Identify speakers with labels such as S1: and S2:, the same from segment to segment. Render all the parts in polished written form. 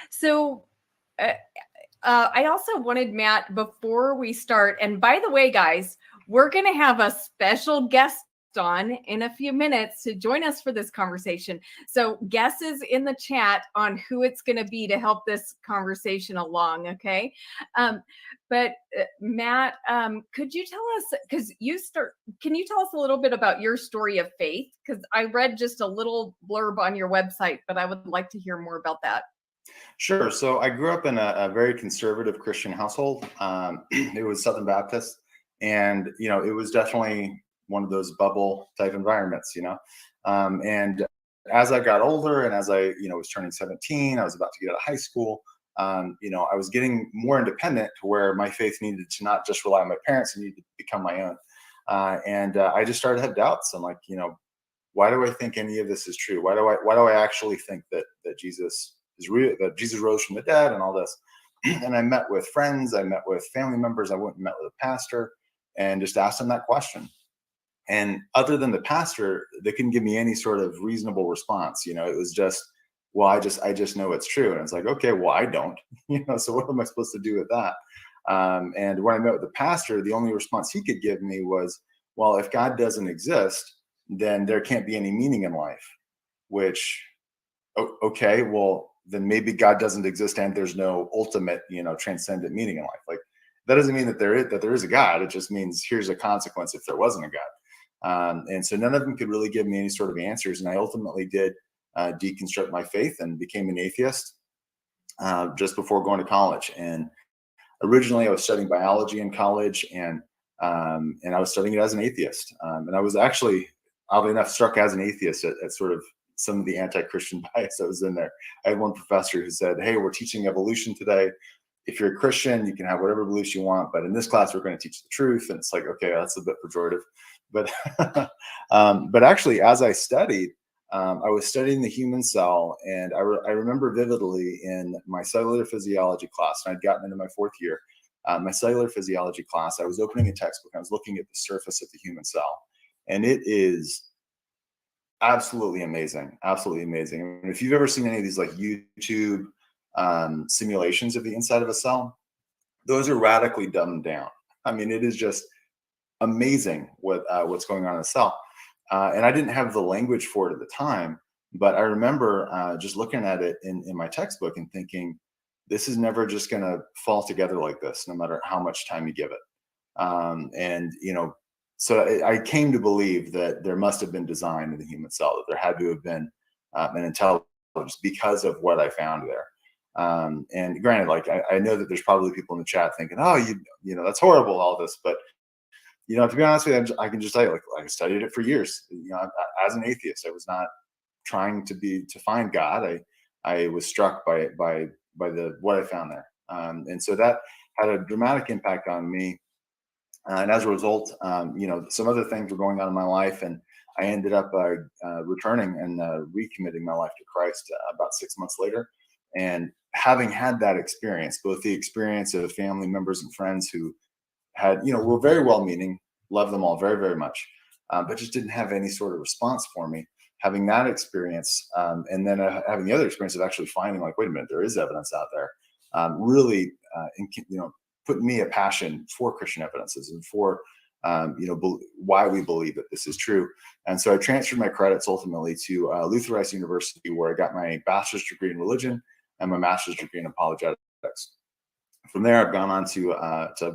S1: So I also wanted, Matt, before we start, and by the way, guys, we're going to have a special guest on in a few minutes to join us for this conversation. So guesses in the chat on who it's going to be to help this conversation along. Okay. But Matt, could you tell us, can you tell us a little bit about your story of faith? Because I read just a little blurb on your website, but I would like to hear more about that.
S2: Sure. So I grew up in a very conservative Christian household. It was Southern Baptist, and it was definitely one of those bubble type environments. And as I got older, and as I was turning 17, I was about to get out of high school. I was getting more independent to where my faith needed to not just rely on my parents, and needed to become my own. And I just started to have doubts. I'm like, why do I think any of this is true? Why do I actually think that Jesus is real, that Jesus rose from the dead and all this? And I met with friends, I met with family members, I went and met with a pastor and just asked them that question. And other than the pastor, they couldn't give me any sort of reasonable response. It was just, well, I just know it's true. And it's like, okay, well, I don't, so what am I supposed to do with that? And when I met with the pastor, the only response he could give me was, well, if God doesn't exist, then there can't be any meaning in life. Which, okay, well, then maybe God doesn't exist and there's no ultimate, transcendent meaning in life. Like, that doesn't mean that there is a God. It just means here's a consequence if there wasn't a God. And so none of them could really give me any sort of answers. And I ultimately did deconstruct my faith and became an atheist just before going to college. And originally I was studying biology in college, and I was studying it as an atheist. And I was actually, oddly enough, struck as an atheist at sort of some of the anti-Christian bias that was in there. I had one professor who said, hey, we're teaching evolution today. If you're a Christian, you can have whatever beliefs you want, but in this class, we're going to teach the truth. And it's like, okay, that's a bit pejorative. But but actually, as I studied, I was studying the human cell. And I remember vividly in my cellular physiology class, and I'd gotten into my fourth year, my cellular physiology class, I was opening a textbook. I was looking at the surface of the human cell. And it is absolutely amazing. Absolutely amazing. I mean, if you've ever seen any of these like YouTube simulations of the inside of a cell, those are radically dumbed down. I mean, it is just amazing what's going on in a cell. And I didn't have the language for it at the time, but I remember just looking at it in my textbook and thinking, this is never just going to fall together like this, no matter how much time you give it. So I came to believe that there must have been design in the human cell, that there had to have been an intelligence because of what I found there. And granted, like I know that there's probably people in the chat thinking, oh, that's horrible, all this. But, to be honest with you, I can just tell you, like I studied it for years. As an atheist, I was not trying to find God. I was struck by what I found there. And so that had a dramatic impact on me. And as a result, some other things were going on in my life, and I ended up returning and recommitting my life to Christ about 6 months later. And having had that experience, both the experience of family members and friends who had, were very well-meaning, loved them all very, very much, but just didn't have any sort of response for me. Having that experience, and then having the other experience of actually finding, like, wait a minute, there is evidence out there, really, put me a passion for Christian evidences and for, why we believe that this is true. And so I transferred my credits ultimately to Luther Rice University, where I got my bachelor's degree in religion and my master's degree in apologetics. From there, I've gone on to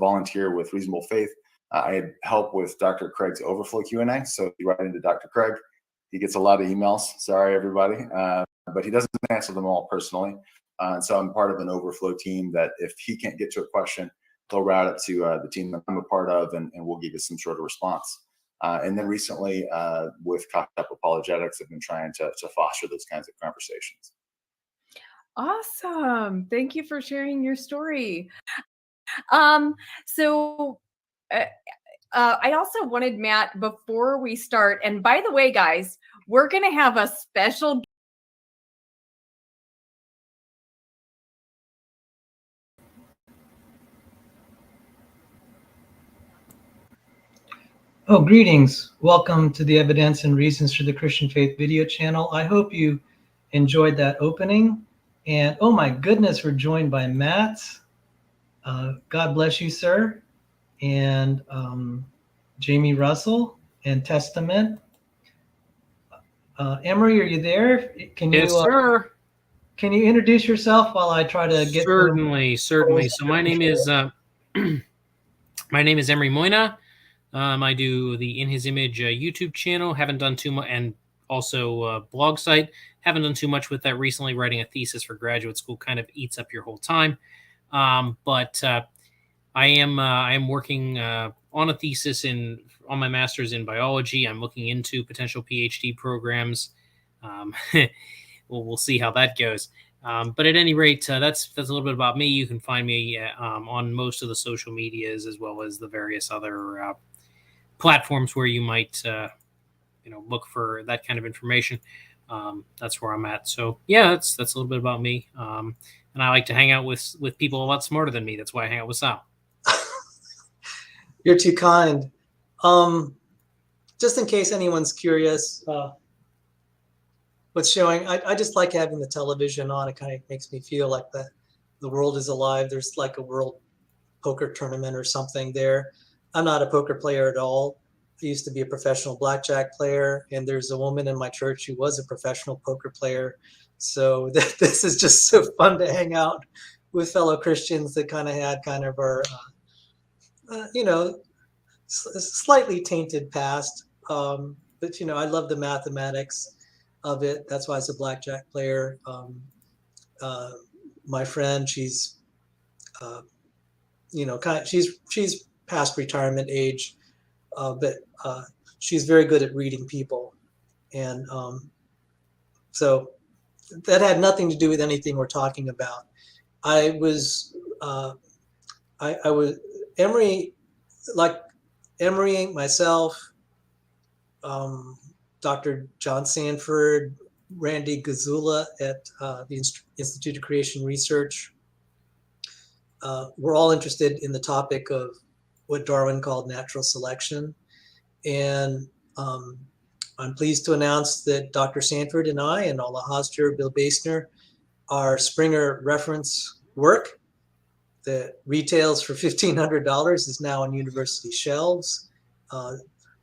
S2: volunteer with Reasonable Faith. I had help with Dr. Craig's Overflow Q&A. So if you write into Dr. Craig, he gets a lot of emails. Sorry, everybody. But he doesn't answer them all personally. And so I'm part of an overflow team that if he can't get to a question, they'll route it to the team that I'm a part of, and we'll give you some sort of response. And then recently with Cocked Up Apologetics, I've been trying to foster those kinds of conversations.
S1: Awesome. Thank you for sharing your story. So I also wanted, Matt, before we start, and by the way, guys, we're going to have a special
S3: Oh, greetings. Welcome to the Evidence and Reasons for the Christian Faith video channel. I hope you enjoyed that opening. And oh my goodness, we're joined by Matt. God bless you, sir. And Jamie Russell and Testament. Emory, are you there?
S4: Yes, sir.
S3: Can you introduce yourself while I try to get
S4: certainly. So my name is Emory Moynagh. I do the In His Image YouTube channel. Haven't done too much, and also blog site. Haven't done too much with that recently. Writing a thesis for graduate school kind of eats up your whole time. But I am working on a thesis on my master's in biology. I'm looking into potential PhD programs. We'll see how that goes. But at any rate, that's a little bit about me. You can find me on most of the social medias as well as the various other platforms where you might look for that kind of information. That's where I'm at. So yeah, that's a little bit about me. And I like to hang out with people a lot smarter than me. That's why I hang out with Sal.
S3: You're too kind. Just in case anyone's curious, what's showing, I just like having the television on. It kind of makes me feel like the world is alive. There's like a world poker tournament or something there. I'm not a poker player at all. I used to be a professional blackjack player, and there's a woman in my church who was a professional poker player. So this is just so fun to hang out with fellow Christians that kind of had kind of our, slightly tainted past. But, I love the mathematics of it. That's why I was a blackjack player. My friend, she's, she's past retirement age, but she's very good at reading people. And so that had nothing to do with anything we're talking about. I was Emory, myself, Dr. John Sanford, Randy Gazula at the Institute of Creation Research. We're all interested in the topic of what Darwin called natural selection. And I'm pleased to announce that Dr. Sanford and I and Ola Hosjer, Bill Basner, our Springer reference work that retails for $1,500 is now on university shelves.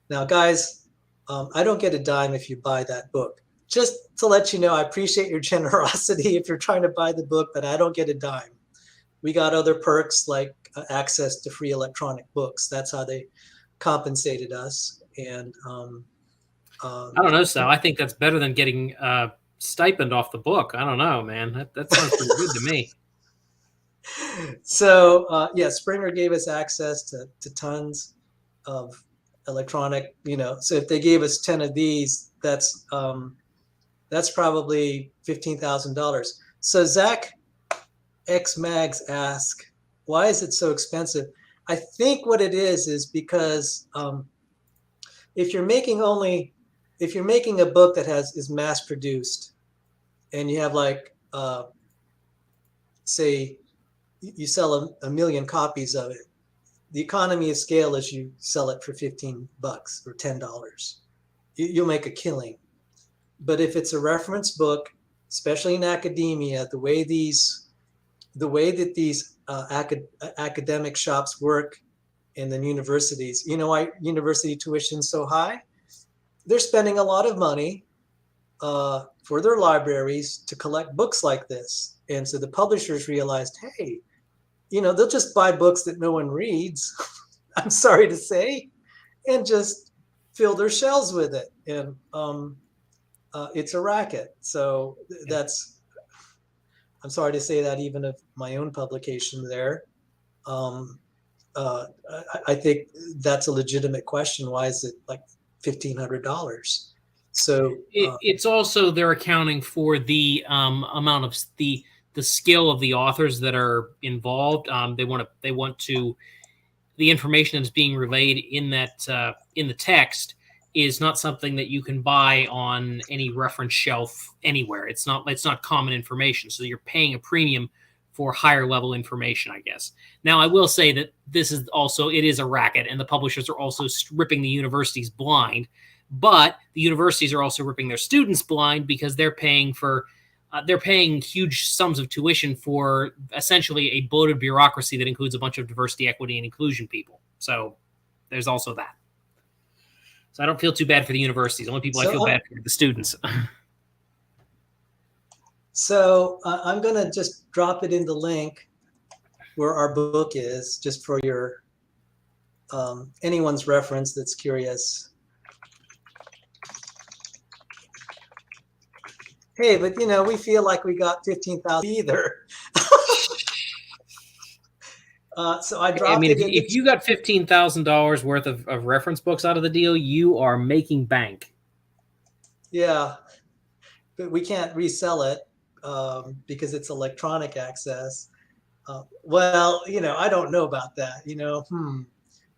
S3: Now, guys, I don't get a dime if you buy that book. Just to let you know, I appreciate your generosity if you're trying to buy the book, but I don't get a dime. We got other perks like access to free electronic books. That's how they compensated us. And
S4: I don't know, Sal. I think that's better than getting a stipend off the book. I don't know, man. That sounds pretty good to me.
S3: So Springer gave us access to tons of electronic, so if they gave us 10 of these, that's probably $15,000. So Zach X Mags ask, why is it so expensive? I think what it is because if you're making a book that is mass produced, and you have say you sell a million copies of it, the economy of scale is you sell it for $15 or $10. You'll make a killing. But if it's a reference book, especially in academia, the way that these academic shops work in the universities, why university tuition is so high? They're spending a lot of money for their libraries to collect books like this. And so the publishers realized, hey, they'll just buy books that no one reads, I'm sorry to say, and just fill their shelves with it. And it's a racket. So I'm sorry to say that even of my own publication there. I think that's a legitimate question. Why is it like $1,500? So
S4: it's also they're accounting for the amount of the skill of the authors that are involved. They want to the information that's being relayed in that in the text is not something that you can buy on any reference shelf anywhere. It's not common information. So you're paying a premium for higher level information, I guess. Now, I will say that it is a racket, and the publishers are also ripping the universities blind, but the universities are also ripping their students blind because they're paying for they're paying huge sums of tuition for essentially a bloated bureaucracy that includes a bunch of diversity, equity, and inclusion people. So there's also that. So I don't feel too bad for the universities. The only people I feel bad for are the students.
S3: So I'm going to just drop it in the link where our book is, just for your anyone's reference that's curious. Hey, but we feel like we got 15,000 either. So I dropped it.
S4: If you got $15,000 worth of reference books out of the deal, you are making bank.
S3: Yeah, but we can't resell it because it's electronic access. Well, I don't know about that.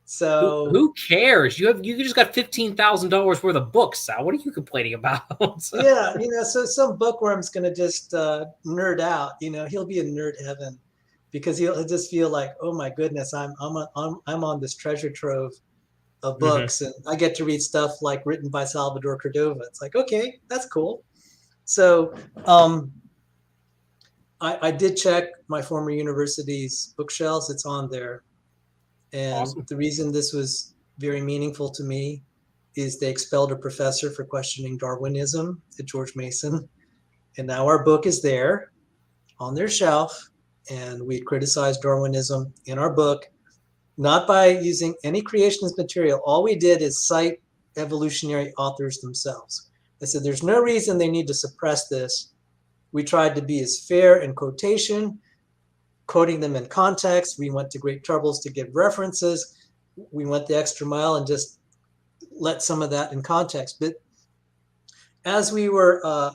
S3: So
S4: who cares? You just got $15,000 worth of books, Sal. What are you complaining about?
S3: Yeah, so some bookworm's gonna just nerd out. He'll be in nerd heaven because he'll just feel like, oh my goodness, I'm on this treasure trove of books, and I get to read stuff like written by Salvador Cordova. It's like, okay, that's cool. So I did check my former university's bookshelves. It's on there. And
S4: awesome.
S3: The reason this was very meaningful to me is they expelled a professor for questioning Darwinism at George Mason. And now our book is there on their shelf. And we criticized Darwinism in our book, not by using any creationist material. All we did is cite evolutionary authors themselves. I said, there's no reason they need to suppress this. We tried to be as fair in quotation, quoting them in context. We went to great troubles to give references. We went the extra mile and just let some of that in context. But as we were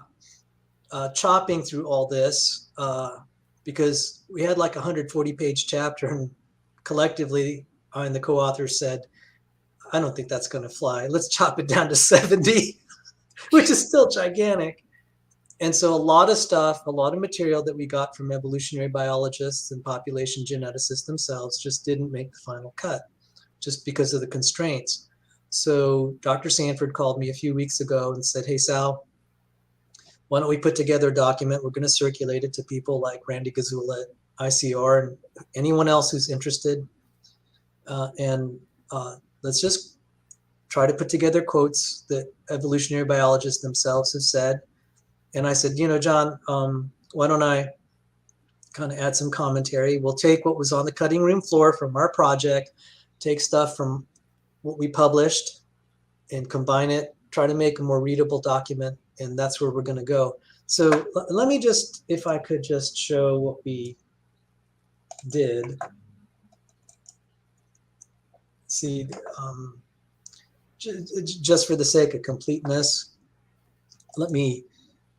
S3: chopping through all this, because we had like a 140-page chapter, and collectively, I and the co-authors said, I don't think that's going to fly. Let's chop it down to 70, which is still gigantic. And so a lot of stuff, a lot of material that we got from evolutionary biologists and population geneticists themselves just didn't make the final cut, just because of the constraints. So Dr. Sanford called me a few weeks ago and said, hey, Sal, why don't we put together a document? We're going to circulate it to people like Randy Gazula at ICR and anyone else who's interested. Let's just try to put together quotes that evolutionary biologists themselves have said. And I said, John, why don't I kind of add some commentary? We'll take what was on the cutting room floor from our project, take stuff from what we published and combine it, try to make a more readable document. And that's where we're going to go. So let me just, if I could just show what we did. See, just for the sake of completeness, let me,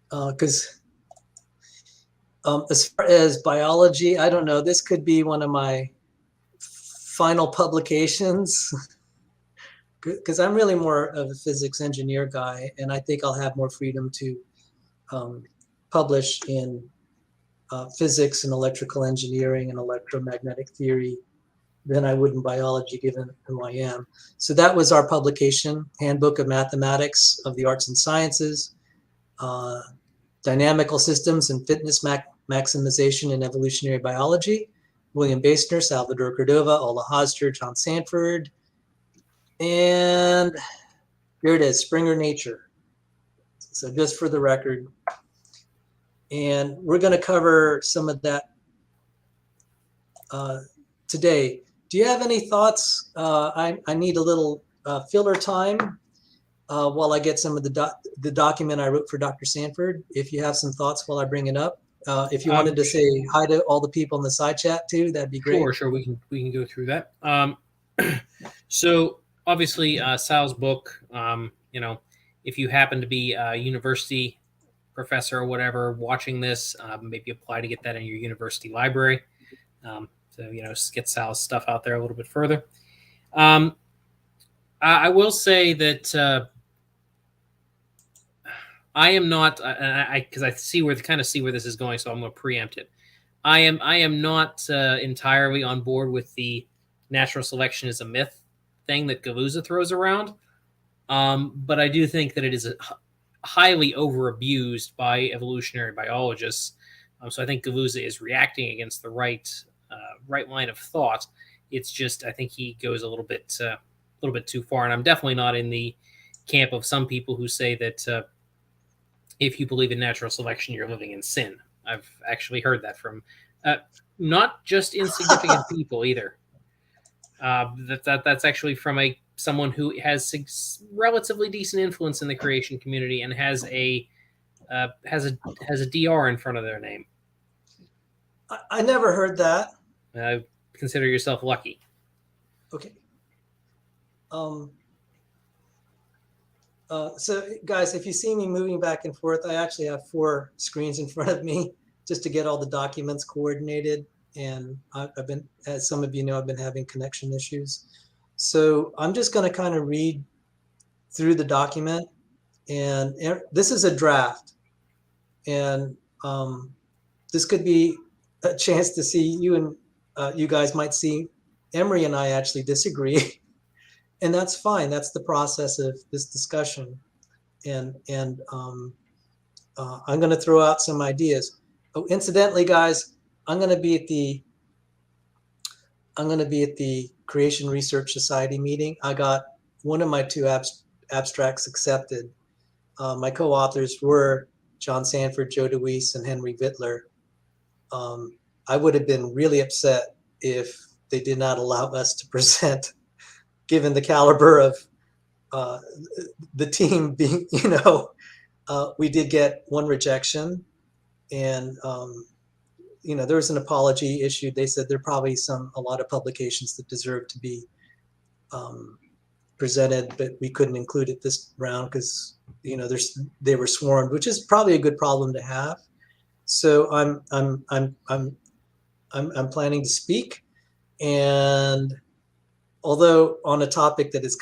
S3: because as far as biology, I don't know, this could be one of my final publications because I'm really more of a physics engineer guy, and I think I'll have more freedom to publish in physics and electrical engineering and electromagnetic theory than I would in biology, given who I am. So that was our publication, Handbook of Mathematics of the Arts and Sciences, Dynamical Systems and Fitness Maximization in Evolutionary Biology, William Basner, Salvador Cordova, Ola Hoster, John Sanford, and here it is, Springer Nature. So just for the record. And we're going to cover some of that today. Do you have any thoughts? I need a little filler time while I get some of the document I wrote for Dr. Sanford. If you have some thoughts while I bring it up. If you wanted to say hi to all the people in the side chat too, that'd be great.
S4: Sure, we can go through that. So obviously, Sal's book. If you happen to be a university professor or whatever watching this, maybe apply to get that in your university library. So get Sal's stuff out there a little bit further. I will say that I am not, because I see where this is going, so I'm going to preempt it. I am not entirely on board with the natural selection is a myth thing that Galuza throws around, but I do think that it is highly over-abused by evolutionary biologists. So I think Gavuza is reacting against the right line of thought. It's just I think he goes a little bit too far, and I'm definitely not in the camp of some people who say that if you believe in natural selection, you're living in sin. I've actually heard that from not just insignificant people either. That's actually from someone who has relatively decent influence in the creation community and has a DR in front of their name.
S3: I never heard that.
S4: Consider yourself lucky.
S3: Okay. So guys, if you see me moving back and forth, I actually have 4 screens in front of me just to get all the documents coordinated. And I've been, as some of you know, I've been having connection issues. So I'm just going to kind of read through the document. And this is a draft. And this could be a chance to see you, and you guys might see Emory and I actually disagree. And that's fine. That's the process of this discussion. And I'm going to throw out some ideas. Oh, incidentally, guys, I'm going to be at the Creation Research Society meeting. I got one of my 2 abstracts accepted. My co-authors were John Sanford, Joe DeWeese, and Henry Vittler. I would have been really upset if they did not allow us to present, given the caliber of the team being, we did get 1 rejection, and there was an apology issued. They said there are probably a lot of publications that deserve to be presented, but we couldn't include it this round because they were sworn, which is probably a good problem to have. So I'm planning to speak, and although on a topic that is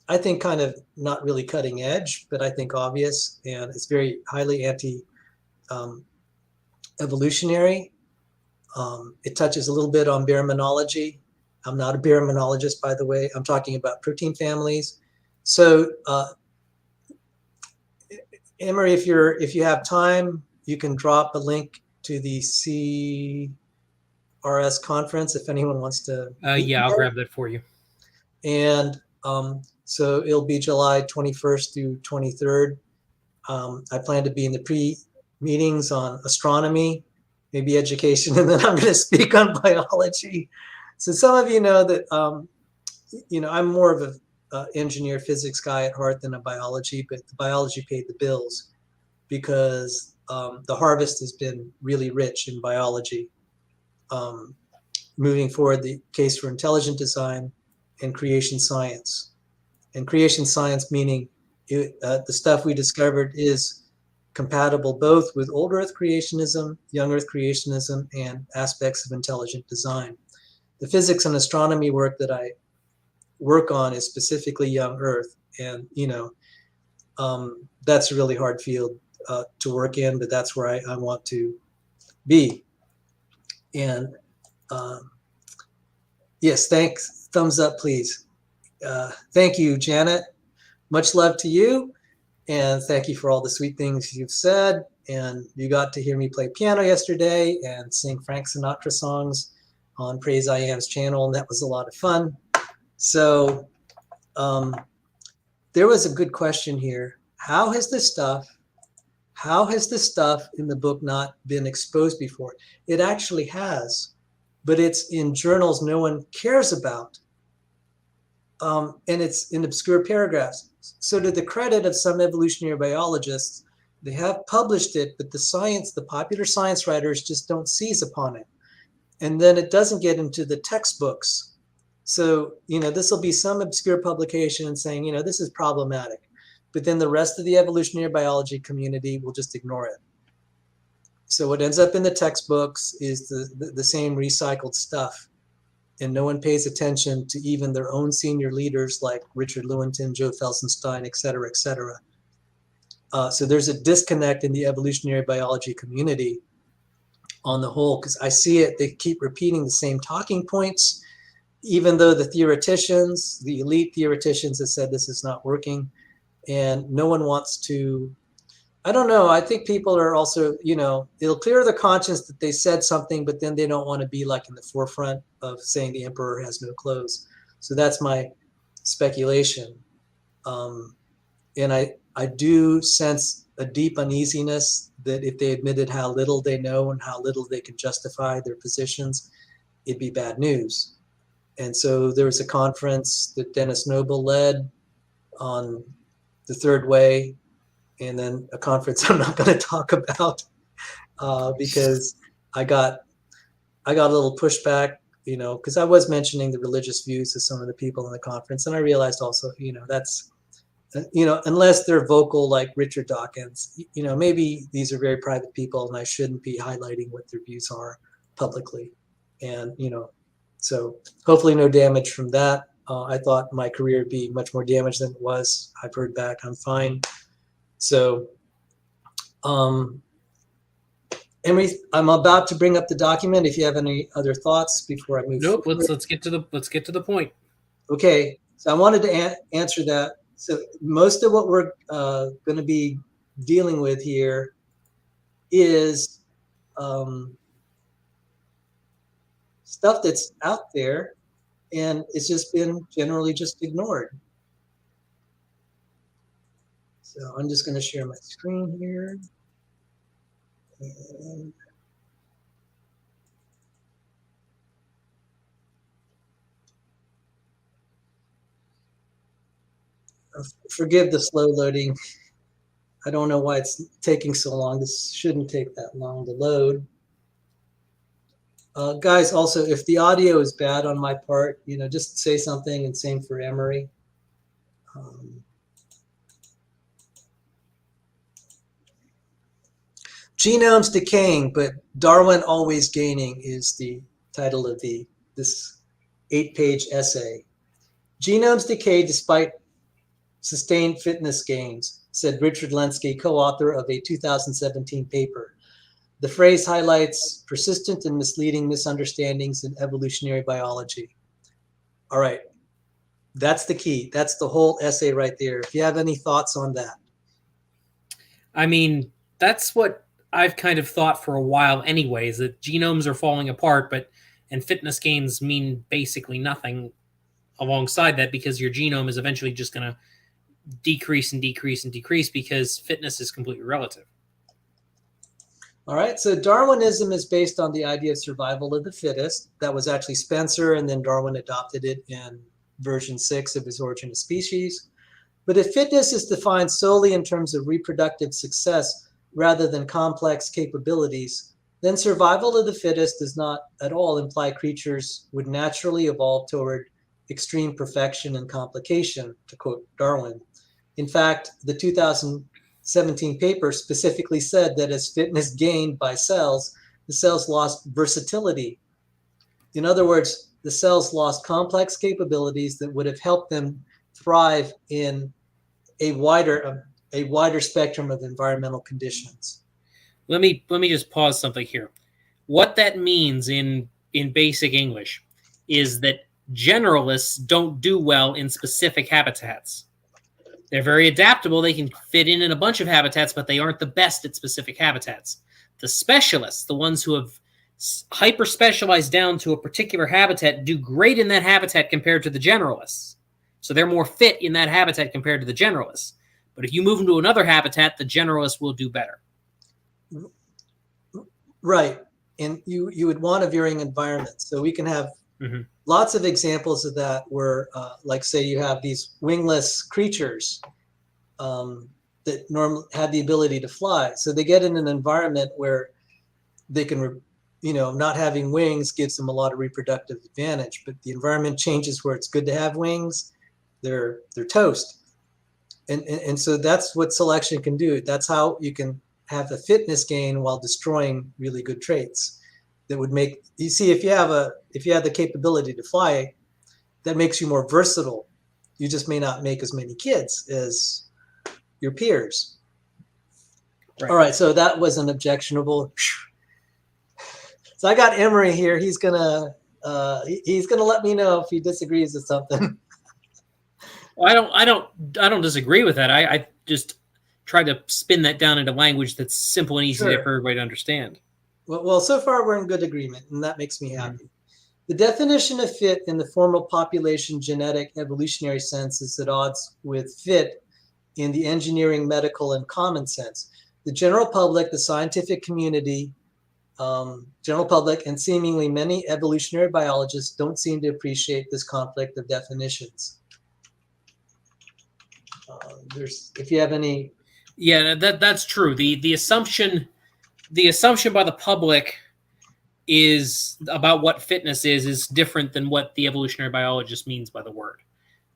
S3: I think kind of not really cutting edge, but I think obvious, and it's very highly evolutionary. It touches a little bit on baromenology. I'm not a baromenologist, by the way. I'm talking about protein families. So, Emory, if you have time, you can drop a link to the CRS conference if anyone wants to.
S4: Yeah, I'll grab that for you.
S3: And so it'll be July 21st through 23rd. I plan to be in the pre-meetings on astronomy, maybe education, and then I'm going to speak on biology. So some of you know that, I'm more of an engineer physics guy at heart than a biology, but the biology paid the bills because the harvest has been really rich in biology. Moving forward, the case for intelligent design and creation science. And creation science meaning the stuff we discovered is compatible both with old Earth creationism, young Earth creationism, and aspects of intelligent design. The physics and astronomy work that I work on is specifically young Earth, and that's a really hard field to work in, but that's where I want to be. And yes, thanks. Thumbs up, please. Thank you, Janet. Much love to you. And thank you for all the sweet things you've said. And you got to hear me play piano yesterday and sing Frank Sinatra songs on Praise I Am's channel. And that was a lot of fun. So there was a good question here. How has this stuff in the book not been exposed before? It actually has, but it's in journals no one cares about. And it's in obscure paragraphs. So to the credit of some evolutionary biologists, they have published it, but the popular science writers just don't seize upon it. And then it doesn't get into the textbooks. So, this will be some obscure publication saying, this is problematic. But then the rest of the evolutionary biology community will just ignore it. So what ends up in the textbooks is the same recycled stuff. And no one pays attention to even their own senior leaders like Richard Lewontin, Joe Felsenstein, et cetera, et cetera. So there's a disconnect in the evolutionary biology community on the whole, because I see it, they keep repeating the same talking points, even though the elite theoreticians have said this is not working. and no one wants to. I don't know. I think people are also, it'll clear their conscience that they said something, but then they don't want to be like in the forefront of saying the emperor has no clothes. So that's my speculation. And I do sense a deep uneasiness that if they admitted how little they know and how little they can justify their positions, it'd be bad news. And so there was a conference that Dennis Noble led on the third way, and then a conference I'm not going to talk about because I got a little pushback, because I was mentioning the religious views of some of the people in the conference, and I realized also, that's, unless they're vocal like Richard Dawkins, maybe these are very private people, and I shouldn't be highlighting what their views are publicly, and so hopefully no damage from that. I thought my career would be much more damaged than it was. I've heard back, I'm fine. So, Emory, I'm about to bring up the document. If you have any other thoughts before I move forward.
S4: Let's get to the point.
S3: Okay, so I wanted to answer that. So most of what we're going to be dealing with here is stuff that's out there, and it's just been generally just ignored. So I'm just going to share my screen here. And forgive the slow loading. I don't know why it's taking so long. This shouldn't take that long to load. Guys, also, if the audio is bad on my part, just say something, and same for Emory. Genomes decaying, but Darwin always gaining is the title of this 8-page essay. Genomes decay despite sustained fitness gains, said Richard Lenski, co-author of a 2017 paper. The phrase highlights persistent and misleading misunderstandings in evolutionary biology. All right, that's the key. That's the whole essay right there. If you have any thoughts on that.
S4: I mean, that's what I've kind of thought for a while anyways, that genomes are falling apart, and fitness gains mean basically nothing alongside that, because your genome is eventually just going to decrease and decrease and decrease because fitness is completely relative.
S3: All right, so Darwinism is based on the idea of survival of the fittest. That was actually Spencer, and then Darwin adopted it in version 6 of his Origin of Species. But if fitness is defined solely in terms of reproductive success rather than complex capabilities, then survival of the fittest does not at all imply creatures would naturally evolve toward extreme perfection and complication, to quote Darwin. In fact, the 2017 paper specifically said that as fitness gained by cells, the cells lost versatility. In other words, the cells lost complex capabilities that would have helped them thrive in a wider spectrum of environmental conditions.
S4: Let me just pause something here. What that means in basic English is that generalists don't do well in specific habitats. They're very adaptable. They can fit in a bunch of habitats, but they aren't the best at specific habitats. The specialists, the ones who have hyper-specialized down to a particular habitat, do great in that habitat compared to the generalists. So they're more fit in that habitat compared to the generalists. But if you move them to another habitat, the generalists will do better.
S3: Right. And you would want a varying environment. So we can have lots of examples of that where, like, say you have these wingless creatures that normally have the ability to fly. So they get in an environment where they can, not having wings gives them a lot of reproductive advantage. But the environment changes where it's good to have wings, they're toast. And so that's what selection can do. That's how you can have a fitness gain while destroying really good traits. That would make, you see, if you have the capability to fly, that makes you more versatile. You just may not make as many kids as your peers. Right. All right, so that wasn't objectionable. So I got Emory here. He's gonna let me know if he disagrees with something.
S4: Well, I don't disagree with that. I just try to spin that down into language that's simple and easy
S3: Sure.
S4: for everybody to understand.
S3: Well, so far we're in good agreement, and that makes me happy. The definition of fit in the formal population genetic evolutionary sense is at odds with fit in the engineering, medical, and common sense. The general public, the scientific community, general public, and seemingly many evolutionary biologists don't seem to appreciate this conflict of definitions. If you have any.
S4: Yeah, that's true. The assumption by the public is about what fitness is different than what the evolutionary biologist means by the word.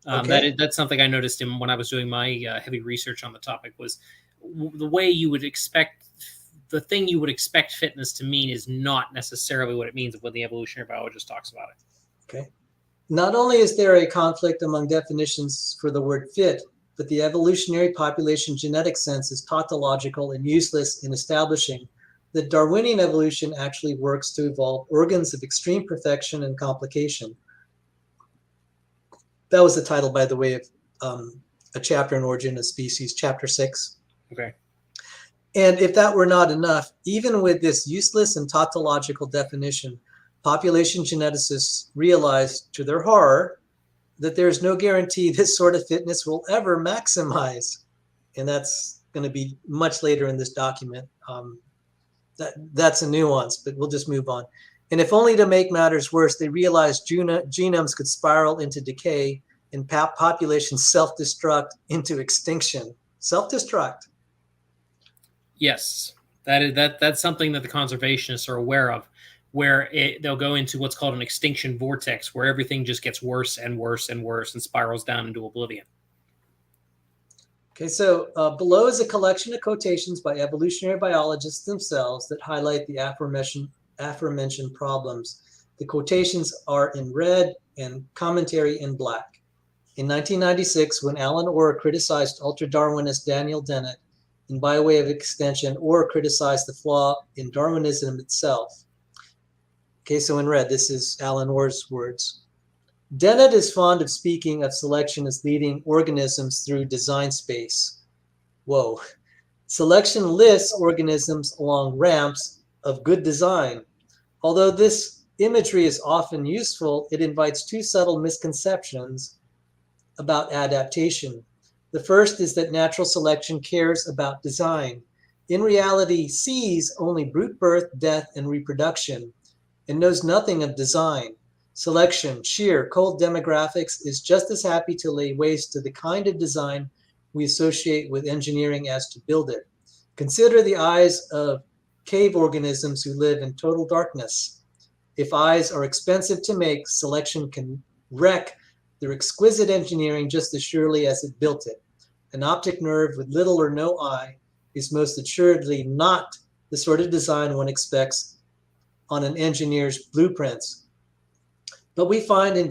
S3: Okay.
S4: That's something I noticed when I was doing my heavy research on the topic, was the way you would expect, the thing you would expect fitness to mean is not necessarily what it means when the evolutionary biologist talks about it.
S3: Okay. Not only is there a conflict among definitions for the word fit, but the evolutionary population genetic sense is tautological and useless in establishing that Darwinian evolution actually works to evolve organs of extreme perfection and complication. That was the title, by the way, of a chapter in Origin of Species, chapter 6.
S4: Okay.
S3: And if that were not enough, even with this useless and tautological definition, population geneticists realized to their horror that there's no guarantee this sort of fitness will ever maximize. And that's going to be much later in this document. That's a nuance, but we'll just move on. And if only to make matters worse, they realized genomes could spiral into decay and populations self-destruct into extinction. Self-destruct.
S4: Yes, that's something that the conservationists are aware of, where they'll go into what's called an extinction vortex, where everything just gets worse and worse and worse and spirals down into oblivion.
S3: Okay, so below is a collection of quotations by evolutionary biologists themselves that highlight the aforementioned problems. The quotations are in red and commentary in black. In 1996, when Alan Orr criticized ultra-Darwinist Daniel Dennett, and by way of extension, Orr criticized the flaw in Darwinism itself. Okay, so in red, this is Alan Orr's words. Dennett is fond of speaking of selection as leading organisms through design space. Whoa. Selection lifts organisms along ramps of good design. Although this imagery is often useful, it invites two subtle misconceptions about adaptation. The first is that natural selection cares about design. In reality, sees only brute birth, death, and reproduction, and knows nothing of design. Selection, sheer, cold demographics, is just as happy to lay waste to the kind of design we associate with engineering as to build it. Consider the eyes of cave organisms who live in total darkness. If eyes are expensive to make, selection can wreck their exquisite engineering just as surely as it built it. An optic nerve with little or no eye is most assuredly not the sort of design one expects on an engineer's blueprints. But we find it in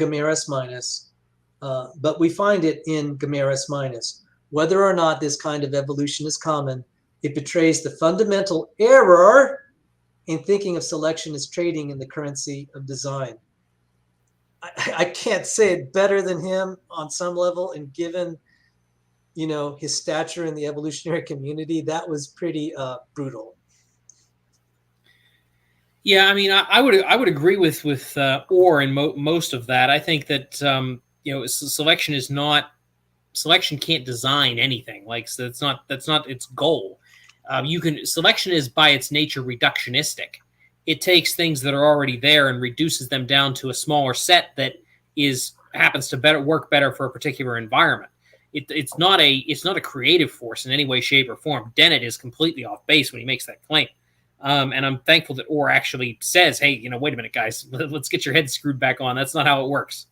S3: Gomerus minus. Whether or not this kind of evolution is common, it betrays the fundamental error in thinking of selection as trading in the currency of design. I can't say it better than him on some level, and given, you know, his stature in the evolutionary community, that was pretty brutal.
S4: Yeah, I mean, I would agree with Orr in most of that. I think that you know, selection can't design anything. Like, so that's not its goal. Selection is by its nature reductionistic. It takes things that are already there and reduces them down to a smaller set that happens to work better for a particular environment. It's not a creative force in any way, shape, or form. Dennett is completely off base when he makes that claim. And I'm thankful that Orr actually says, hey, you know, wait a minute, guys, let's get your head screwed back on. That's not how it works.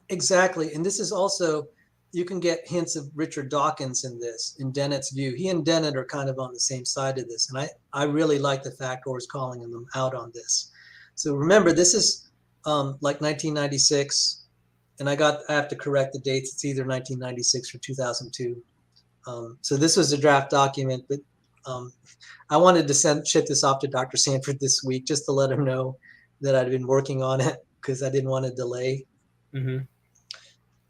S3: Exactly. And this is also, you can get hints of Richard Dawkins in this, in Dennett's view. He and Dennett are kind of on the same side of this. And I really like the fact Orr's calling them out on this. So remember, this is like 1996. And I have to correct the dates. It's either 1996 or 2002. So this was a draft document, but I wanted to ship this off to Dr. Sanford this week just to let him know that I'd been working on it because I didn't want to delay.
S4: Mm-hmm.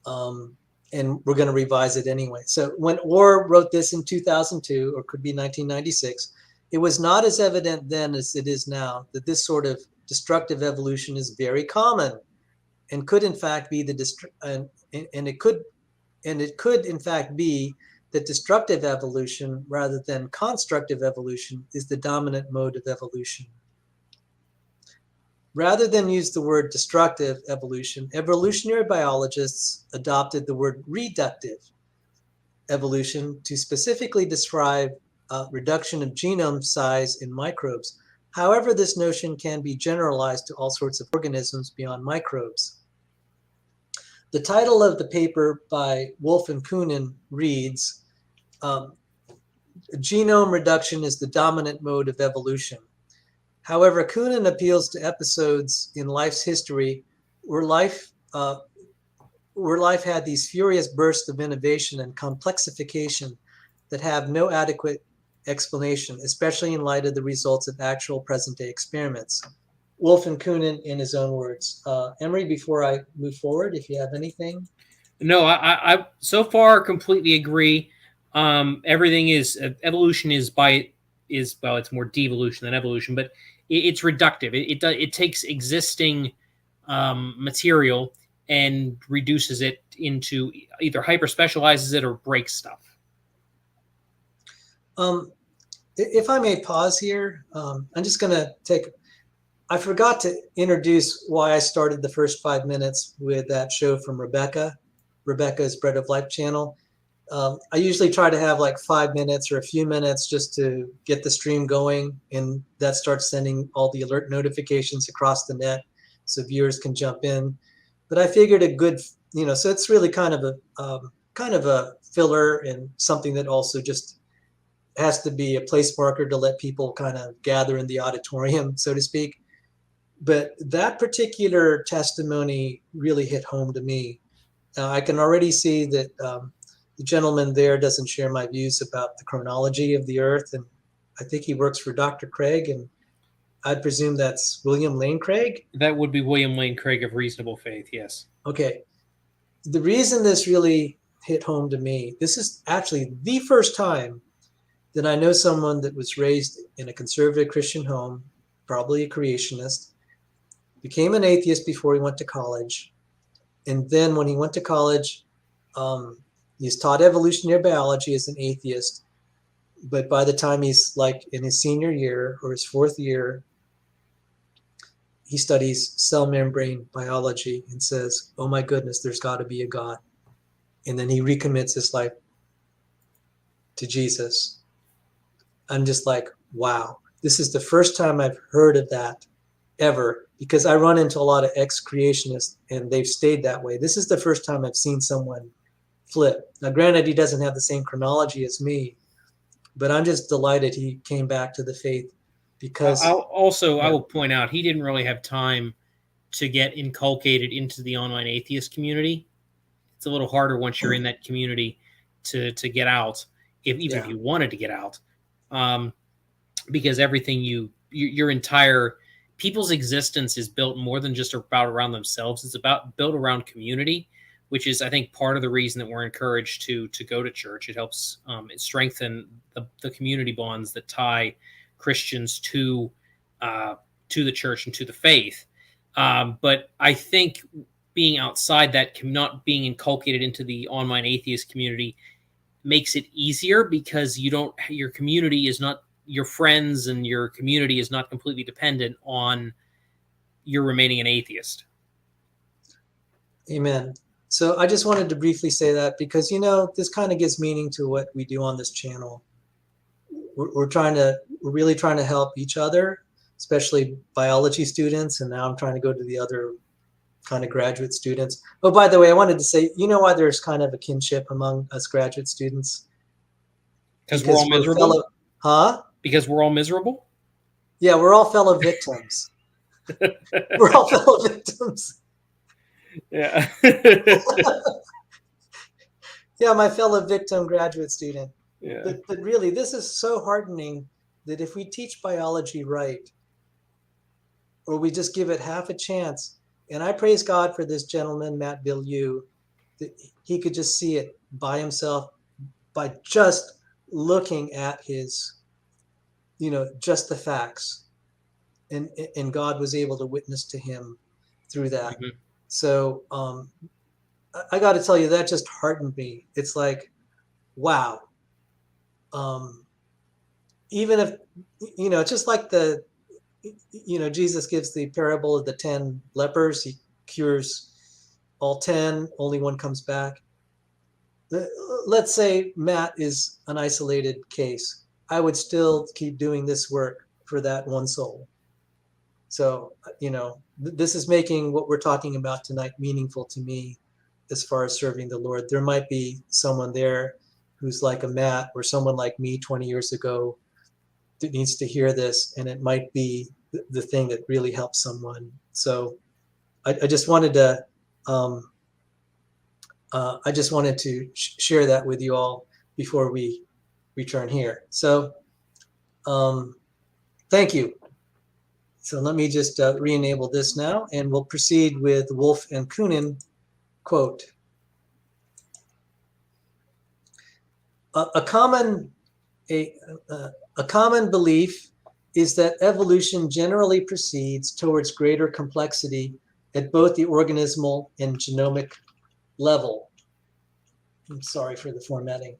S3: And we're going to revise it anyway. So when Orr wrote this in 2002, or could be 1996, it was not as evident then as it is now that this sort of destructive evolution is very common and could in fact be it could in fact be that destructive evolution rather than constructive evolution is the dominant mode of evolution. Rather than use the word destructive evolution, evolutionary biologists adopted the word reductive evolution to specifically describe reduction of genome size in microbes. However, this notion can be generalized to all sorts of organisms beyond microbes. The title of the paper by Wolf and Koonin reads, Genome reduction is the dominant mode of evolution. However, Koonin appeals to episodes in life's history where life had these furious bursts of innovation and complexification that have no adequate explanation, especially in light of the results of actual present-day experiments. Wolf and Koonin in his own words. Emory, before I move forward, if you have anything.
S4: No, I so far completely agree. Everything is evolution well, it's more devolution than evolution, but it's reductive. It takes existing material and reduces it into either hyper specializes it or breaks stuff.
S3: If I may pause here, I'm just going to I forgot to introduce why I started the first 5 minutes with that show from Rebekah's Bread of Life channel. I usually try to have like 5 minutes or a few minutes just to get the stream going, and that starts sending all the alert notifications across the net so viewers can jump in. But I figured a good, so it's really kind of a filler and something that also just has to be a place marker to let people kind of gather in the auditorium, so to speak. But that particular testimony really hit home to me. I can already see that the gentleman there doesn't share my views about the chronology of the Earth, and I think he works for Dr. Craig, and I'd presume that's William Lane Craig?
S4: That would be William Lane Craig of Reasonable Faith, yes.
S3: Okay. The reason this really hit home to me, this is actually the first time that I know someone that was raised in a conservative Christian home, probably a creationist, became an atheist before he went to college. And then when he went to college, he's taught evolutionary biology as an atheist. But by the time he's like in his senior year or his fourth year, he studies cell membrane biology and says, oh my goodness, there's got to be a God. And then he recommits his life to Jesus. I'm just like, wow, this is the first time I've heard of that ever, because I run into a lot of ex-creationists and they've stayed that way. This is the first time I've seen someone flip. Now, granted, he doesn't have the same chronology as me, but I'm just delighted he came back to the faith because...
S4: I will point out, he didn't really have time to get inculcated into the online atheist community. It's a little harder once you're in that community to get out, if you wanted to get out. Because everything your entire people's existence is built more than just around themselves. It's built around community, which is, I think, part of the reason that we're encouraged to go to church. It helps strengthen the community bonds that tie Christians to the church and to the faith. But I think being outside that, not being inculcated into the online atheist community, makes it easier because your community is not, your friends and your community is not completely dependent on your remaining an atheist.
S3: Amen. So I just wanted to briefly say that because, this kind of gives meaning to what we do on this channel. We're really trying to help each other, especially biology students. And now I'm trying to go to the other kind of graduate students. Oh, by the way, I wanted to say, why there's kind of a kinship among us graduate students?
S4: Because we're all miserable? Because we're all miserable?
S3: Yeah, we're all fellow victims. We're all fellow victims.
S4: Yeah.
S3: Yeah, my fellow victim graduate student.
S4: Yeah.
S3: But really, this is so heartening that if we teach biology right, or we just give it half a chance, and I praise God for this gentleman, Matt Bilyeu. He could just see it by himself by just looking at his, just the facts. And God was able to witness to him through that.
S4: Mhm.
S3: So I got to tell you, that just heartened me. It's like, wow. Even if, just like Jesus gives the parable of the 10 lepers, he cures all 10, only one comes back. Let's say Matt is an isolated case. I would still keep doing this work for that one soul. So, this is making what we're talking about tonight meaningful to me as far as serving the Lord. There might be someone there who's like a Matt or someone like me 20 years ago that needs to hear this, and it might be the thing that really helps someone. So I just wanted to share that with you all before we return here. So thank you. So let me just re-enable this now, and we'll proceed with Wolf and Kunin quote. A common belief is that evolution generally proceeds towards greater complexity at both the organismal and genomic level. I'm sorry for the formatting.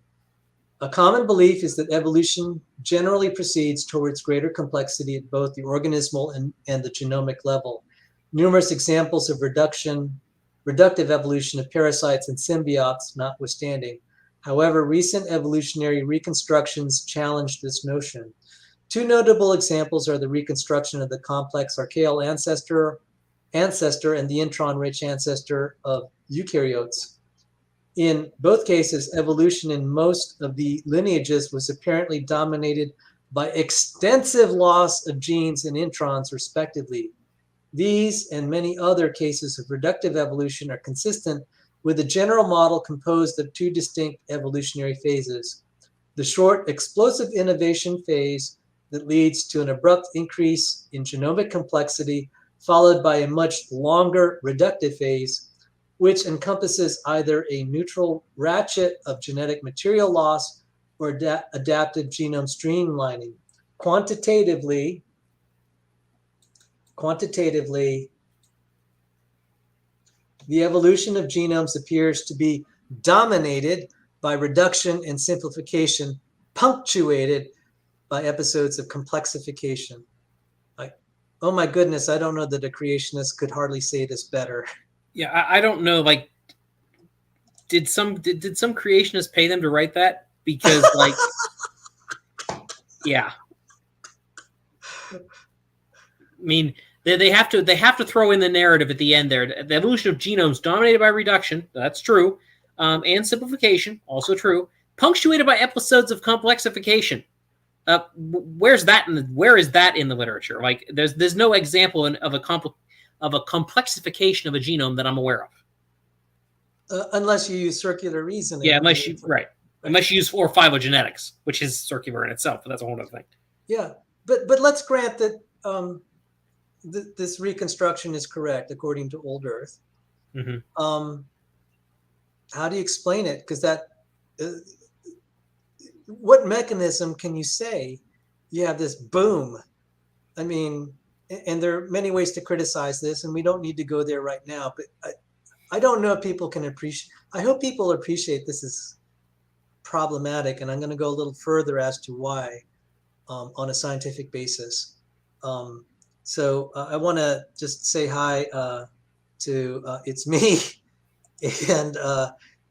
S3: A common belief is that evolution generally proceeds towards greater complexity at both the organismal and the genomic level. Numerous examples of reductive evolution of parasites and symbiotes notwithstanding. However, recent evolutionary reconstructions challenge this notion. Two notable examples are the reconstruction of the complex archaeal ancestor and the intron-rich ancestor of eukaryotes. In both cases, evolution in most of the lineages was apparently dominated by extensive loss of genes and introns, respectively. These and many other cases of reductive evolution are consistent with a general model composed of two distinct evolutionary phases. The short, explosive innovation phase that leads to an abrupt increase in genomic complexity, followed by a much longer reductive phase, which encompasses either a neutral ratchet of genetic material loss or adaptive genome streamlining. Quantitatively, the evolution of genomes appears to be dominated by reduction and simplification, punctuated by episodes of complexification. Oh my goodness, I don't know that a creationist could hardly say this better.
S4: Yeah, I don't know. Like, did some creationists pay them to write that? Because, like, yeah. I mean, they have to throw in the narrative at the end there. The evolution of genomes dominated by reduction, that's true, and simplification, also true, punctuated by episodes of complexification. Where is that in the literature? Like, there's no example of a complexification of a genome that I'm aware of.
S3: Unless you use circular reasoning.
S4: Yeah, unless you use 4 or 5 genetics, which is circular in itself, but that's a whole other thing.
S3: Yeah, but let's grant that this reconstruction is correct according to Old Earth. Mm-hmm. How do you explain it? Because what mechanism can you say you have this boom? I mean, and there are many ways to criticize this, and we don't need to go there right now, but I don't know if people can appreciate. I hope people appreciate this is problematic, and I'm going to go a little further as to why on a scientific basis. So I want to just say hi to it's me, and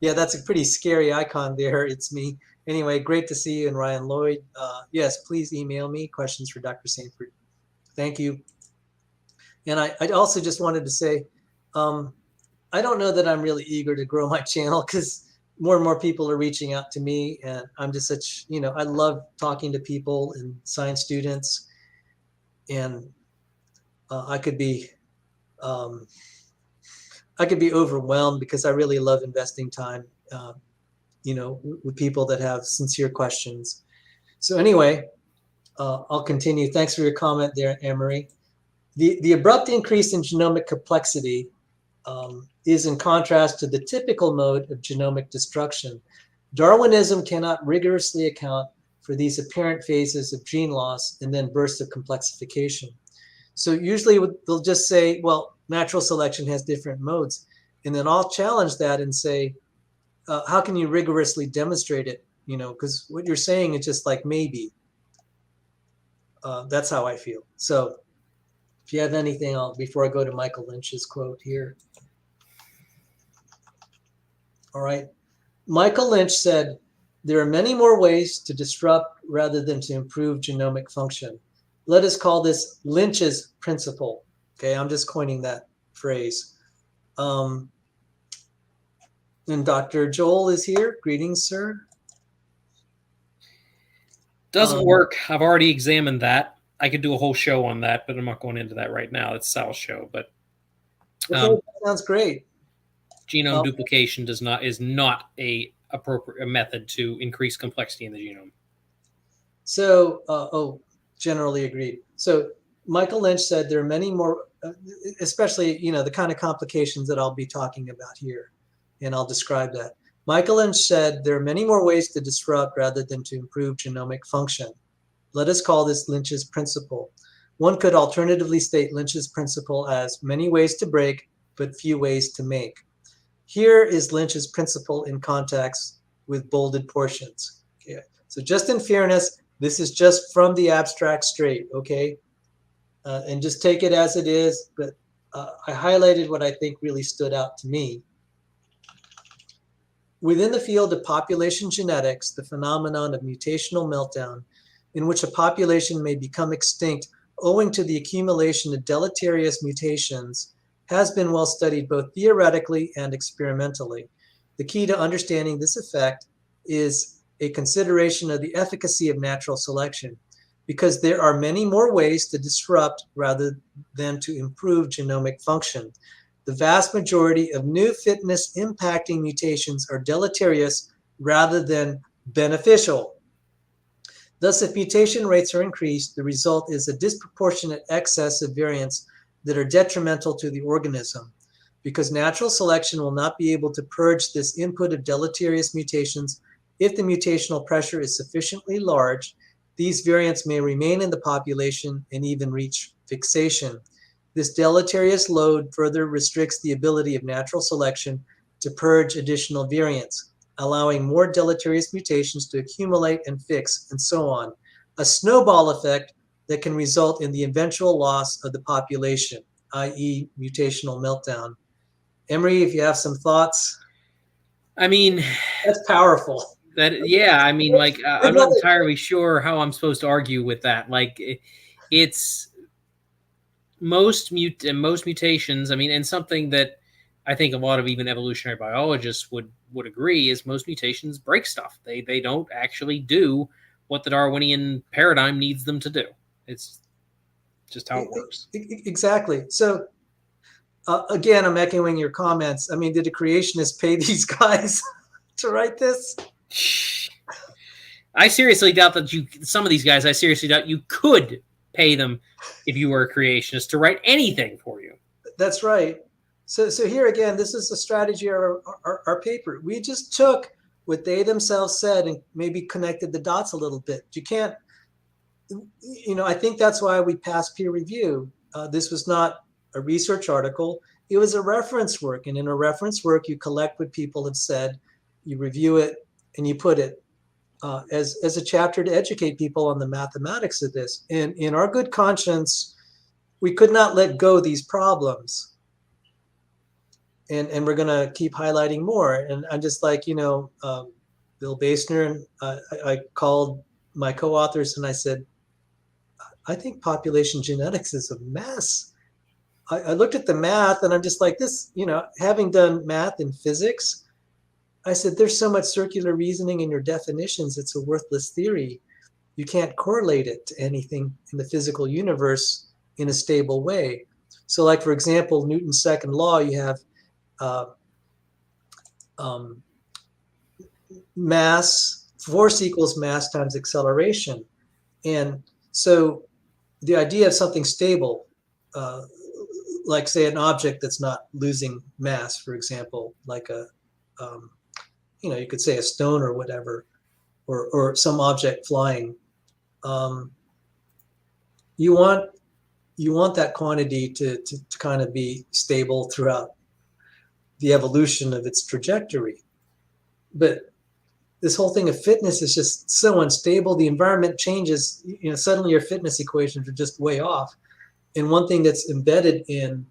S3: yeah, that's a pretty scary icon there. It's me. Anyway, great to see you, and Ryan Lloyd. Yes, please email me questions for Dr. Sanford. Thank you. And I also just wanted to say, I don't know that I'm really eager to grow my channel because more and more people are reaching out to me, and I'm just such, I love talking to people and science students, and I could be overwhelmed because I really love investing time, with people that have sincere questions. So anyway, I'll continue. Thanks for your comment there, Emory. The abrupt increase in genomic complexity is in contrast to the typical mode of genomic destruction. Darwinism cannot rigorously account for these apparent phases of gene loss and then bursts of complexification. So usually they'll just say, well, natural selection has different modes. And then I'll challenge that and say, how can you rigorously demonstrate it? You know, because what you're saying is just like maybe. That's how I feel. So if you have anything else before I go to Michael Lynch's quote here. All right. Michael Lynch said, there are many more ways to disrupt rather than to improve genomic function. Let us call this Lynch's principle. Okay, I'm just coining that phrase. And Dr. Joel is here. Greetings, sir.
S4: Doesn't work. I've already examined that. I could do a whole show on that, but I'm not going into that right now. It's Sal's show, but
S3: Okay, sounds great.
S4: Genome duplication is not a appropriate method to increase complexity in the genome.
S3: So, generally agreed. So Michael Lynch said there are many more, especially, you know, the kind of complications that I'll be talking about here, and I'll describe that. Michael Lynch said there are many more ways to disrupt rather than to improve genomic function. Let us call this Lynch's principle. One could alternatively state Lynch's principle as many ways to break, but few ways to make. Here is Lynch's principle in context with bolded portions. Okay. So just in fairness, this is just from the abstract straight, okay? And just take it as it is, but I highlighted what I think really stood out to me. Within the field of population genetics, the phenomenon of mutational meltdown, in which a population may become extinct owing to the accumulation of deleterious mutations, has been well studied both theoretically and experimentally. The key to understanding this effect is a consideration of the efficacy of natural selection, because there are many more ways to disrupt rather than to improve genomic function. The vast majority of new fitness impacting mutations are deleterious rather than beneficial. Thus, if mutation rates are increased, the result is a disproportionate excess of variants that are detrimental to the organism. Because natural selection will not be able to purge this input of deleterious mutations if the mutational pressure is sufficiently large, these variants may remain in the population and even reach fixation. This deleterious load further restricts the ability of natural selection to purge additional variants, allowing more deleterious mutations to accumulate and fix, and so on. A snowball effect that can result in the eventual loss of the population, i.e. mutational meltdown. Emory, if you have some thoughts.
S4: I mean,
S3: that's powerful.
S4: Yeah, I mean, like, I'm not entirely sure how I'm supposed to argue with that. Like, it's most mutations, I mean, and something that I think a lot of even evolutionary biologists would agree is most mutations break stuff. They don't actually do what the Darwinian paradigm needs them to do. It's just how it works.
S3: Exactly. So, again, I'm echoing your comments. I mean, did the creationists pay these guys to write this?
S4: I seriously doubt that some of these guys, I seriously doubt you could pay them if you were a creationist to write anything for you.
S3: That's right. So here again, this is the strategy of our paper. We just took what they themselves said and maybe connected the dots a little bit. You can't, you know, I think that's why we passed peer review. This was not a research article. It was a reference work. And in a reference work, you collect what people have said, you review it, and you put it as a chapter to educate people on the mathematics of this. And in our good conscience, we could not let go these problems. And we're going to keep highlighting more. And I'm just like, you know, Bill Basner, and I called my co-authors and I said, I think population genetics is a mess. I looked at the math and I'm just like this, you know, having done math and physics, I said, there's so much circular reasoning in your definitions. It's a worthless theory. You can't correlate it to anything in the physical universe in a stable way. So like, for example, Newton's second law, you have force equals mass times acceleration. And so the idea of something stable, like say an object that's not losing mass, for example, like a, you could say a stone or whatever, or some object flying. You want that quantity to kind of be stable throughout the evolution of its trajectory. But this whole thing of fitness is just so unstable. The environment changes, suddenly your fitness equations are just way off. And one thing that's embedded in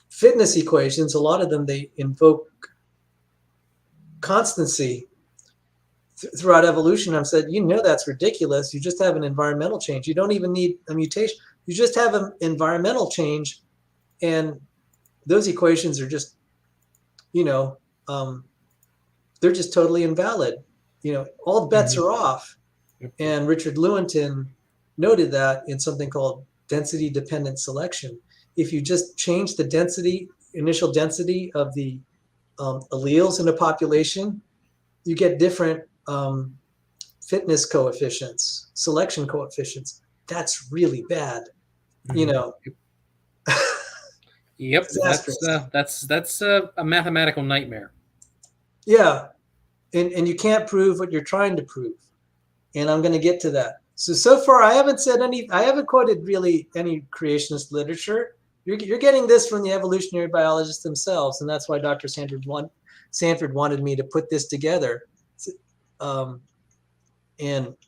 S3: fitness equations, a lot of them, they invoke constancy throughout evolution. I've said, that's ridiculous. You just have an environmental change. You don't even need a mutation. You just have an environmental change, and those equations are just, they're just totally invalid. All bets are off. And Richard Lewontin noted that in something called density-dependent selection. If you just change the initial density of the alleles in a population, you get different fitness coefficients, selection coefficients. That's really bad.
S4: Yep, that's a mathematical nightmare.
S3: Yeah, and you can't prove what you're trying to prove, and I'm going to get to that. So far, I haven't quoted really any creationist literature. You're getting this from the evolutionary biologists themselves, and that's why Dr. Sanford wanted me to put this together. And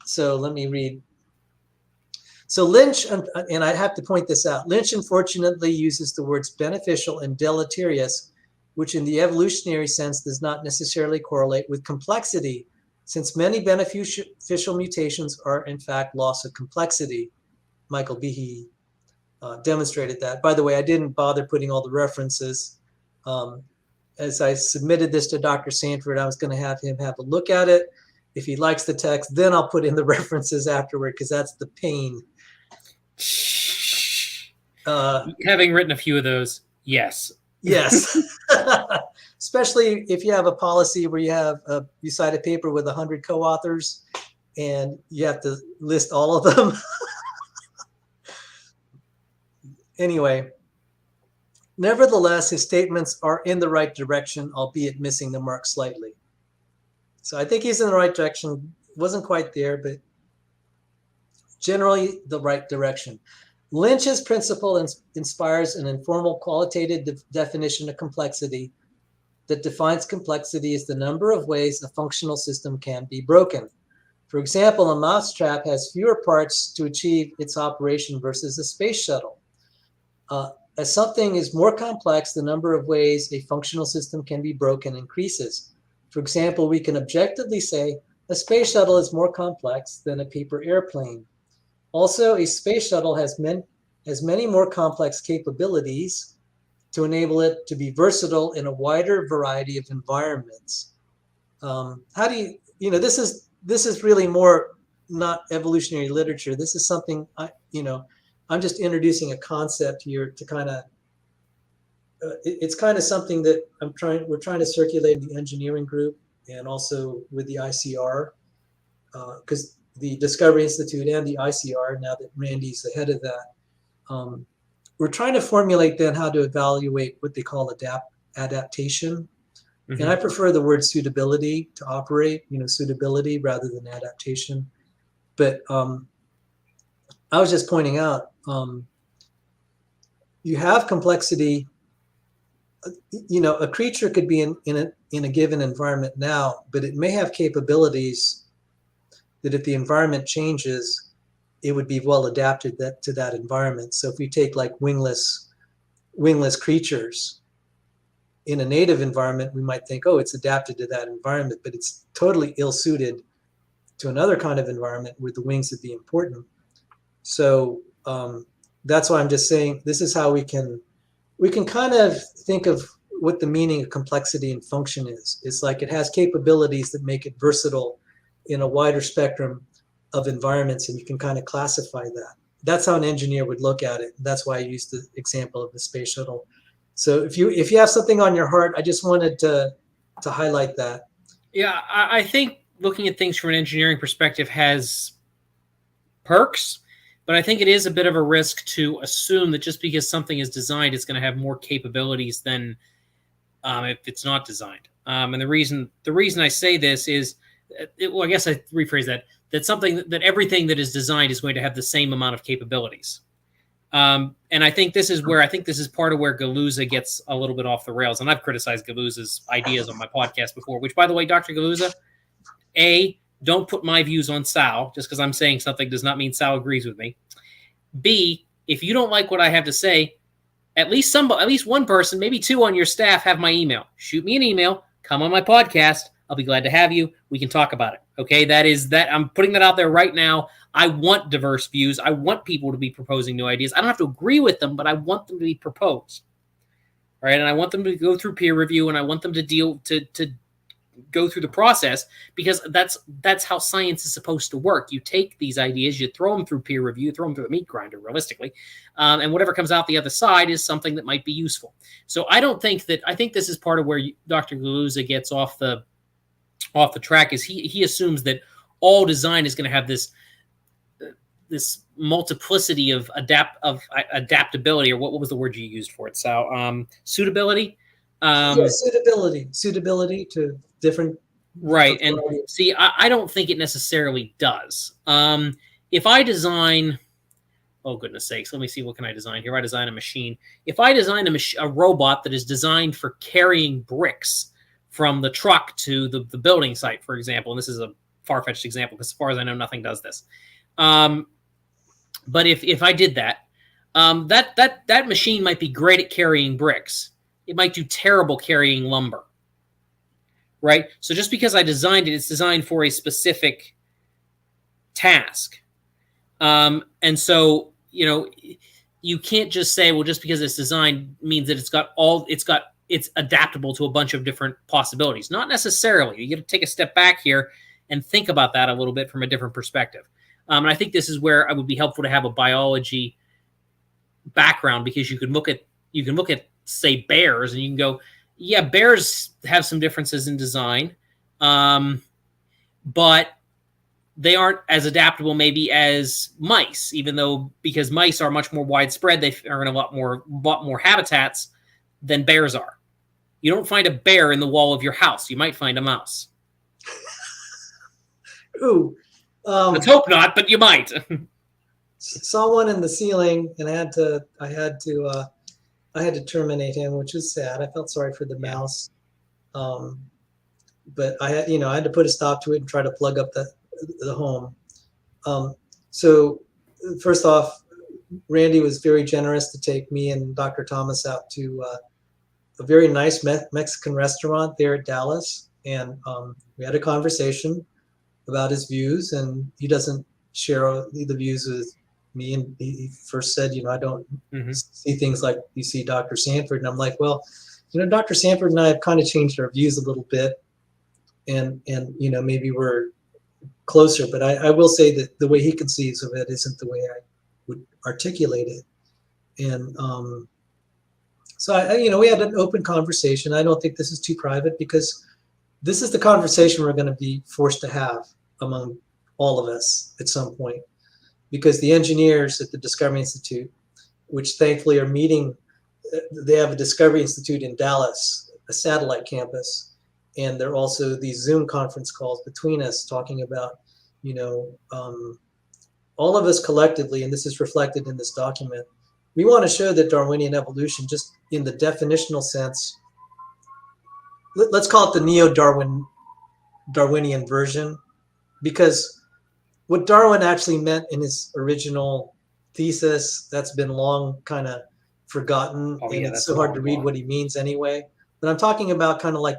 S3: so let me read. So Lynch, and I have to point this out, Lynch unfortunately uses the words beneficial and deleterious, which in the evolutionary sense does not necessarily correlate with complexity, since many beneficial mutations are in fact loss of complexity. Michael Behe demonstrated that. By the way, I didn't bother putting all the references. As I submitted this to Dr. Sanford, I was going to have him have a look at it. If he likes the text, then I'll put in the references afterward, because that's the pain.
S4: Having written a few of those, yes.
S3: Yes. Especially if you have a policy where you cite a paper with 100 co-authors and you have to list all of them. Anyway, nevertheless, his statements are in the right direction, albeit missing the mark slightly. So I think he's in the right direction. Wasn't quite there, but generally the right direction. Lynch's principle inspires an informal qualitative definition of complexity that defines complexity as the number of ways a functional system can be broken. For example, a mousetrap has fewer parts to achieve its operation versus a space shuttle. As something is more complex, the number of ways a functional system can be broken increases. For example, we can objectively say a space shuttle is more complex than a paper airplane. Also, a space shuttle has many more complex capabilities to enable it to be versatile in a wider variety of environments. How do this is really more not evolutionary literature. This is something I'm just introducing a concept here to kind of, it's kind of something that we're trying to circulate in the engineering group and also with the ICR, because the Discovery Institute and the ICR, now that Randy's the head of that, we're trying to formulate then how to evaluate what they call adaptation. Mm-hmm. And I prefer the word suitability to operate, suitability rather than adaptation. But I was just pointing out, you have complexity. A creature could be in a given environment now, but it may have capabilities that if the environment changes, it would be well adapted to that environment. So if you take like wingless creatures in a native environment, we might think, oh, it's adapted to that environment, but it's totally ill-suited to another kind of environment where the wings would be important. So that's why I'm just saying this is how we can kind of think of what the meaning of complexity and function is. It's like it has capabilities that make it versatile in a wider spectrum of environments, and you can kind of classify that. That's how an engineer would look at it. That's why I used the example of the space shuttle. So if you have something on your heart, I just wanted to highlight that.
S4: Yeah, I think looking at things from an engineering perspective has perks. But I think it is a bit of a risk to assume that just because something is designed, it's going to have more capabilities than if it's not designed. And the reason I say this is, well, I guess I rephrase that everything that is designed is going to have the same amount of capabilities. And I think this is part of where Galuza gets a little bit off the rails. And I've criticized Galuza's ideas on my podcast before, which, by the way, Dr. Galuza, don't put my views on Sal. Just because I'm saying something does not mean Sal agrees with me. B, if you don't like what I have to say, at least one person, maybe two on your staff have my email. Shoot me an email. Come on my podcast. I'll be glad to have you. We can talk about it. Okay, I'm putting that out there right now. I want diverse views. I want people to be proposing new ideas. I don't have to agree with them, but I want them to be proposed. Right, and I want them to go through peer review, and I want them to go through the process, because that's how science is supposed to work. You take these ideas, you throw them through peer review, throw them through the meat grinder, realistically, and whatever comes out the other side is something that might be useful. So I think this is part of where Dr. Galuza gets off the track, is he assumes that all design is going to have this multiplicity of adaptability, or what was the word you used for it? So suitability.
S3: Suitability to different.
S4: Right. And see, I don't think it necessarily does. If I design, oh goodness sakes, let me see, what can I design here? I design a machine. If I design a robot that is designed for carrying bricks from the truck to the building site, for example, and this is a far-fetched example, because as far as I know, nothing does this. But if I did that, that machine might be great at carrying bricks. It might do terrible carrying lumber, right? So just because I designed it, it's designed for a specific task. And so, you can't just say, well, just because it's designed means that it's adaptable to a bunch of different possibilities. Not necessarily. You got to take a step back here and think about that a little bit from a different perspective. And I think this is where it would be helpful to have a biology background, because you can look at, say, bears, and you can go, yeah, bears have some differences in design, but they aren't as adaptable maybe as mice, because mice are much more widespread. They are in a lot more habitats than bears are. You don't find a bear in the wall of your house. You might find a mouse.
S3: Ooh.
S4: Let's hope not, but you might.
S3: Saw one in the ceiling, and I had to terminate him, which is sad. I felt sorry for the mouse, but I had to put a stop to it and try to plug up the home. So first off, Randy was very generous to take me and Dr. Thomas out to a very nice Mexican restaurant there at Dallas, and we had a conversation about his views, and he doesn't share the views with me. And he first said, I don't see things like you see Dr. Sanford. And I'm like, well, Dr. Sanford and I have kind of changed our views a little bit, and maybe we're closer, but I will say that the way he conceives of it isn't the way I would articulate it. And so we had an open conversation. I don't think this is too private, because this is the conversation we're going to be forced to have among all of us at some point, because the engineers at the Discovery Institute, which thankfully are meeting, they have a Discovery Institute in Dallas, a satellite campus, and there are also these Zoom conference calls between us talking about, all of us collectively, and this is reflected in this document, we want to show that Darwinian evolution, just in the definitional sense, let's call it the neo-Darwinian version, because what Darwin actually meant in his original thesis, that's been long kind of forgotten, and it's so hard to read what he means anyway. But I'm talking about kind of like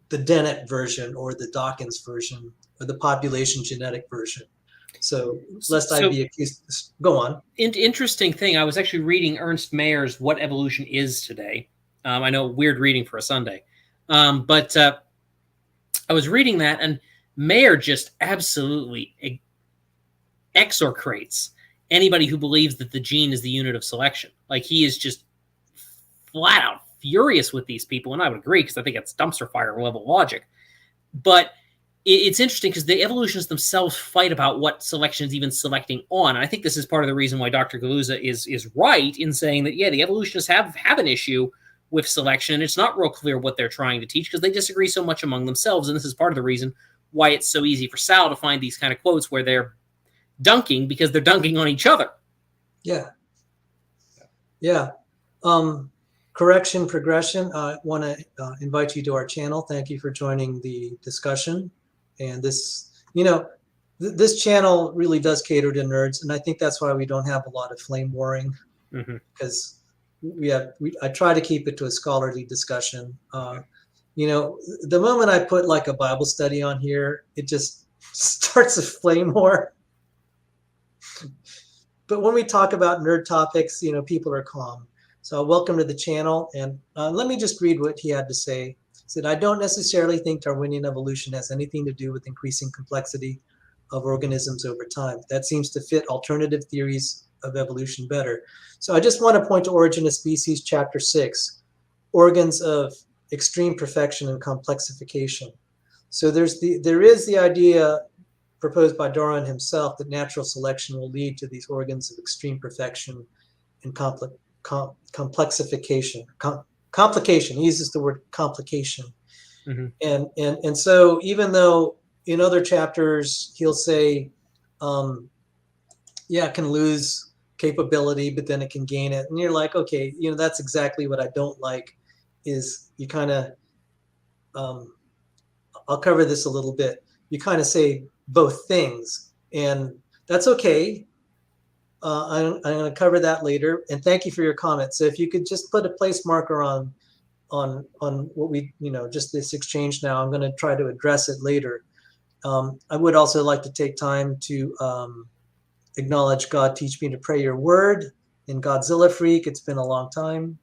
S3: the Dennett version, or the Dawkins version, or the population genetic version. So lest I be accused, go on.
S4: Interesting thing, I was actually reading Ernst Mayer's What Evolution Is today. I know, weird reading for a Sunday. But I was reading that, and Mayer just absolutely execrates anybody who believes that the gene is the unit of selection. Like, he is just flat out furious with these people, and I would agree, because I think it's dumpster fire level logic. But it's interesting because the evolutionists themselves fight about what selection is even selecting on. And I think this is part of the reason why Dr. Galuza is right in saying that, yeah, the evolutionists have an issue with selection. And it's not real clear what they're trying to teach because they disagree so much among themselves. And this is part of the reason why it's so easy for Sal to find these kind of quotes where they're dunking because they're dunking on each other.
S3: Yeah. Yeah. Correction, progression. I want to invite you to our channel. Thank you for joining the discussion. And this, this channel really does cater to nerds. And I think that's why we don't have a lot of flame warring, because I try to keep it to a scholarly discussion. The moment I put like a Bible study on here, it just starts a flame war. But when we talk about nerd topics, people are calm. So welcome to the channel. And let me just read what he had to say. He said, I don't necessarily think Darwinian evolution has anything to do with increasing complexity of organisms over time. That seems to fit alternative theories of evolution better. So I just want to point to Origin of Species, chapter 6, organs of extreme perfection and complexification. So there is the idea proposed by Darwin himself that natural selection will lead to these organs of extreme perfection and complexification. Complication. He uses the word complication. And so even though in other chapters he'll say, it can lose capability, but then it can gain it. And you're like, okay, that's exactly what I don't like, is you kind of, I'll cover this a little bit. You kind of say both things, and that's okay. I'm going to cover that later. And thank you for your comments. So if you could just put a place marker on what we, just this exchange now, I'm going to try to address it later. I would also like to take time to acknowledge God Teach Me to Pray Your Word and Godzilla Freak. It's been a long time.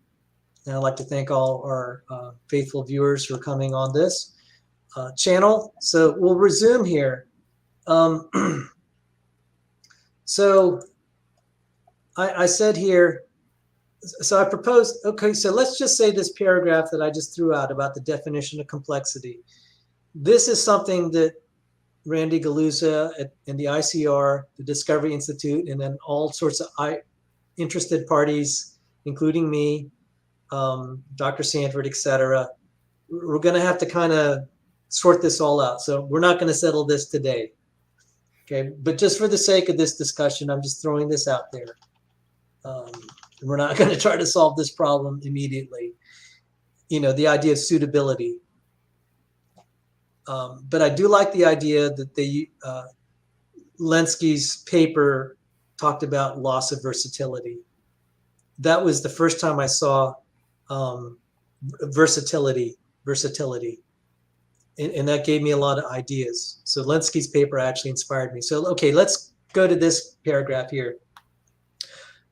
S3: And I'd like to thank all our faithful viewers who are coming on this channel. So we'll resume here. So I said here, so I proposed, okay, so let's just say this paragraph that I just threw out about the definition of complexity. This is something that Randy Galuza and the ICR, the Discovery Institute, and then all sorts of interested parties, including me, Dr. Sanford, etc. We're going to have to kind of sort this all out. So we're not going to settle this today. Okay, but just for the sake of this discussion, I'm just throwing this out there. We're not going to try to solve this problem immediately. The idea of suitability. But I do like the idea that Lenski's paper talked about loss of versatility. That was the first time I saw versatility. And that gave me a lot of ideas. So Lenski's paper actually inspired me. So, okay, let's go to this paragraph here.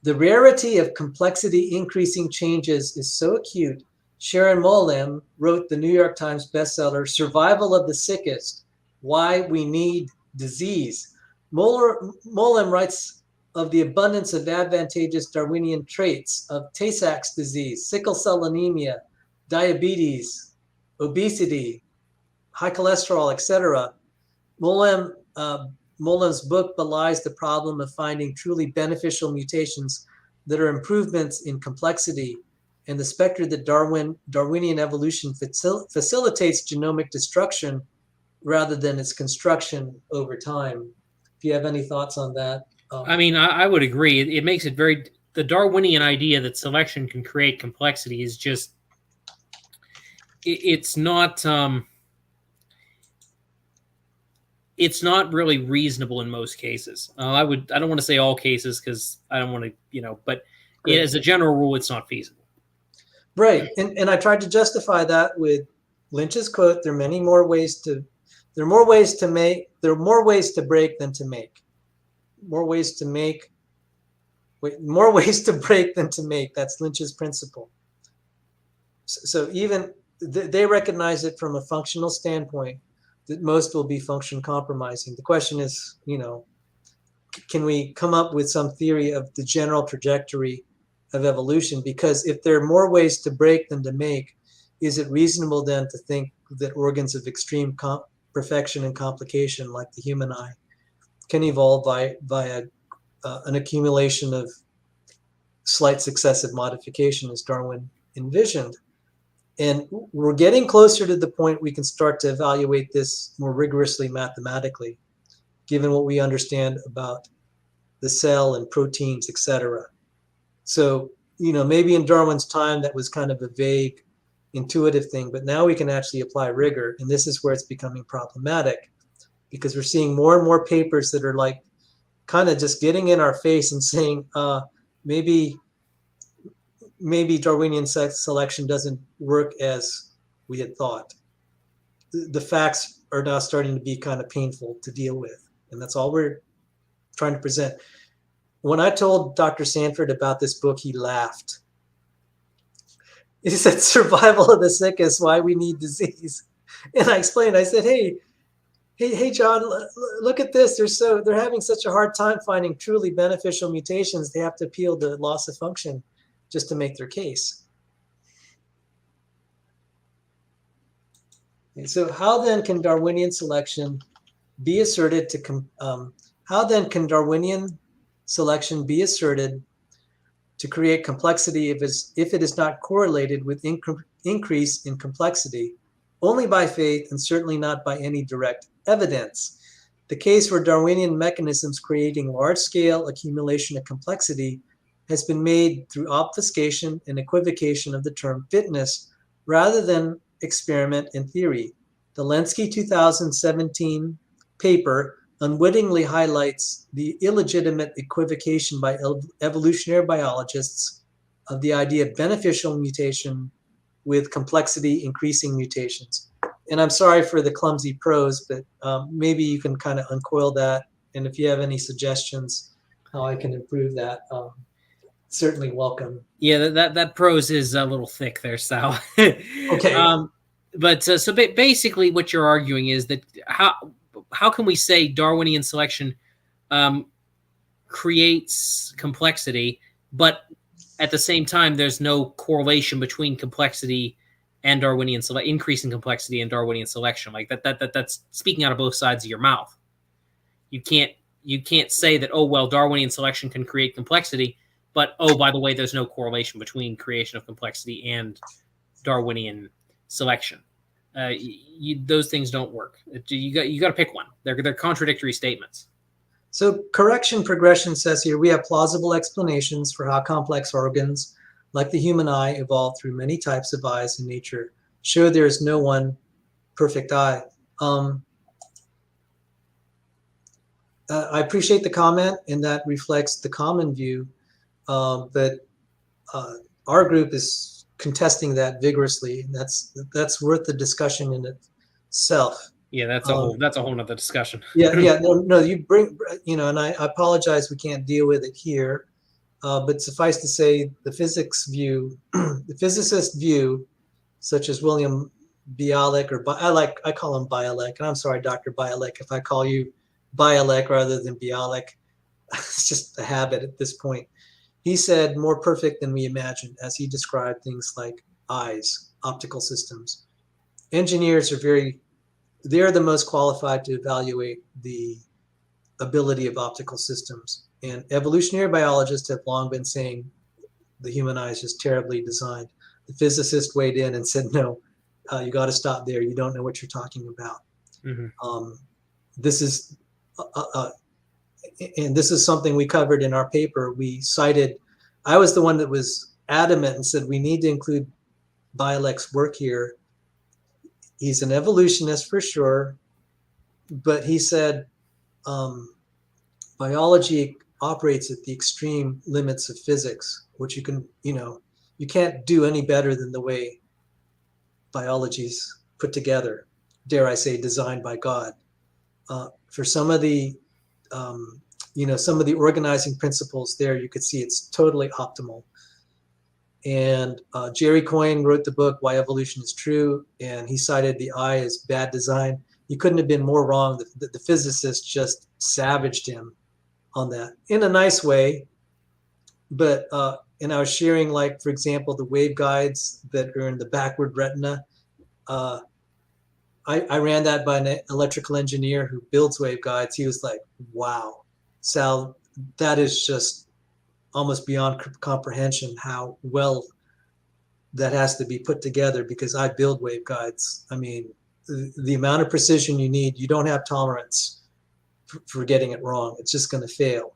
S3: The rarity of complexity increasing changes is so acute. Sharon Molem wrote the New York Times bestseller, Survival of the Sickest, Why We Need Disease. Molem writes of the abundance of advantageous Darwinian traits of Tay-Sachs disease, sickle cell anemia, diabetes, obesity, high cholesterol, etc. Molem's book belies the problem of finding truly beneficial mutations that are improvements in complexity, and the specter that Darwinian evolution facilitates genomic destruction rather than its construction over time. If you have any thoughts on that.
S4: I mean, I would agree. It makes it the Darwinian idea that selection can create complexity is just, it's not really reasonable in most cases. I don't want to say all cases because I don't want to, but as a general rule, it's not feasible.
S3: Right. And I tried to justify that with Lynch's quote, there are more ways to break than to make. More ways to break than to make. That's Lynch's principle. So even they recognize it from a functional standpoint that most will be function compromising. The question is, can we come up with some theory of the general trajectory of evolution? Because if there are more ways to break than to make, is it reasonable then to think that organs of extreme perfection and complication like the human eye can evolve via an accumulation of slight successive modification as Darwin envisioned. And we're getting closer to the point we can start to evaluate this more rigorously mathematically, given what we understand about the cell and proteins, etc. So, maybe in Darwin's time that was kind of a vague, intuitive thing, but now we can actually apply rigor. And this is where it's becoming problematic, because we're seeing more and more papers that are like kind of just getting in our face and saying, maybe Darwinian selection doesn't work as we had thought. The facts are now starting to be kind of painful to deal with. And that's all we're trying to present. When I told Dr. Sanford about this book, he laughed. He said, survival of the sickest, why we need disease. And I explained, I said, hey, John, look at this. They're having such a hard time finding truly beneficial mutations. They have to appeal to loss of function just to make their case. And so how then can Darwinian selection be asserted to create complexity if it is not correlated with increase in complexity only by faith and certainly not by any direct evidence? The case for Darwinian mechanisms creating large-scale accumulation of complexity has been made through obfuscation and equivocation of the term fitness rather than experiment and theory. The Lenski 2017 paper unwittingly highlights the illegitimate equivocation by evolutionary biologists of the idea of beneficial mutation with complexity increasing mutations. And I'm sorry for the clumsy prose, but maybe you can kind of uncoil that. And if you have any suggestions how I can improve that, certainly welcome.
S4: Yeah, that prose is a little thick there, Sal.
S3: Okay.
S4: But so basically what you're arguing is that how can we say Darwinian selection creates complexity, but at the same time there's no correlation between complexity and Darwinian increase in complexity and Darwinian selection? Like that's speaking out of both sides of your mouth. You can't say that, oh well, Darwinian selection can create complexity, but oh, by the way, there's no correlation between creation of complexity and Darwinian selection. Those things don't work. You got to pick one. They're contradictory statements.
S3: So correction progression says here we have plausible explanations for how complex organs like the human eye evolved through many types of eyes in nature. Sure, there is no one perfect eye. I appreciate the comment, and that reflects the common view, but our group is contesting that vigorously, and that's worth the discussion in itself.
S4: Yeah, that's a whole nother discussion.
S3: Yeah, no, you bring, and I apologize we can't deal with it here, but suffice to say, the physicist view, such as William Bialek, or I call him Bialek, and I'm sorry, Dr. Bialek, if I call you Bialek rather than Bialek. It's just a habit at this point. He said more perfect than we imagined as he described things like eyes, optical systems. Engineers they're the most qualified to evaluate the ability of optical systems. And evolutionary biologists have long been saying the human eye is just terribly designed. The physicist weighed in and said, no, you got to stop there. You don't know what you're talking about. Mm-hmm. This is something we covered in our paper. We cited, I was the one that was adamant and said we need to include Bialek's work here. He's an evolutionist for sure, but he said biology operates at the extreme limits of physics, which you can't do any better than the way biology's put together, dare I say, designed by God. For some of the organizing principles there, you could see it's totally optimal. And Jerry Coyne wrote the book, Why Evolution is True, and he cited the eye as bad design. He couldn't have been more wrong. The physicist just savaged him on that in a nice way. But, and I was sharing, like, for example, the waveguides that are in the backward retina. I ran that by an electrical engineer who builds waveguides. He was like, wow, Sal, that is just almost beyond comprehension how well that has to be put together, because I build waveguides. I mean, the amount of precision you need, you don't have tolerance for getting it wrong. It's just going to fail.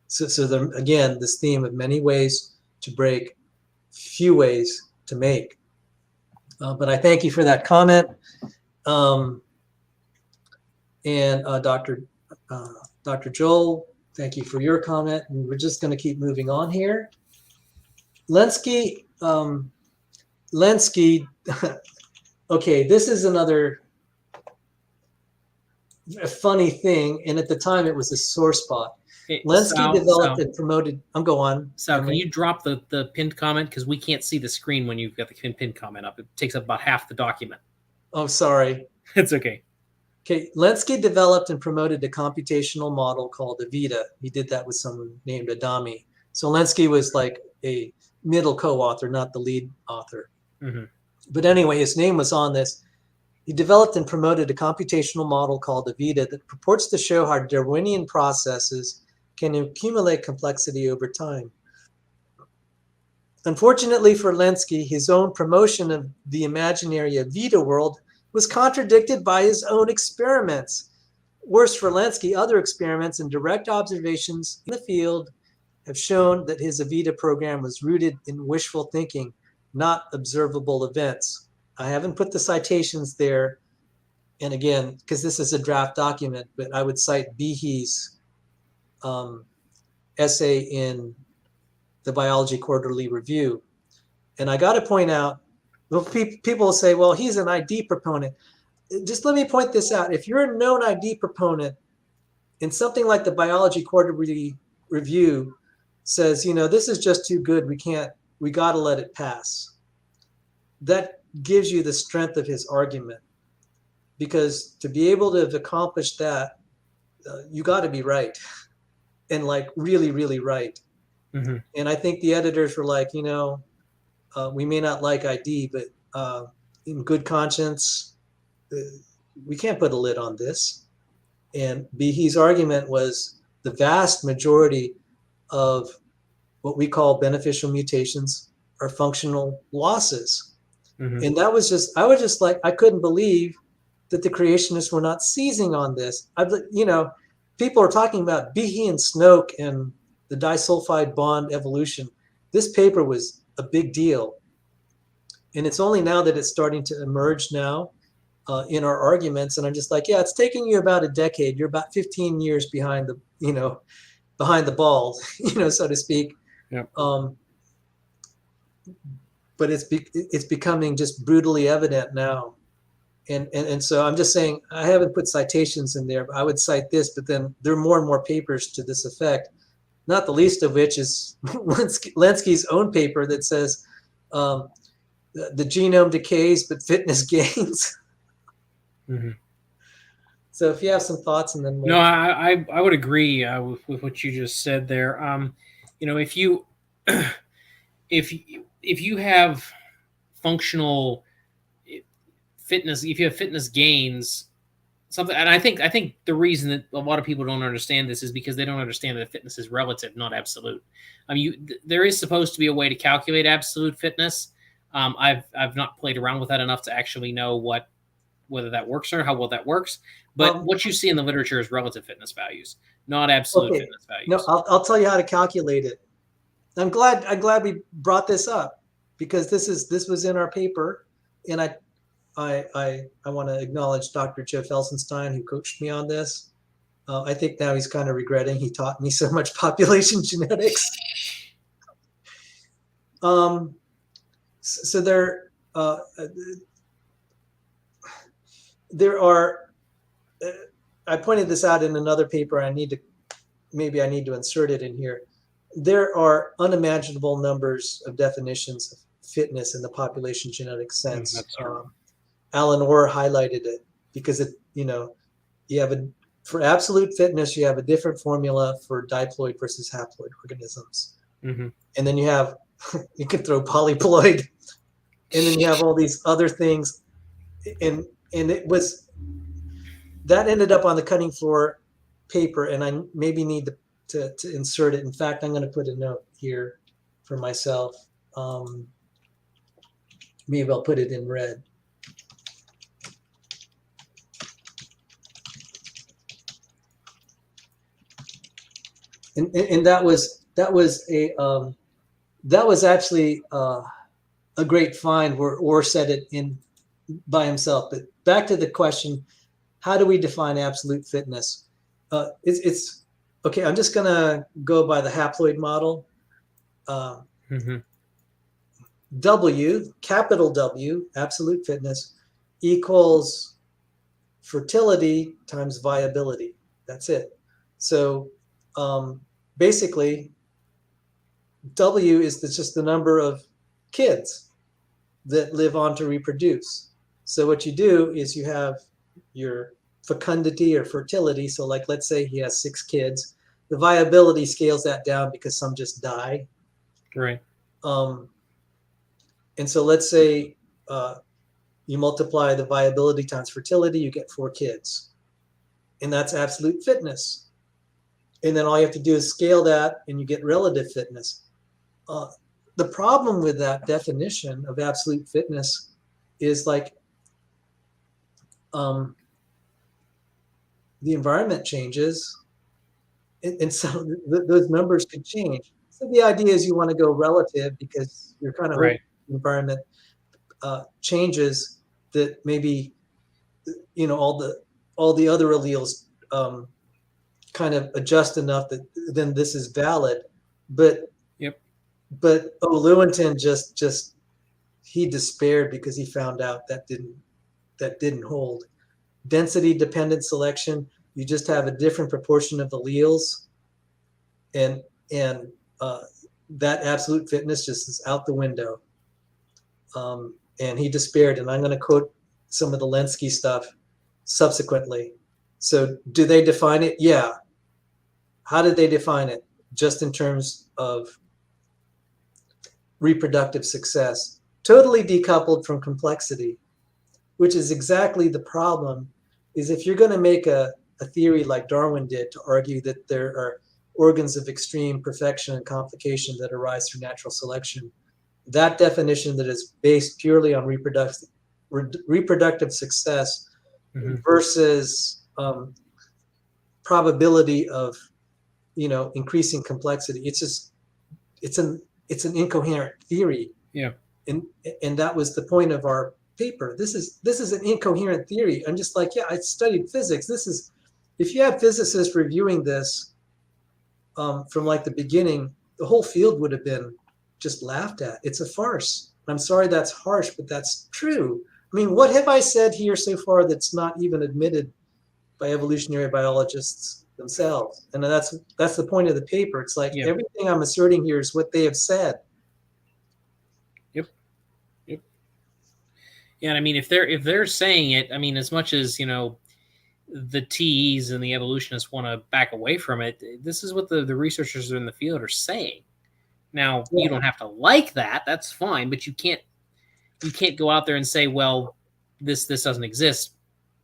S3: So there, again, this theme of many ways to break, few ways to make. But I thank you for that comment. And Dr. Joel, thank you for your comment. And we're just going to keep moving on here. Lenski, okay, this is another funny thing. And at the time, it was a sore spot. Lenski developed and promoted. Go on.
S4: So can you drop the pinned comment? Because we can't see the screen when you've got the pinned comment up. It takes up about half the document.
S3: Oh, sorry.
S4: It's okay.
S3: Okay, Lenski developed and promoted a computational model called Avita. He did that with someone named Adami. So Lenski was like a middle co-author, not the lead author.
S4: Mm-hmm.
S3: But anyway, his name was on this. He developed and promoted a computational model called Avita that purports to show how Darwinian processes can accumulate complexity over time. Unfortunately for Lenski, his own promotion of the imaginary Avita world was contradicted by his own experiments. Worse for Lenski, other experiments and direct observations in the field have shown that his Avita program was rooted in wishful thinking, not observable events. I haven't put the citations there. And again, because this is a draft document, but I would cite Behe's essay in the Biology Quarterly Review. And I got to point out, well, people will say, well, he's an ID proponent. Just let me point this out. If you're a known ID proponent and something like the Biology Quarterly Review says, this is just too good, we got to let it pass. That gives you the strength of his argument, because to be able to have accomplished that, you got to be right, and like really, really right.
S4: Mm-hmm.
S3: And I think the editors were like, we may not like ID, but in good conscience, we can't put a lid on this. And Behe's argument was the vast majority of what we call beneficial mutations are functional losses.
S4: Mm-hmm.
S3: And that was just, I was just like, I couldn't believe that the creationists were not seizing on this. People are talking about Behe and Snoke and the disulfide bond evolution. This paper was a big deal. And it's only now that it's starting to emerge now in our arguments. And I'm just like, yeah, it's taking you about a decade. You're about 15 years behind the ball, so to speak.
S4: Yeah.
S3: But it's becoming just brutally evident now. And so I'm just saying, I haven't put citations in there, but I would cite this, but then there are more and more papers to this effect, not the least of which is Lenski's own paper that says the genome decays, but fitness gains.
S4: Mm-hmm.
S3: So if you have some thoughts, and then
S4: no, I would agree with what you just said there. If you if you have functional fitness, if you have fitness gains, something, and I think the reason that a lot of people don't understand this is because they don't understand that fitness is relative, not absolute. I mean, there is supposed to be a way to calculate absolute fitness. I've not played around with that enough to actually know whether that works or how well that works. But what you see in the literature is relative fitness values, not absolute fitness values.
S3: No, I'll tell you how to calculate it. I'm glad we brought this up, because this was in our paper, and I want to acknowledge Dr. Joe Felsenstein, who coached me on this. I think now he's kind of regretting he taught me so much population genetics. So there are. I pointed this out in another paper. Maybe I need to insert it in here. There are unimaginable numbers of definitions of fitness in the population genetics sense.
S4: That's true.
S3: Alan Orr highlighted it because you have for absolute fitness, you have a different formula for diploid versus haploid organisms.
S4: Mm-hmm.
S3: And then you can throw polyploid, and then you have all these other things. And it was, that ended up on the cutting floor paper, and I maybe need to insert it. In fact, I'm going to put a note here for myself. Maybe I'll put it in red. And that was actually a great find where Orr said it in by himself. But back to the question, how do we define absolute fitness? It's okay. I'm just gonna go by the haploid model. W, capital W, absolute fitness, equals fertility times viability. That's it. So basically, W is just the number of kids that live on to reproduce. So what you do is you have your fecundity or fertility. So like, let's say he has 6 kids. The viability scales that down because some just die.
S4: Right.
S3: And so let's say you multiply the viability times fertility, you get 4 kids. And that's absolute fitness. And then all you have to do is scale that and you get relative fitness. The problem with that definition of absolute fitness is like the environment changes, and so those numbers could change. So the idea is you want to go relative because you're kind of
S4: right.
S3: hoping the environment changes, that maybe all the other alleles kind of adjust enough that then this is valid. But Lewontin just he despaired because he found out that didn't hold. Density dependent selection, you just have a different proportion of alleles, and that absolute fitness just is out the window. And he despaired, and I'm going to quote some of the Lenski stuff subsequently. So do they define it? Yeah. How did they define it? Just in terms of reproductive success, totally decoupled from complexity, which is exactly the problem. Is if you're going to make a theory like Darwin did to argue that there are organs of extreme perfection and complication that arise through natural selection, that definition that is based purely on reproductive success versus probability of increasing complexity, it's an incoherent theory.
S4: Yeah.
S3: And that was the point of our paper. This is an incoherent theory. I'm just like, yeah, I studied physics. If you have physicists reviewing this from like the beginning, the whole field would have been just laughed at. It's a farce. I'm sorry that's harsh, but that's true. I mean, what have I said here so far that's not even admitted by evolutionary biologists themselves? And that's the point of the paper. It's like everything I'm asserting here is what they have said.
S4: Yep. Yeah, and I mean, if they're saying it, I mean, as much as the TEs and the evolutionists want to back away from it, this is what the researchers in the field are saying. Now, you don't have to like that. That's fine, but you can't go out there and say, well, this doesn't exist.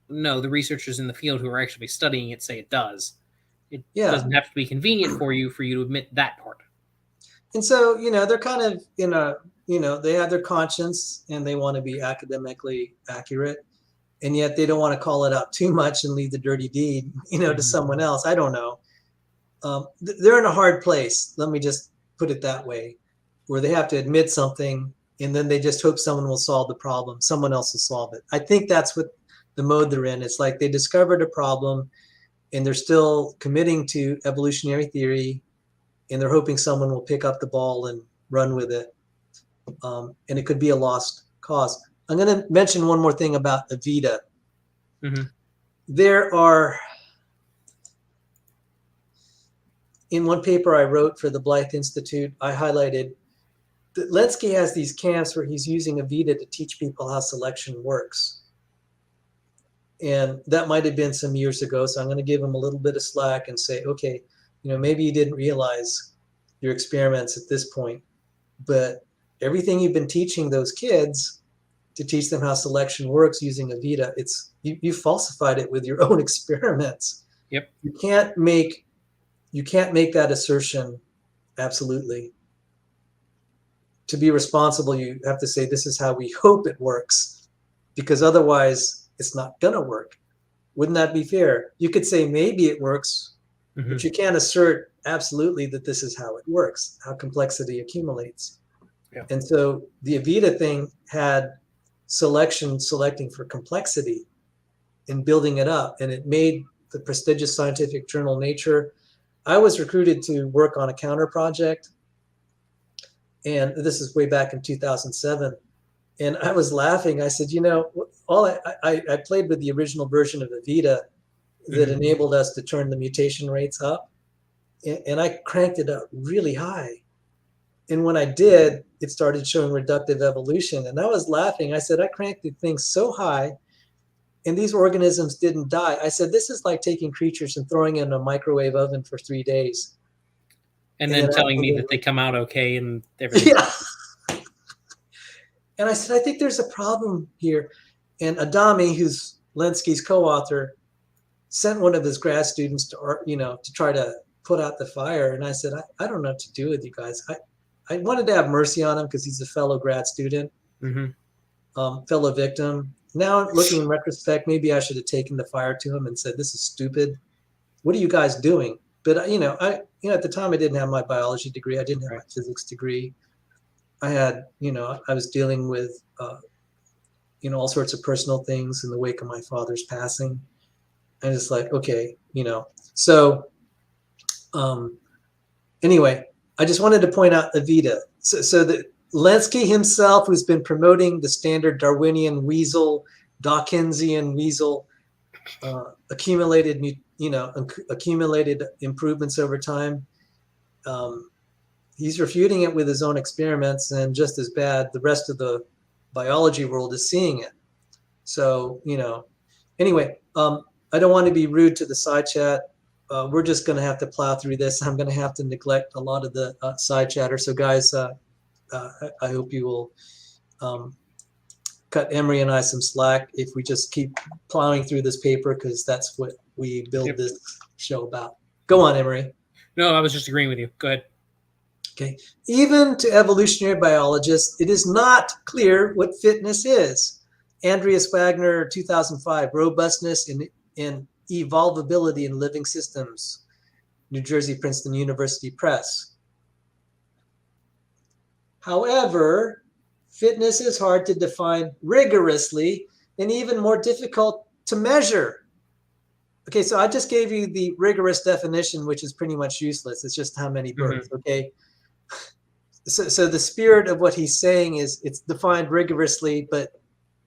S4: No, the researchers in the field who are actually studying it say it does. It doesn't have to be convenient for you to admit that part.
S3: And so, they're kind of they have their conscience and they want to be academically accurate, and yet they don't want to call it out too much and leave the dirty deed, to someone else. I don't know. They're in a hard place. Let me just put it that way, where they have to admit something and then they just hope someone will solve the problem. Someone else will solve it. I think that's what the mode they're in. It's like they discovered a problem and they're still committing to evolutionary theory, and they're hoping someone will pick up the ball and run with it. And it could be a lost cause. I'm going to mention one more thing about Avita. There are, in one paper I wrote for the Blythe Institute, I highlighted that Lenski has these camps where he's using Avita to teach people how selection works. And that might have been some years ago, so I'm going to give him a little bit of slack and say, okay, maybe you didn't realize your experiments at this point, but everything you've been teaching those kids to teach them how selection works using Evita, it's you falsified it with your own experiments.
S4: Yep.
S3: You can't make that assertion absolutely. To be responsible, you have to say this is how we hope it works, because otherwise it's not gonna work. Wouldn't that be fair? You could say maybe it works, but you can't assert absolutely that this is how it works, how complexity accumulates.
S4: Yeah.
S3: And so the Evita thing had selecting for complexity and building it up, and it made the prestigious scientific journal Nature. I was recruited to work on a counter project, and this is way back in 2007. And I was laughing. I said, I played with the original version of Evita that enabled us to turn the mutation rates up, and I cranked it up really high. And when I did, it started showing reductive evolution. And I was laughing. I said, I cranked the thing so high, and these organisms didn't die. I said, this is like taking creatures and throwing them in a microwave oven for 3 days.
S4: And then telling me that they come out okay and everything.
S3: Yeah. And I said, I think there's a problem here. And Adami, who's Lenski's co-author, sent one of his grad students to try to put out the fire. And I said, I don't know what to do with you guys. I wanted to have mercy on him because he's a fellow grad student, fellow victim. Now, looking in retrospect, maybe I should have taken the fire to him and said, this is stupid. What are you guys doing? But, at the time I didn't have my biology degree. I didn't have my physics degree. I had, I was dealing with, all sorts of personal things in the wake of my father's passing. And it's like, okay, So, anyway, I just wanted to point out Evita. So that Lenski himself, who's been promoting the standard Darwinian weasel, Dawkinsian weasel, accumulated improvements over time. He's refuting it with his own experiments, and just as bad, the rest of the biology world is seeing it. So, anyway, I don't want to be rude to the side chat. We're just going to have to plow through this. I'm going to have to neglect a lot of the side chatter. So, guys, I hope you will cut Emory and I some slack if we just keep plowing through this paper, because that's what we build this show about. Go on, Emory.
S4: No, I was just agreeing with you. Go ahead.
S3: Okay. Even to evolutionary biologists, it is not clear what fitness is. Andreas Wagner, 2005, Robustness in Evolvability in Living Systems, New Jersey Princeton University Press. However, fitness is hard to define rigorously and even more difficult to measure. Okay, so I just gave you the rigorous definition, which is pretty much useless. It's just how many birds, okay? So the spirit of what he's saying is it's defined rigorously, but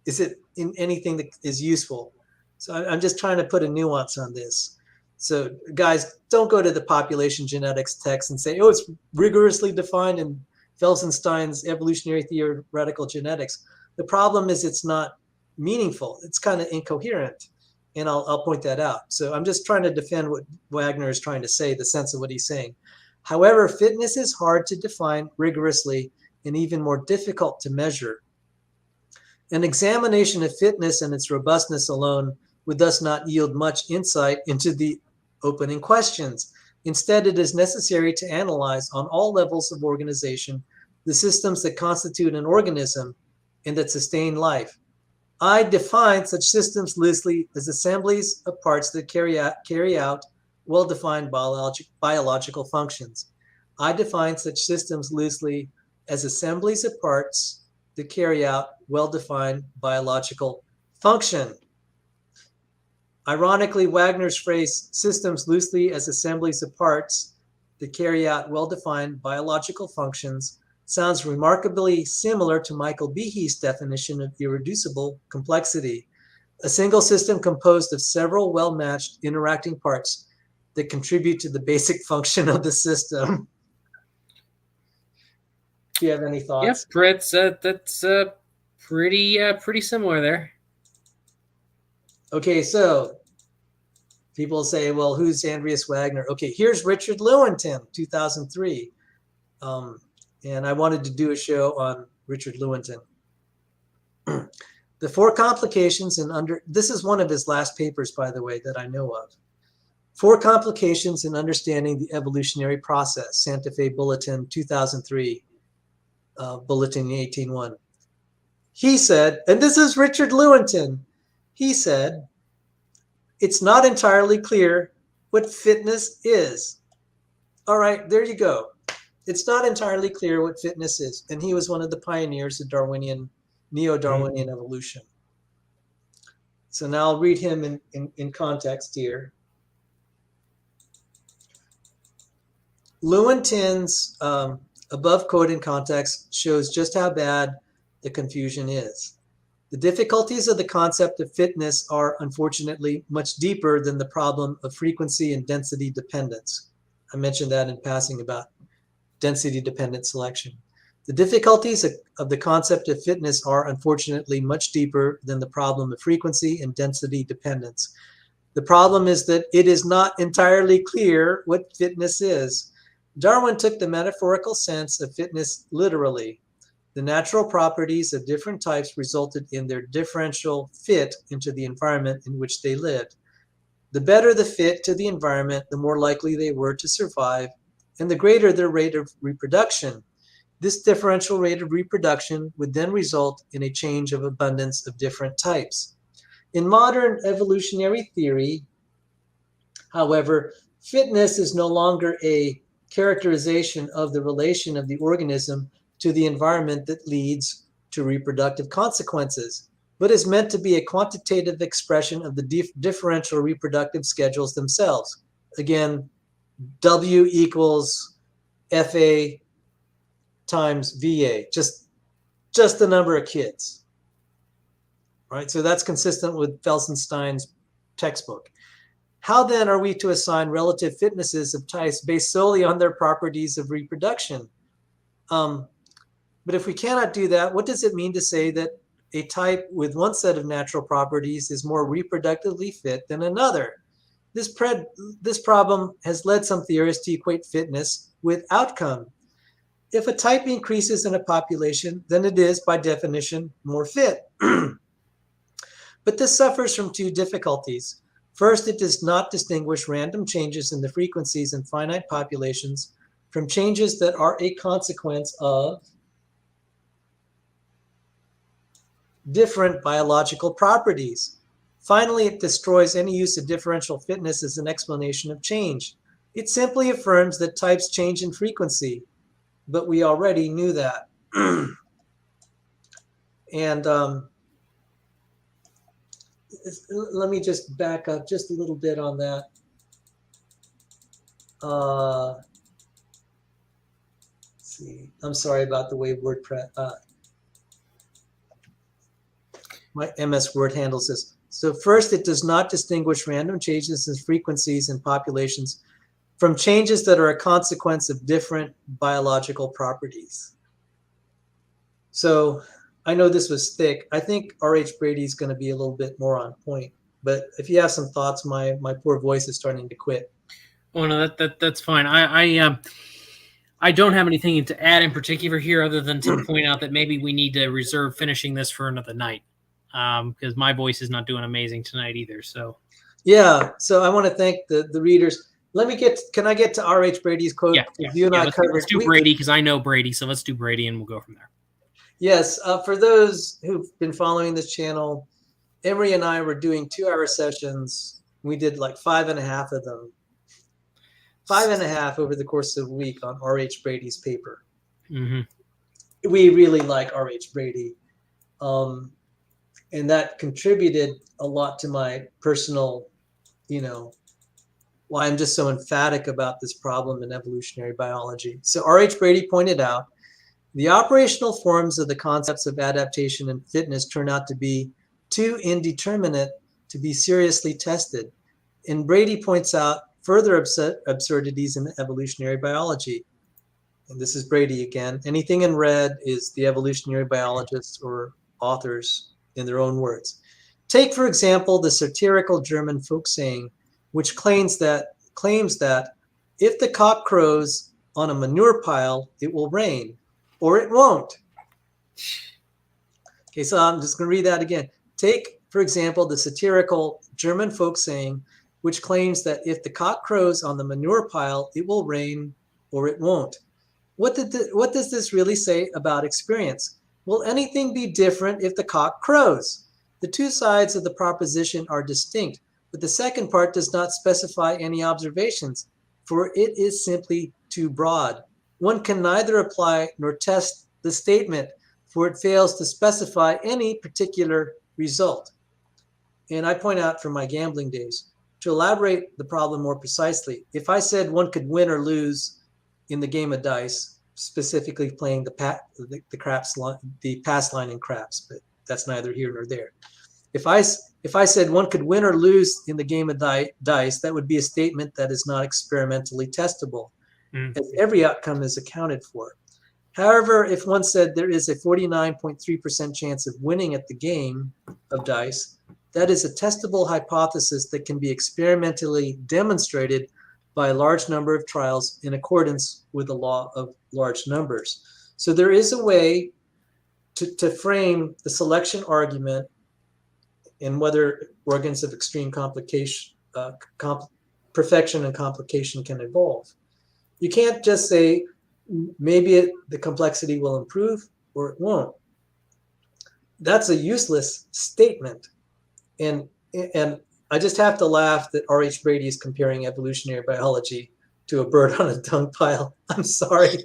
S3: is it in anything that is useful? So I'm just trying to put a nuance on this. So guys, don't go to the population genetics text and say, oh, it's rigorously defined in Felsenstein's evolutionary theoretical genetics. The problem is it's not meaningful. It's kind of incoherent. And I'll point that out. So I'm just trying to defend what Wagner is trying to say, the sense of what he's saying. However, fitness is hard to define rigorously and even more difficult to measure. An examination of fitness and its robustness alone would thus not yield much insight into the opening questions. Instead, it is necessary to analyze on all levels of organization the systems that constitute an organism and that sustain life. I define such systems loosely as assemblies of parts that carry out well-defined biological functions. I define such systems loosely as assemblies of parts that carry out well-defined biological function. Ironically, Wagner's phrase, systems loosely as assemblies of parts that carry out well-defined biological functions, sounds remarkably similar to Michael Behe's definition of irreducible complexity, a single system composed of several well-matched interacting parts that contribute to the basic function of the system. Do you have any thoughts?
S4: Yes, Fritz, that's pretty similar there.
S3: Okay, so people say, well, who's Andreas Wagner? Okay, here's Richard Lewontin, 2003. And I wanted to do a show on Richard Lewontin. The four complications this is one of his last papers, by the way, that I know of. Four complications in understanding the evolutionary process, Santa Fe Bulletin 2003, Bulletin 18.1. He said, and this is Richard Lewontin, he said, it's not entirely clear what fitness is. All right, there you go. It's not entirely clear what fitness is. And he was one of the pioneers of neo-Darwinian evolution. So now I'll read him in context here. Lewontin's above quote in context shows just how bad the confusion is. The difficulties of the concept of fitness are unfortunately much deeper than the problem of frequency and density dependence. I mentioned that in passing about density dependent selection. The difficulties of the concept of fitness are unfortunately much deeper than the problem of frequency and density dependence. The problem is that it is not entirely clear what fitness is. Darwin took the metaphorical sense of fitness literally. The natural properties of different types resulted in their differential fit into the environment in which they lived. The better the fit to the environment, the more likely they were to survive, and the greater their rate of reproduction. This differential rate of reproduction would then result in a change of abundance of different types. In modern evolutionary theory, however, fitness is no longer a characterization of the relation of the organism to the environment that leads to reproductive consequences, but is meant to be a quantitative expression of the differential reproductive schedules themselves. Again, W equals FA times VA, just the number of kids, right? So that's consistent with Felsenstein's textbook. How then are we to assign relative fitnesses of types based solely on their properties of reproduction? But if we cannot do that, what does it mean to say that a type with one set of natural properties is more reproductively fit than another? This problem has led some theorists to equate fitness with outcome. If a type increases in a population, then it is, by definition, more fit. But this suffers from two difficulties. First, it does not distinguish random changes in the frequencies in finite populations from changes that are a consequence of different biological properties. Finally, it destroys any use of differential fitness as an explanation of change. It simply affirms that types change in frequency, but we already knew that. And let me just back up just a little bit on that. Let's see, I'm sorry about the way WordPress, my MS Word handles this. So first, it does not distinguish random changes in frequencies in populations from changes that are a consequence of different biological properties. So I know this was thick. I think R.H. Brady is going to be a little bit more on point. But if you have some thoughts, my poor voice is starting to quit.
S4: Oh no, that's fine. I don't have anything to add in particular here, other than to point out that maybe we need to reserve finishing this for another night, because my voice is not doing amazing tonight either. So
S3: yeah, so I want to thank the readers. Can I get to R.H. Brady's quote?
S4: Let's do Brady, because I know Brady, so let's do Brady and we'll go from there.
S3: Yes, for those who've been following this channel, Emory and I were doing 2-hour sessions. We did like 5.5 of them. 5.5 over the course of a week on R.H. Brady's paper.
S4: Mm-hmm.
S3: We really like R.H. Brady. And that contributed a lot to my personal, why I'm just so emphatic about this problem in evolutionary biology. So R.H. Brady pointed out, the operational forms of the concepts of adaptation and fitness turn out to be too indeterminate to be seriously tested. And Brady points out further absurdities in evolutionary biology. And this is Brady again. Anything in red is the evolutionary biologists or authors in their own words. Take, for example, the satirical German folk saying, which claims that if the cock crows on a manure pile, it will rain, or it won't. Okay, so I'm just going to read that again. Take, for example, the satirical German folk saying, which claims that if the cock crows on the manure pile, it will rain or it won't. What does this really say about experience? Will anything be different if the cock crows? The two sides of the proposition are distinct, but the second part does not specify any observations, for it is simply too broad. One can neither apply nor test the statement, for it fails to specify any particular result. And I point out from my gambling days, to elaborate the problem more precisely, if I said one could win or lose in the game of dice, specifically playing the pass line in craps, but that's neither here nor there. If I said one could win or lose in the game of dice, that would be a statement that is not experimentally testable, as every outcome is accounted for. However, if one said there is a 49.3% chance of winning at the game of dice, that is a testable hypothesis that can be experimentally demonstrated by a large number of trials in accordance with the law of large numbers. So there is a way to frame the selection argument and whether organs of extreme complication, perfection and complication can evolve. You can't just say maybe the complexity will improve or it won't. That's a useless statement. And I just have to laugh that R.H. Brady is comparing evolutionary biology to a bird on a dung pile. I'm sorry.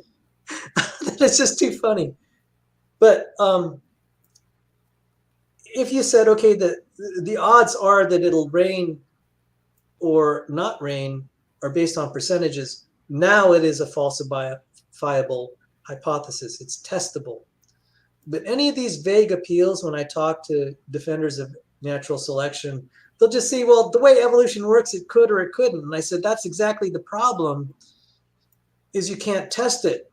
S3: That's just too funny. But if you said, okay, the odds are that it'll rain or not rain are based on percentages, now it is a falsifiable hypothesis. It's testable. But any of these vague appeals, when I talk to defenders of natural selection, they'll just say, well, the way evolution works, it could or it couldn't. And I said, that's exactly the problem, is you can't test it.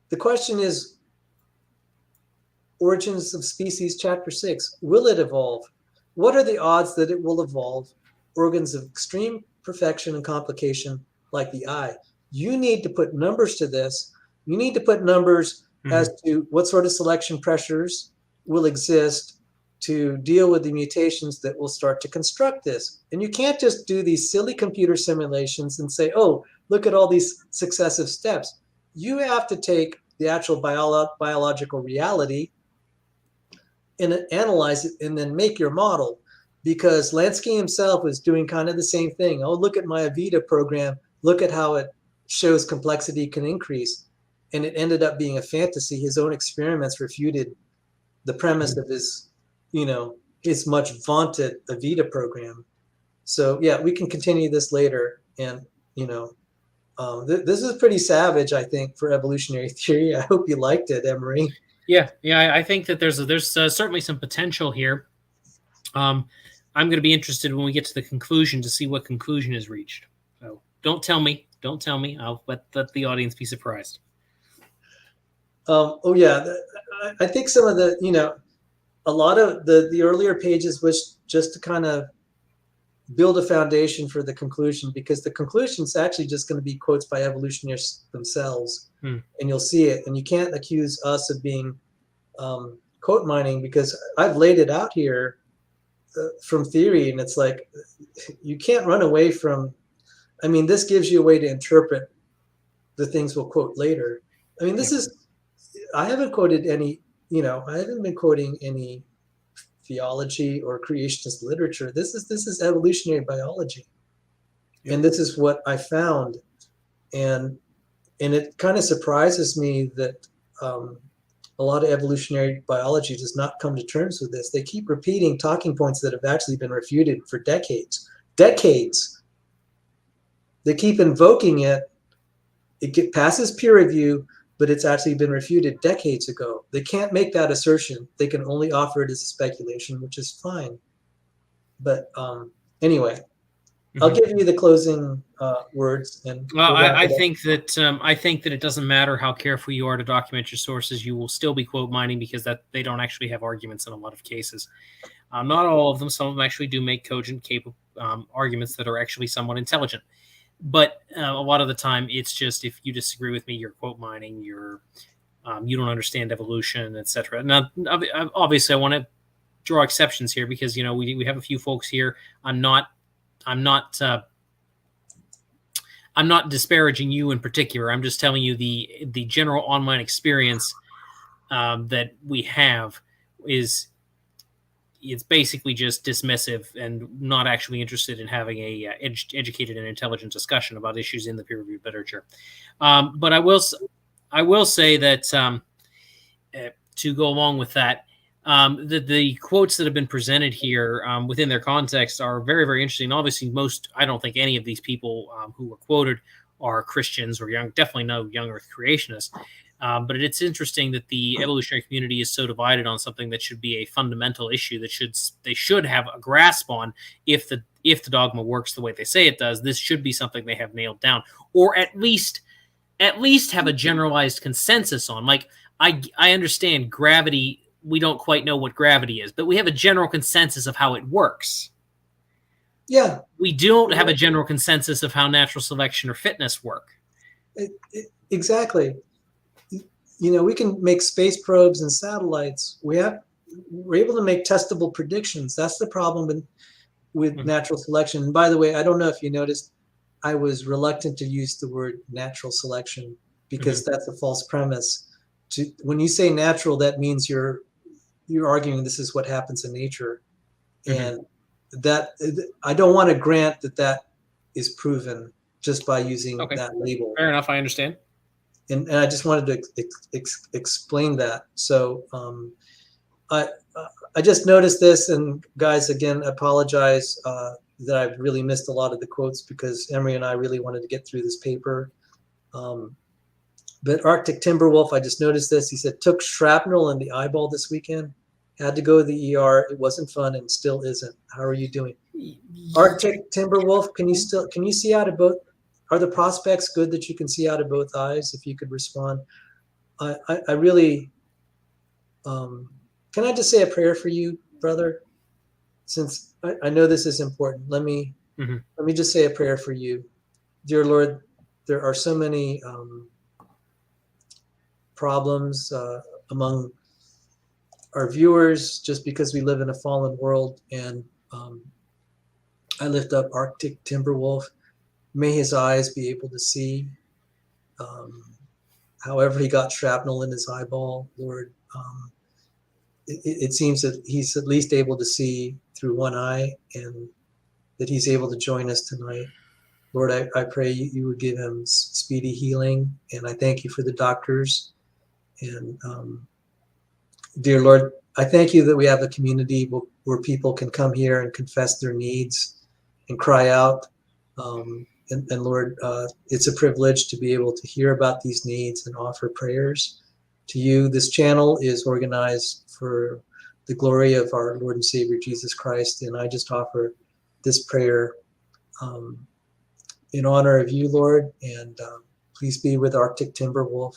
S3: The question is, Origins of Species, Chapter 6, will it evolve? What are the odds that it will evolve organs of extreme perfection and complication like the eye? You need to put numbers to this. You need to put numbers as to what sort of selection pressures will exist to deal with the mutations that will start to construct this. And you can't just do these silly computer simulations and say, oh, look at all these successive steps. You have to take the actual biological reality and analyze it and then make your model, because Lansky himself was doing kind of the same thing. Oh, look at my Avita program. Look at how it shows complexity can increase. And it ended up being a fantasy. His own experiments refuted the premise of his, his much vaunted Avita program. So yeah, we can continue this later. And, this is pretty savage, I think, for evolutionary theory. I hope you liked it, Emory.
S4: Yeah, I think that there's certainly some potential here. I'm going to be interested when we get to the conclusion to see what conclusion is reached. So don't tell me. I'll let the audience be surprised.
S3: I think some of the, a lot of the earlier pages was just to kind of build a foundation for the conclusion, because the conclusion is actually just going to be quotes by evolutionists themselves, and you'll see it. And you can't accuse us of being quote mining, because I've laid it out here from theory, and it's like you can't run away from. I mean, this gives you a way to interpret the things we'll quote later. I mean, I haven't quoted any, I haven't been quoting any theology or creationist literature. This is evolutionary biology. And this is what I found. And it kind of surprises me that a lot of evolutionary biology does not come to terms with this. They keep repeating talking points that have actually been refuted for decades. They keep invoking it. It passes peer review, but it's actually been refuted decades ago. They can't make that assertion. They can only offer it as a speculation, which is fine. But anyway, I'll give you the closing words. And
S4: I think that it doesn't matter how careful you are to document your sources. You will still be quote mining, because they don't actually have arguments in a lot of cases. Not all of them. Some of them actually do make cogent, capable arguments that are actually somewhat intelligent. But a lot of the time, it's just if you disagree with me, you're quote mining, you're You don't understand evolution, etc. Now, obviously, I want to draw exceptions here because we have a few folks here. I'm not disparaging you in particular. I'm just telling you the general online experience that we have is it's basically just dismissive and not actually interested in having a educated and intelligent discussion about issues in the peer-reviewed literature. But I will say that to go along with that, the quotes that have been presented here within their context are very, very interesting. Obviously, I don't think any of these people who were quoted are Christians or definitely no young Earth creationists. But it's interesting that the evolutionary community is so divided on something that should be a fundamental issue that they should have a grasp on. If the dogma works the way they say it does, this should be something they have nailed down, or at least have a generalized consensus on. Like I understand gravity. We don't quite know what gravity is, but we have a general consensus of how it works.
S3: Yeah.
S4: We don't have a general consensus of how natural selection or fitness work.
S3: Exactly. We can make space probes and satellites. We're able to make testable predictions. That's the problem with natural selection. And by the way, I don't know if you noticed, I was reluctant to use the word natural selection because that's a false premise. When you say natural, that means you're arguing this is what happens in nature. And that I don't want to grant that is proven just by using that label.
S4: Fair enough. I understand.
S3: And I just wanted to explain that. So I just noticed this, and guys, again, apologize that I've really missed a lot of the quotes because Emory and I really wanted to get through this paper. But Arctic Timberwolf, I just noticed this. He said, took shrapnel in the eyeball this weekend. Had to go to the ER. It wasn't fun and still isn't. How are you doing? Arctic Timberwolf, can you see out of both? Are the prospects good that you can see out of both eyes? If you could respond. I really, can I just say a prayer for you, brother? Since I know this is important, let me just say a prayer for you. Dear Lord, there are so many problems among our viewers just because we live in a fallen world. And I lift up Arctic Timberwolf. May his eyes be able to see. However he got shrapnel in his eyeball, Lord, it seems that he's at least able to see through one eye and that he's able to join us tonight. Lord, I pray you would give him speedy healing. And I thank you for the doctors. And dear Lord, I thank you that we have a community where people can come here and confess their needs and cry out. And Lord, it's a privilege to be able to hear about these needs and offer prayers to you. This channel is organized for the glory of our Lord and Savior, Jesus Christ. And I just offer this prayer in honor of you, Lord. And please be with Arctic Timberwolf.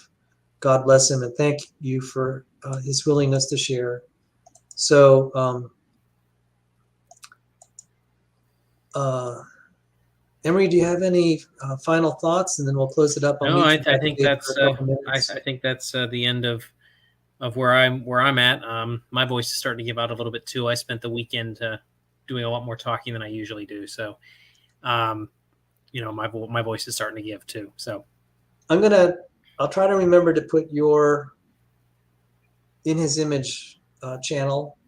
S3: God bless him, and thank you for his willingness to share. So, Emory, do you have any final thoughts, and then we'll close it up?
S4: No, I think that's the end of where I'm at. My voice is starting to give out a little bit too. I spent the weekend doing a lot more talking than I usually do, so my voice is starting to give too. So I'll try to remember to put your In His Image channel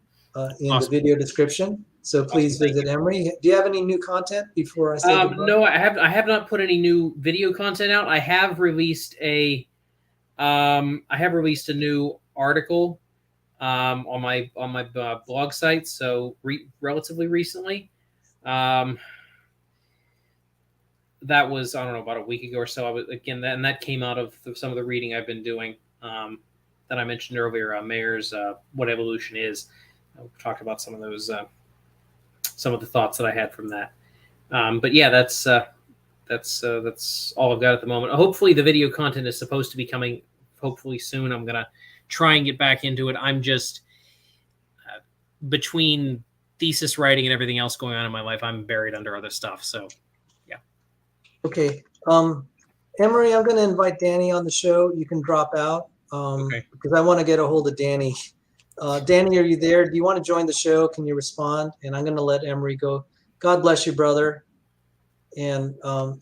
S4: in the video description. So please visit Emory. Do you have any new content before I say goodbye? No, I have not put any new video content out. I have released a new article on my blog site. So relatively recently, that was, I don't know, about a week ago or so. That came out of some of the reading I've been doing that I mentioned earlier. Mayer's What Evolution Is. We talked about some of those. Some of the thoughts that I had from that. But yeah, that's all I've got at the moment. Hopefully the video content is supposed to be coming hopefully soon. I'm going to try and get back into it. I'm just between thesis writing and everything else going on in my life, I'm buried under other stuff. So yeah.
S3: Okay. Emory, I'm going to invite Danny on the show. You can drop out
S4: Okay.
S3: because I want to get a hold of Danny. Danny, are you there? Do you want to join the show? Can you respond? And I'm going to let Emory go. God bless you, brother. And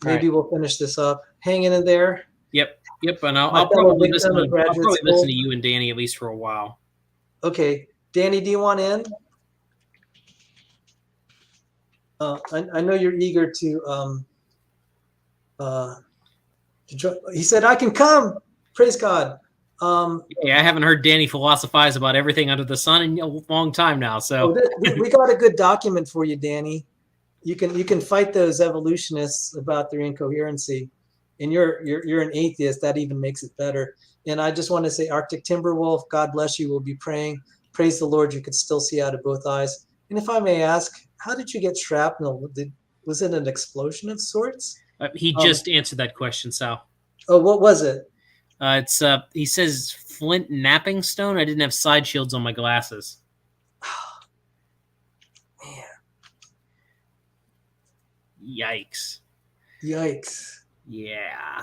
S3: maybe we'll finish this up. Hanging in there.
S4: Yep. And
S3: My
S4: I'll
S3: fellow
S4: probably
S3: victim
S4: listen.
S3: of graduate school.
S4: Listen to you and Danny at least for a while.
S3: Okay, Danny, do you want in? I know you're eager to. He said, "I can come." Praise God.
S4: Yeah, I haven't heard Danny philosophize about everything under the sun in a long time now. So
S3: we got a good document for you, Danny. You can fight those evolutionists about their incoherency, and you're an atheist. That even makes it better. And I just want to say, Arctic Timberwolf, God bless you. We'll be praying. Praise the Lord. You could still see out of both eyes. And if I may ask, how did you get shrapnel? Was it an explosion of sorts?
S4: he just answered that question, Sal.
S3: Oh, what was it?
S4: It's he says flint napping stone. I didn't have side shields on my glasses.
S3: Man.
S4: Yikes.
S3: Yeah.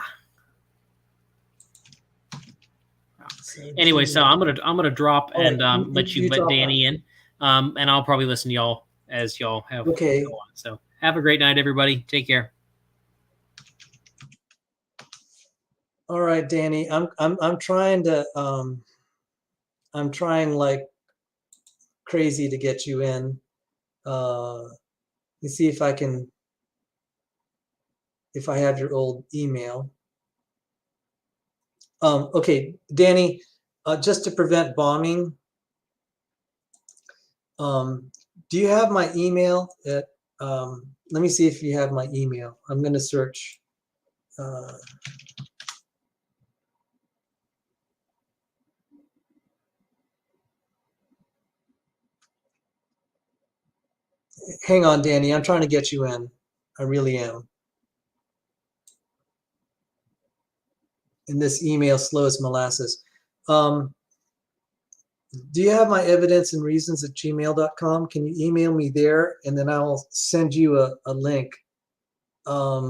S4: Anyway, so I'm gonna drop and let
S3: drop
S4: Danny in, and I'll probably listen to y'all as y'all have.
S3: Okay.
S4: Go on. So have a great night, everybody. Take care.
S3: All right, Danny. I'm trying to I'm trying like crazy to get you in. Let's see if I have your old email. Okay, Danny, just to prevent bombing, do you have my email at, let me see if you have my email. I'm going to search. Hang on, Danny. I'm trying to get you in. I really am. And this email slow as molasses. Do you have my evidence and reasons at gmail.com? Can you email me there, and then I'll send you a link. Let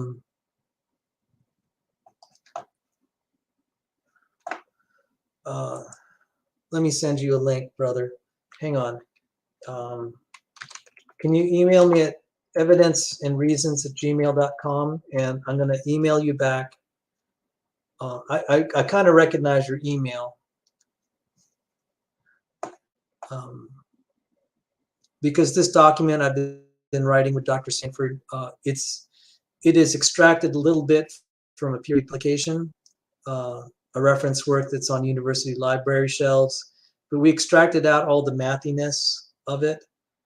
S3: me send you a link, brother. Hang on. Can you email me at evidenceandreasons@gmail.com, and I'm going to email you back. I kind of recognize your email because this document I've been writing with Dr. Sanford, it is extracted a little bit from a peer publication, a reference work that's on university library shelves, but we extracted out all the mathiness of it.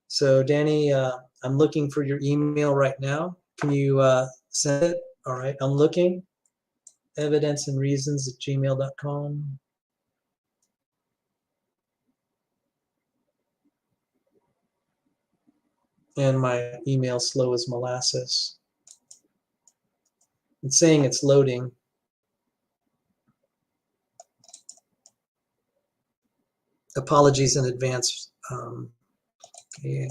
S3: So Danny, I'm looking for your email right now. Can you send it? All right, I'm looking. Evidenceandreasons@gmail.com. And my email slow as molasses. It's saying it's loading. Apologies in advance. Okay.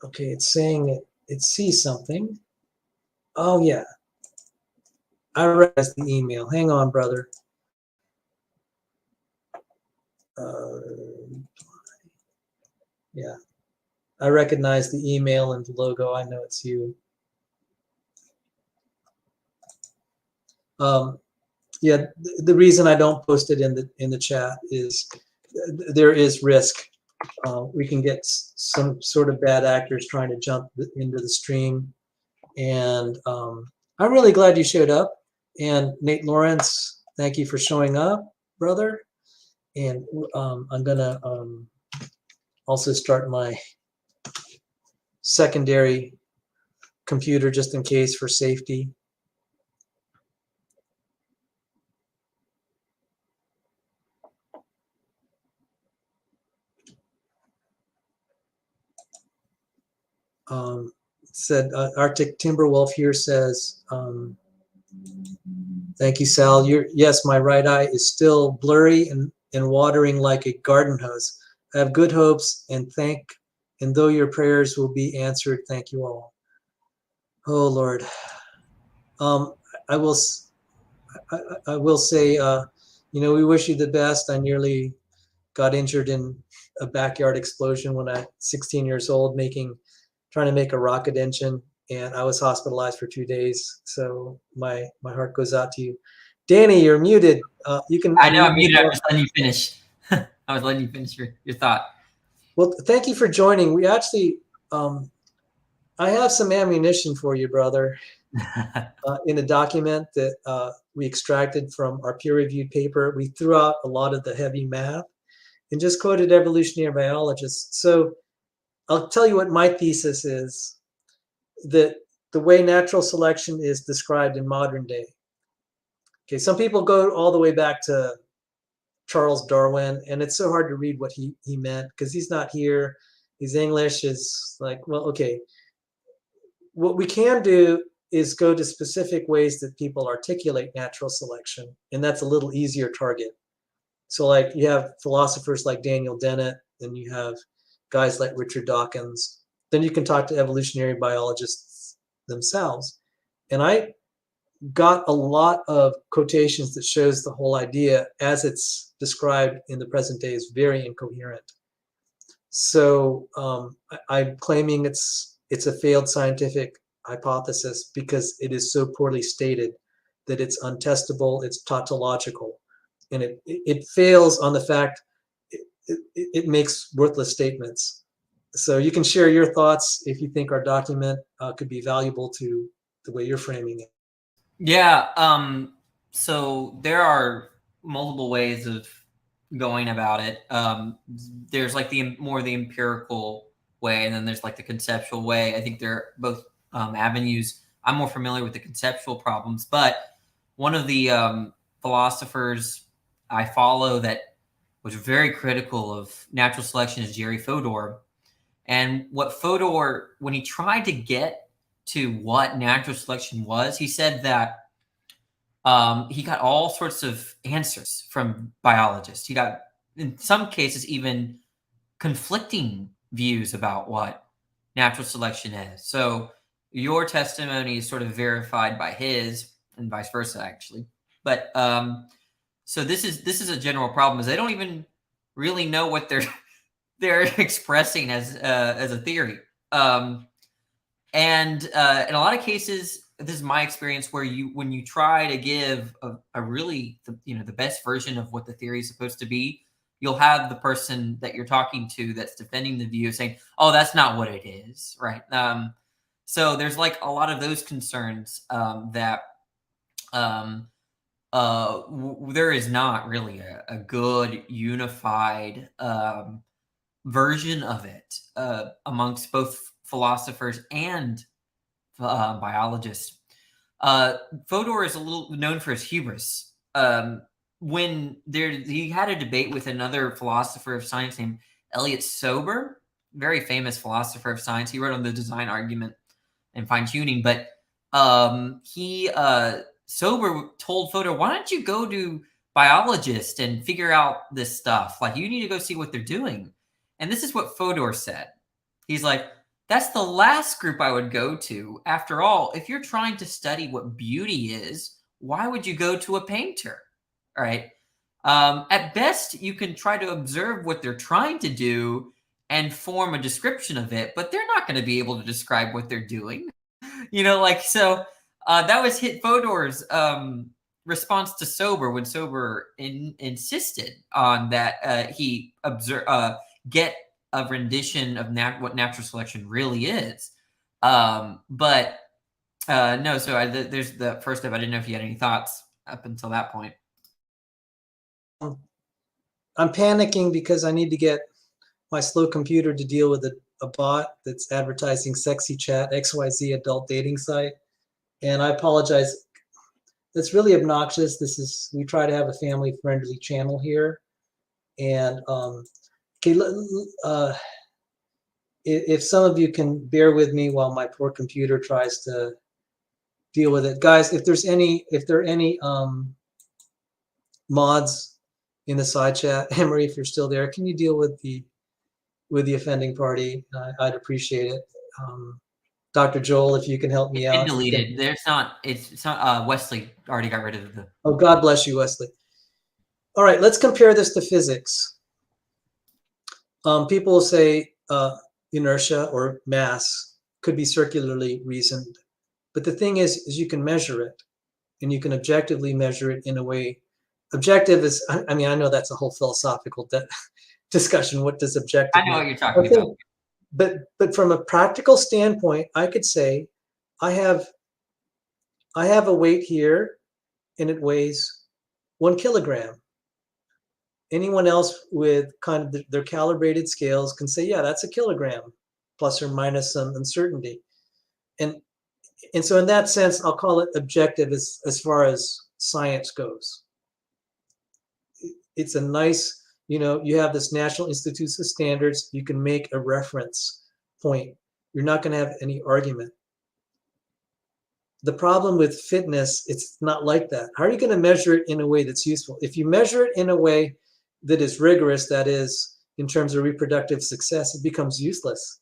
S3: Okay, it's saying it sees something. Oh yeah, I read the email. Hang on, brother. Yeah, I recognize the email and the logo. I know it's you. Yeah, the reason I don't post it in the chat is there is risk. We can get some sort of bad actors trying to jump into the stream. And I'm really glad you showed up. And Nate Lawrence, thank you for showing up, brother. And I'm going to also start my secondary computer just in case for safety. Said Arctic Timberwolf here says, thank you, Sal. Yes, my right eye is still blurry and watering like a garden hose. I have good hopes and though your prayers will be answered, thank you all. Oh Lord. I will. I will say, we wish you the best. I nearly got injured in a backyard explosion when I was 16 years old, trying to make a rocket engine, and I was hospitalized for 2 days. So my heart goes out to you. Danny, you're muted. You can.
S5: I know I'm muted. I was letting you finish. I was letting you finish your thought.
S3: Well, thank you for joining. We actually, I have some ammunition for you, brother, in a document that we extracted from our peer-reviewed paper. We threw out a lot of the heavy math and just quoted evolutionary biologists. So I'll tell you what my thesis is, that the way natural selection is described in modern day. Okay, some people go all the way back to Charles Darwin, and it's so hard to read what he meant because he's not here. His English is like, well, okay. What we can do is go to specific ways that people articulate natural selection, and that's a little easier target. So like you have philosophers like Daniel Dennett, and you have guys like Richard Dawkins. Then you can talk to evolutionary biologists themselves. And I got a lot of quotations that shows the whole idea as it's described in the present day is very incoherent. So I'm claiming it's a failed scientific hypothesis because it is so poorly stated that it's untestable, it's tautological, and it fails on the fact it makes worthless statements. So you can share your thoughts if you think our document could be valuable to the way you're framing it.
S5: Yeah. So there are multiple ways of going about it. There's like the empirical way, and then there's like the conceptual way. I think they're both avenues. I'm more familiar with the conceptual problems, but one of the philosophers I follow that was very critical of natural selection is Jerry Fodor. And what Fodor, when he tried to get to what natural selection was, he said that he got all sorts of answers from biologists. He got, in some cases, even conflicting views about what natural selection is. So your testimony is sort of verified by his, and vice versa, actually. But so this is a general problem, is they don't even really know what they're expressing as a theory. And in a lot of cases, this is my experience, where when you try to give a really the best version of what the theory is supposed to be, you'll have the person that you're talking to that's defending the view saying, "Oh, that's not what it is," right? So there's like a lot of those concerns that there is not really a good unified version of it amongst both philosophers and biologists. Fodor is a little known for his hubris. When he had a debate with another philosopher of science named Elliot Sober, very famous philosopher of science. He wrote on the design argument and fine tuning, but Sober told Fodor, "Why don't you go to biologists and figure out this stuff? Like, you need to go see what they're doing." And this is what Fodor said. He's like, "That's the last group I would go to. After all, if you're trying to study what beauty is, why would you go to a painter?" All right. At best, you can try to observe what they're trying to do and form a description of it, but they're not going to be able to describe what they're doing. So that was Fodor's response to Sober, when Sober insisted on that he get a rendition of what natural selection really is. No, so there's the first step. I didn't know if you had any thoughts up until that point.
S3: I'm panicking because I need to get my slow computer to deal with a bot that's advertising sexy chat XYZ adult dating site. And I apologize. That's really obnoxious. We try to have a family friendly channel here. And if some of you can bear with me while my poor computer tries to deal with it. Guys, if there are any mods in the side chat, Emory, if you're still there, can you deal with the offending party? I'd appreciate it. Dr. Joel, if you can help me
S5: It's been
S3: out.
S5: deleted. It's not, Wesley already got rid of the.
S3: Oh, God bless you, Wesley. All right, let's compare this to physics. People will say inertia or mass could be circularly reasoned. But the thing is you can measure it, and you can objectively measure it in a way. Objective is, I mean, I know that's a whole philosophical discussion. What does objective
S5: I know
S3: mean?
S5: what you're talking about.
S3: But from a practical standpoint, I could say I have a weight here, and it weighs 1 kilogram. Anyone else with kind of their calibrated scales can say, yeah, that's a kilogram, plus or minus some uncertainty. And so in that sense, I'll call it objective as far as science goes. It's a nice, you have this National Institutes of Standards, you can make a reference point. You're not going to have any argument. The problem with fitness, it's not like that. How are you going to measure it in a way that's useful? If you measure it in a way that is rigorous, that is, in terms of reproductive success, it becomes useless.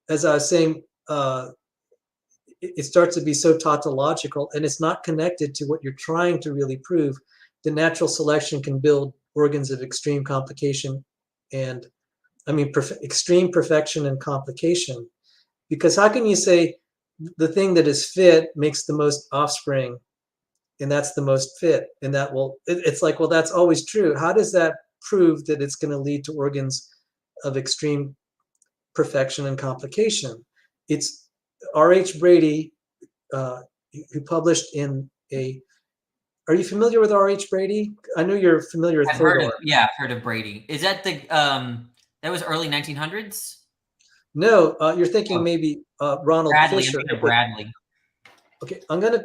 S3: As I was saying, it starts to be so tautological, and it's not connected to what you're trying to really prove. The natural selection can build organs of extreme complication and, extreme perfection and complication. Because how can you say the thing that is fit makes the most offspring, and that's the most fit, and that will, it's like, well, that's always true. How does that prove that it's going to lead to organs of extreme perfection and complication? It's R.H. Brady, who published in a, are you familiar with R.H. Brady? I know you're familiar with Fodor.
S5: I've heard of Brady. Is that that was early 1900s?
S3: No, you're thinking maybe Ronald
S5: Bradley.
S3: Fisher.
S5: Bradley.
S3: Okay, I'm gonna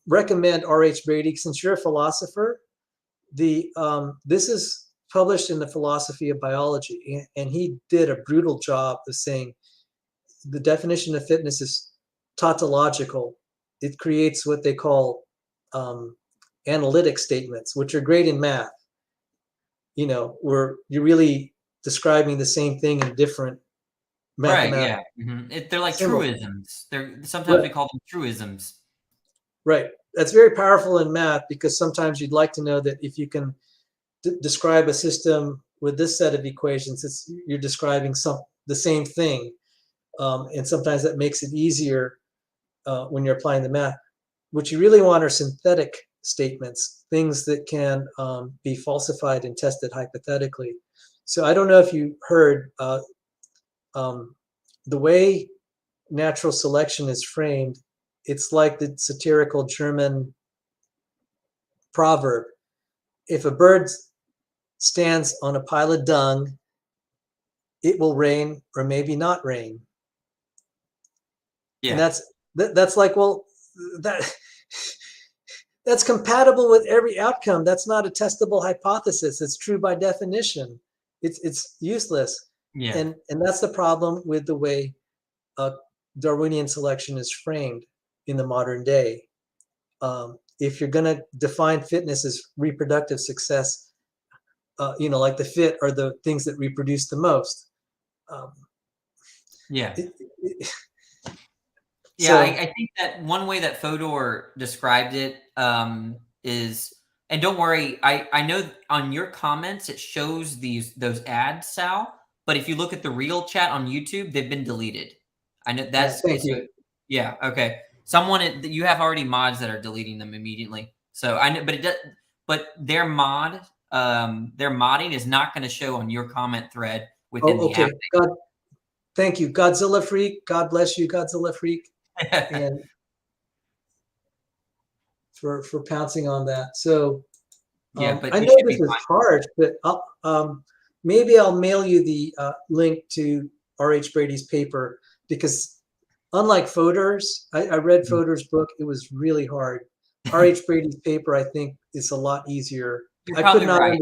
S3: recommend R.H. Brady since you're a philosopher. This is published in the Philosophy of Biology, and he did a brutal job of saying the definition of fitness is tautological. It creates what they call analytic statements, which are great in math. Where you're really describing the same thing in different mathematical.
S5: Right. Yeah. Mm-hmm. They're like
S3: symbols.
S5: Truisms. Sometimes we call them truisms.
S3: Right. That's very powerful in math, because sometimes you'd like to know that if you can describe a system with this set of equations, you're describing the same thing. And sometimes that makes it easier when you're applying the math. What you really want are synthetic statements, things that can be falsified and tested hypothetically. So I don't know if you heard the way natural selection is framed. It's like the satirical German proverb: if a bird stands on a pile of dung, it will rain or maybe not rain. Yeah. And that's like, well, that's compatible with every outcome. That's not a testable hypothesis. It's true by definition. It's useless.
S5: Yeah.
S3: And that's the problem with the way Darwinian selection is framed in the modern day. If you're going to define fitness as reproductive success, like the fit are the things that reproduce the most.
S5: I think that one way that Fodor described it is, and don't worry, I know on your comments it shows those ads, Sal, but if you look at the real chat on YouTube, they've been deleted. I know that's
S3: thank you.
S5: Yeah, okay. You have already mods that are deleting them immediately. So I know, but their modding is not going to show on your comment thread within the app.
S3: God, thank you, Godzilla Freak. God bless you, Godzilla Freak, and for pouncing on that. So
S5: but
S3: I know this is harsh, but maybe I'll mail you the link to R.H. Brady's paper, because unlike Fodor's, I read Fodor's book. It was really hard. R.H. Brady's paper, I think, is a lot easier.
S5: You're probably right.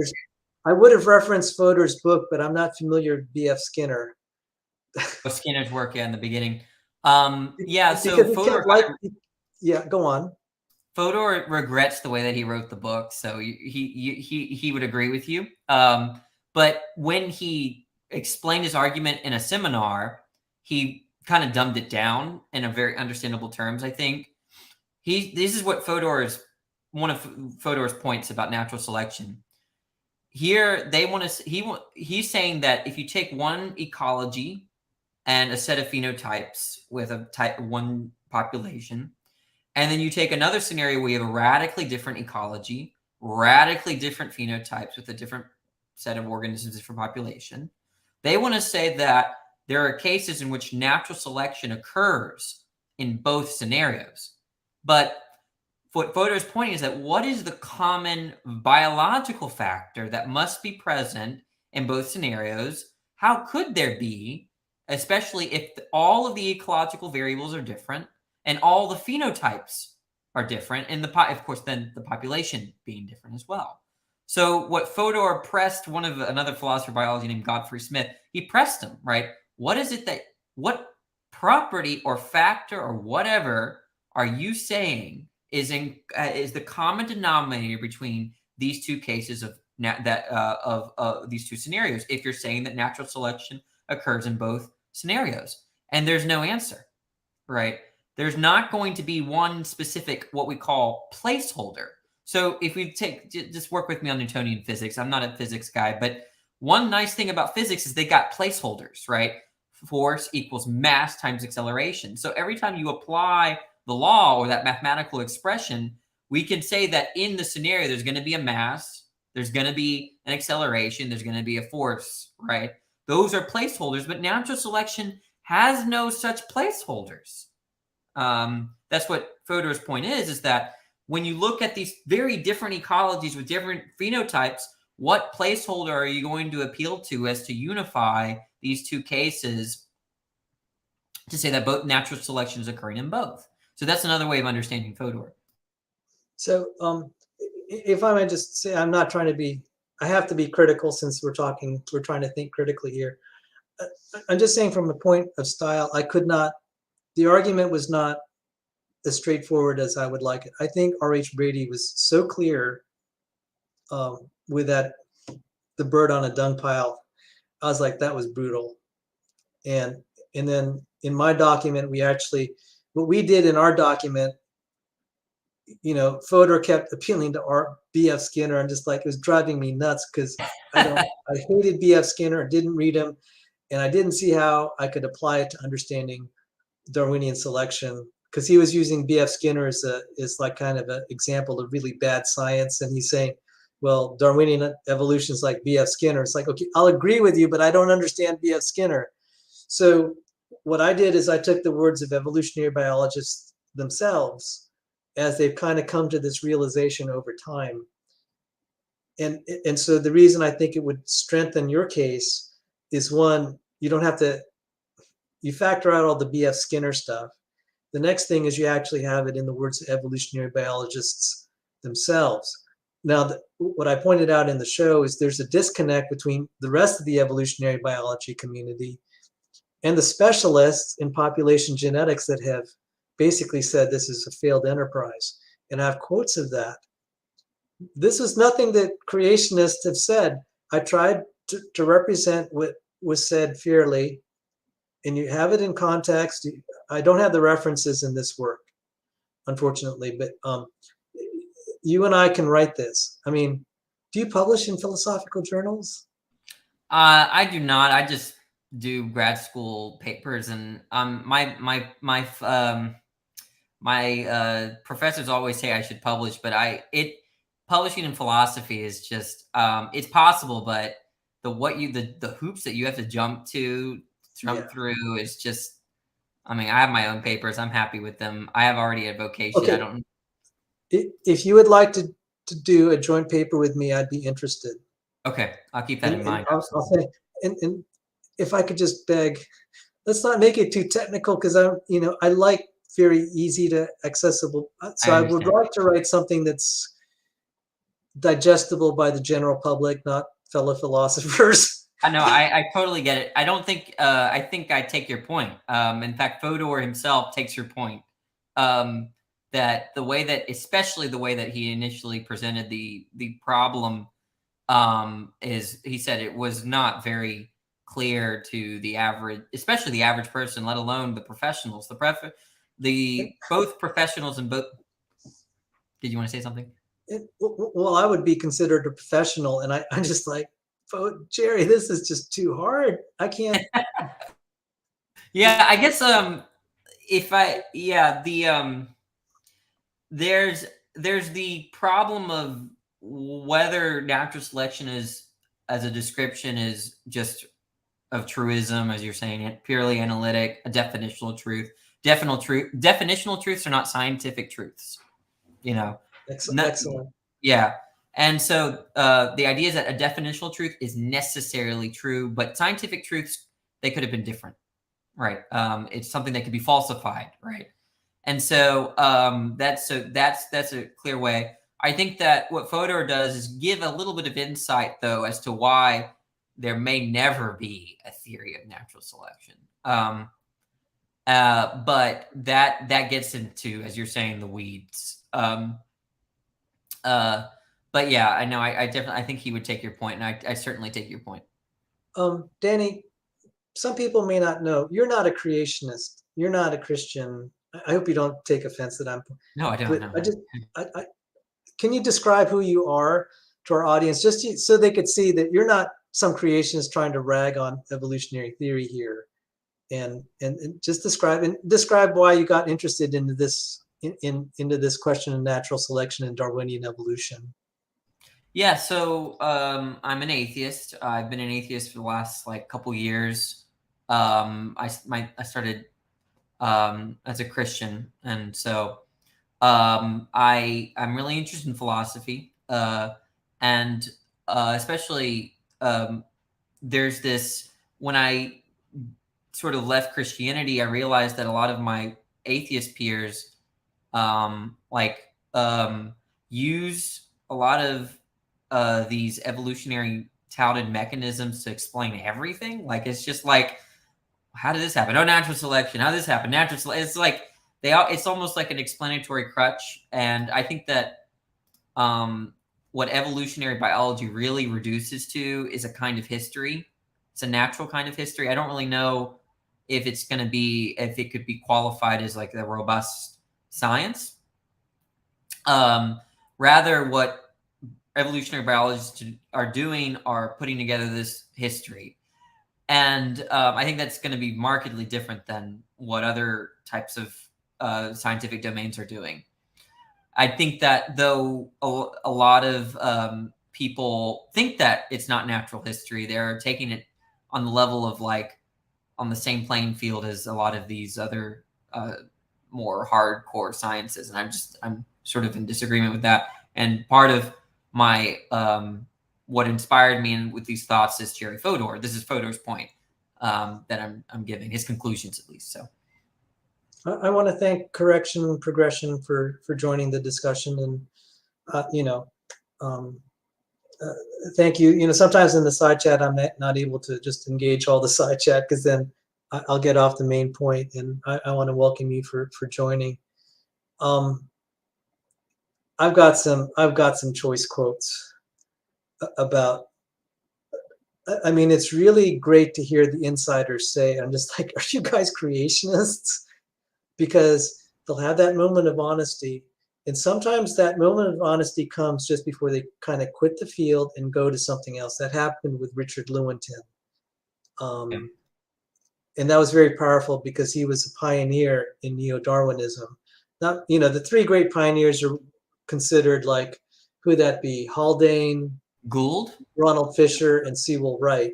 S3: I would have referenced Fodor's book, but I'm not familiar with B.F. Skinner.
S5: Skinner's work, in the beginning. So Fodor,
S3: go on.
S5: Fodor regrets the way that he wrote the book, so he would agree with you. But when he explained his argument in a seminar, he kind of dumbed it down in a very understandable terms. I think this is what one of Fodor's points about natural selection. Here they want to he's saying that if you take one ecology and a set of phenotypes with a type one population, and then you take another scenario where you have a radically different ecology, radically different phenotypes with a different set of organisms, different population, they want to say that there are cases in which natural selection occurs in both scenarios. But what Fodor's point is that what is the common biological factor that must be present in both scenarios? How could there be, especially if all of the ecological variables are different and all the phenotypes are different, and of course then the population being different as well. So what Fodor pressed another philosopher of biology named Godfrey Smith, he pressed him, right? What property or factor or whatever are you saying is the common denominator between these two cases of these two scenarios? If you're saying that natural selection occurs in both scenarios, and there's no answer, right? There's not going to be one specific what we call placeholder. So if we just work with me on Newtonian physics, I'm not a physics guy, but one nice thing about physics is they got placeholders, right? Force equals mass times acceleration. So every time you apply the law or that mathematical expression, we can say that in the scenario, there's going to be a mass, there's going to be an acceleration, there's going to be a force, right? Those are placeholders, but natural selection has no such placeholders. That's what Fodor's point is that when you look at these very different ecologies with different phenotypes, what placeholder are you going to appeal to as to unify these two cases to say that both natural selection is occurring in both? So that's another way of understanding Fodor.
S3: So if I might just say, I'm not trying to be, I have to be critical since we're trying to think critically here. I'm just saying from a point of style, the argument was not as straightforward as I would like it. I think R.H. Brady was so clear with the bird on a dung pile. I was like, that was brutal. And then in my document, what we did in our document, Fodor kept appealing to our B.F. Skinner. I'm just like, it was driving me nuts because I hated B.F. Skinner, didn't read him, and I didn't see how I could apply it to understanding Darwinian selection, because he was using B.F. Skinner as like kind of an example of really bad science, and he's saying, well, Darwinian evolution is like B.F. Skinner. It's like, okay, I'll agree with you, but I don't understand B.F. Skinner. So what I did is I took the words of evolutionary biologists themselves as they've kind of come to this realization over time. And so the reason I think it would strengthen your case is, one, you factor out all the B.F. Skinner stuff. The next thing is you actually have it in the words of evolutionary biologists themselves. Now, what I pointed out in the show is there's a disconnect between the rest of the evolutionary biology community and the specialists in population genetics that have basically said this is a failed enterprise. And I have quotes of that. This is nothing that creationists have said. I tried to represent what was said fairly, and you have it in context. I don't have the references in this work, unfortunately, but you and I can write this. I mean, do you publish in philosophical journals?
S5: I do not. I just do grad school papers, and my professors always say I should publish, but publishing in philosophy is just it's possible, but the hoops that you have to jump through is just, I mean, I have my own papers. I'm happy with them. I have already a vocation.
S3: Okay.
S5: I don't.
S3: If you would like to do a joint paper with me, I'd be interested.
S5: Okay, I'll keep that in mind.
S3: I'll say, and if I could just beg, let's not make it too technical, because I like very easy to accessible. So I would like to write something that's digestible by the general public, not fellow philosophers.
S5: I know, I totally get it. I don't think I think I take your point. In fact, Fodor himself takes your point. That especially the way that he initially presented the problem, is, he said it was not very clear to the average, especially the average person, let alone the professionals. Both professionals and both. Did you want to say something?
S3: Well, I would be considered a professional, and I'm just like, oh, Jerry, this is just too hard. I can't.
S5: Yeah, I guess there's the problem of whether natural selection is, as a description, is just of truism, as you're saying, it purely analytic, a definitional truth. Definitional truths are not scientific truths.
S3: Excellent.
S5: Yeah. And so the idea is that a definitional truth is necessarily true, but scientific truths, they could have been different, right? It's something that could be falsified, right? And so that's a clear way. I think that what Fodor does is give a little bit of insight, though, as to why there may never be a theory of natural selection. But that gets into, as you're saying, the weeds. But yeah, I know. I think he would take your point, and I certainly take your point.
S3: Danny, some people may not know you're not a creationist. You're not a Christian. I hope you don't take offense that I'm.
S5: No, I don't know.
S3: Can you describe who you are to our audience, so they could see that you're not some creationist trying to rag on evolutionary theory here, and just describe why you got interested into this into this question of natural selection and Darwinian evolution.
S5: Yeah, so I'm an atheist. I've been an atheist for the last couple years. I started as a Christian, and so I'm really interested in philosophy, and especially there's this, when I sort of left Christianity, I realized that a lot of my atheist peers use a lot of these evolutionary touted mechanisms to explain everything. It's just how did this happen? Oh, natural selection. How did this happen? Natural selection. It's it's almost like an explanatory crutch. And I think that what evolutionary biology really reduces to is a kind of history. It's a natural kind of history. I don't really know if it could be qualified as a robust science. Rather, what evolutionary biologists are doing are putting together this history. And I think that's going to be markedly different than what other types of scientific domains are doing. I think that though a lot of people think that it's not natural history, they're taking it on the level of on the same playing field as a lot of these other more hardcore sciences. And I'm sort of in disagreement with that. And part of my what inspired me with these thoughts is Jerry Fodor. This is Fodor's point that I'm giving, his conclusions at least. So
S3: I want to thank Correction and Progression for joining the discussion, and thank you. Sometimes in the side chat I'm not able to just engage all the side chat, because then I'll get off the main point, and I want to welcome you for joining. I've got some choice quotes about. I mean, it's really great to hear the insiders say, I'm just like, are you guys creationists? Because they'll have that moment of honesty. And sometimes that moment of honesty comes just before they kind of quit the field and go to something else. That happened with Richard Lewontin. And that was very powerful because he was a pioneer in neo-Darwinism. Not, the three great pioneers are considered who would that be? Haldane,
S5: Gould,
S3: Ronald Fisher, and Sewell Wright.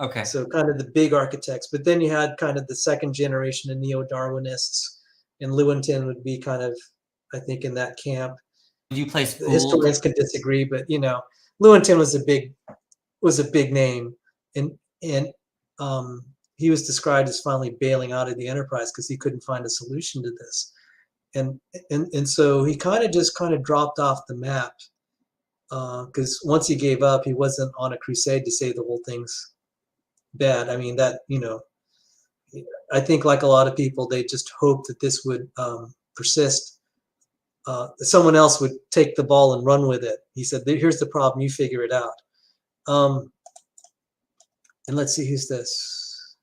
S5: Okay.
S3: So kind of the big architects. But then you had kind of the second generation of neo-Darwinists, and Lewontin would be kind of, I think, in that camp.
S5: Did you place
S3: The historians can disagree, but Lewontin was a big name, and he was described as finally bailing out of the enterprise because he couldn't find a solution to this, and so he kind of dropped off the map, because once he gave up, he wasn't on a crusade to say the whole thing's bad. I mean, that I think like a lot of people, they just hoped that this would persist. Someone else would take the ball and run with it. He said, here's the problem, you figure it out. And let's see, who's this?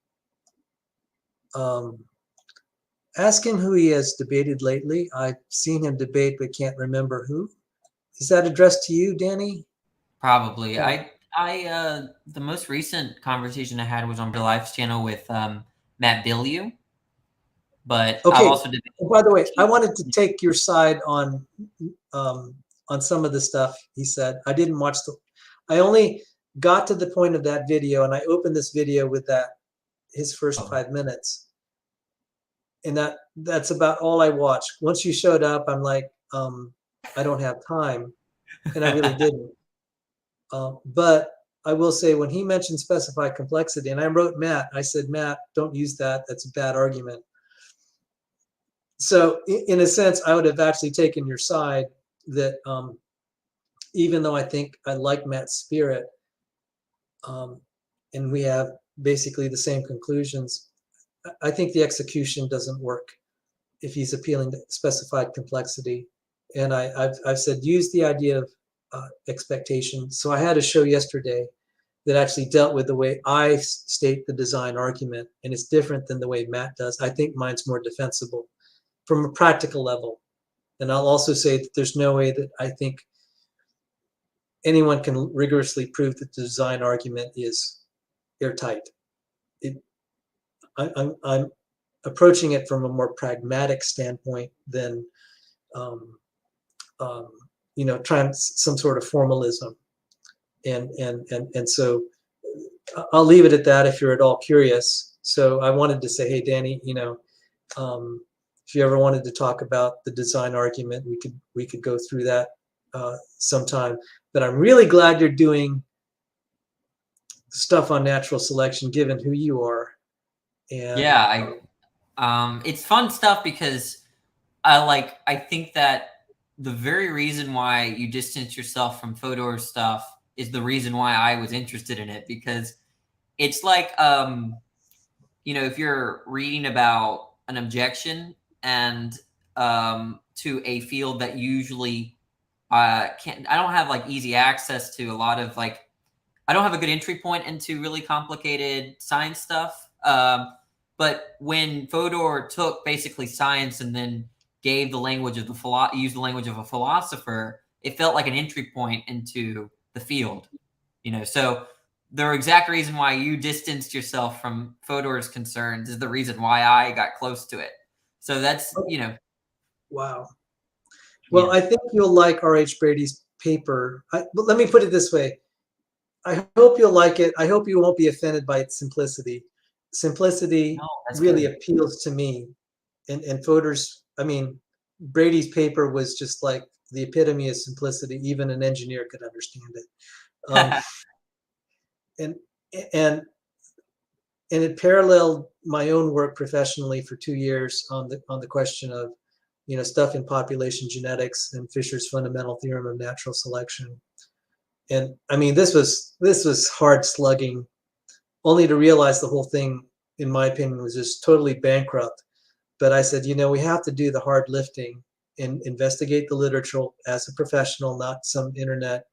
S3: Ask him who he has debated lately. I've seen him debate, but can't remember who. Is that addressed to you, Danny?
S5: Probably.
S3: Yeah.
S5: The most recent conversation I had was on Real Life's channel with Matt Bilyeu. But I've
S3: Okay.
S5: also
S3: By the way, I wanted to take your side on some of the stuff he said. I didn't watch I only got to the point of that video, and I opened this video with his first 5 minutes. And that's about all I watched. Once you showed up, I'm like, I don't have time. And I really didn't. But I will say, when he mentioned specified complexity, and I wrote Matt, I said, Matt, don't use that. That's a bad argument. So in a sense, I would have actually taken your side that even though I think I like Matt's spirit, and we have basically the same conclusions, I think the execution doesn't work if he's appealing to specified complexity. And I've said, use the idea of expectation. So I had a show yesterday that actually dealt with the way I state the design argument, and it's different than the way Matt does. I think mine's more defensible from a practical level. And I'll also say that there's no way that I think anyone can rigorously prove that the design argument is airtight. I'm approaching it from a more pragmatic standpoint than trying some sort of formalism. And so I'll leave it at that if you're at all curious. So I wanted to say, hey, Danny, if you ever wanted to talk about the design argument, we could go through that sometime. But I'm really glad you're doing stuff on natural selection, given who you are. And
S5: yeah, it's fun stuff because I think that the very reason why you distance yourself from Fodor's stuff is the reason why I was interested in it, because it's like, if you're reading about an objection and to a field that usually I don't have like easy access to a lot of I don't have a good entry point into really complicated science stuff. But when Fodor took basically science and then gave the language of used the language of a philosopher, it felt like an entry point into the field. So the exact reason why you distanced yourself from Fodor's concerns is the reason why I got close to it. So that's,
S3: Wow. Well, yeah. I think you'll like R.H. Brady's paper. But let me put it this way. I hope you'll like it. I hope you won't be offended by its simplicity. Simplicity really appeals to me. And Fodor's, Brady's paper was just like the epitome of simplicity. Even an engineer could understand it. And it paralleled my own work professionally for 2 years on the question of, stuff in population genetics and Fisher's fundamental theorem of natural selection. And this was hard slugging, only to realize the whole thing, in my opinion, was just totally bankrupt. But I said, we have to do the hard lifting and investigate the literature as a professional, not some internet,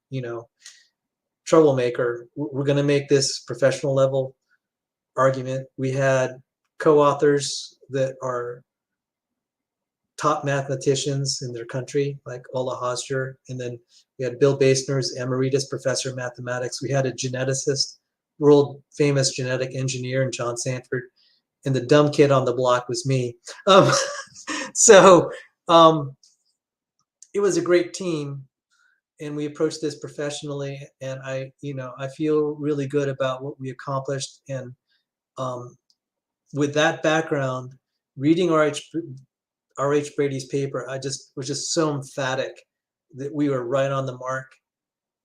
S3: troublemaker. We're going to make this professional level argument. We had co-authors that are top mathematicians in their country, like Ola Hosjer, and then we had Bill Basner's emeritus professor of mathematics. We had a geneticist, world famous genetic engineer, and John Sanford, and the dumb kid on the block was me. So it was a great team, and we approached this professionally, and I feel really good about what we accomplished. And with that background, reading R.H. Brady's paper, I was just so emphatic that we were right on the mark.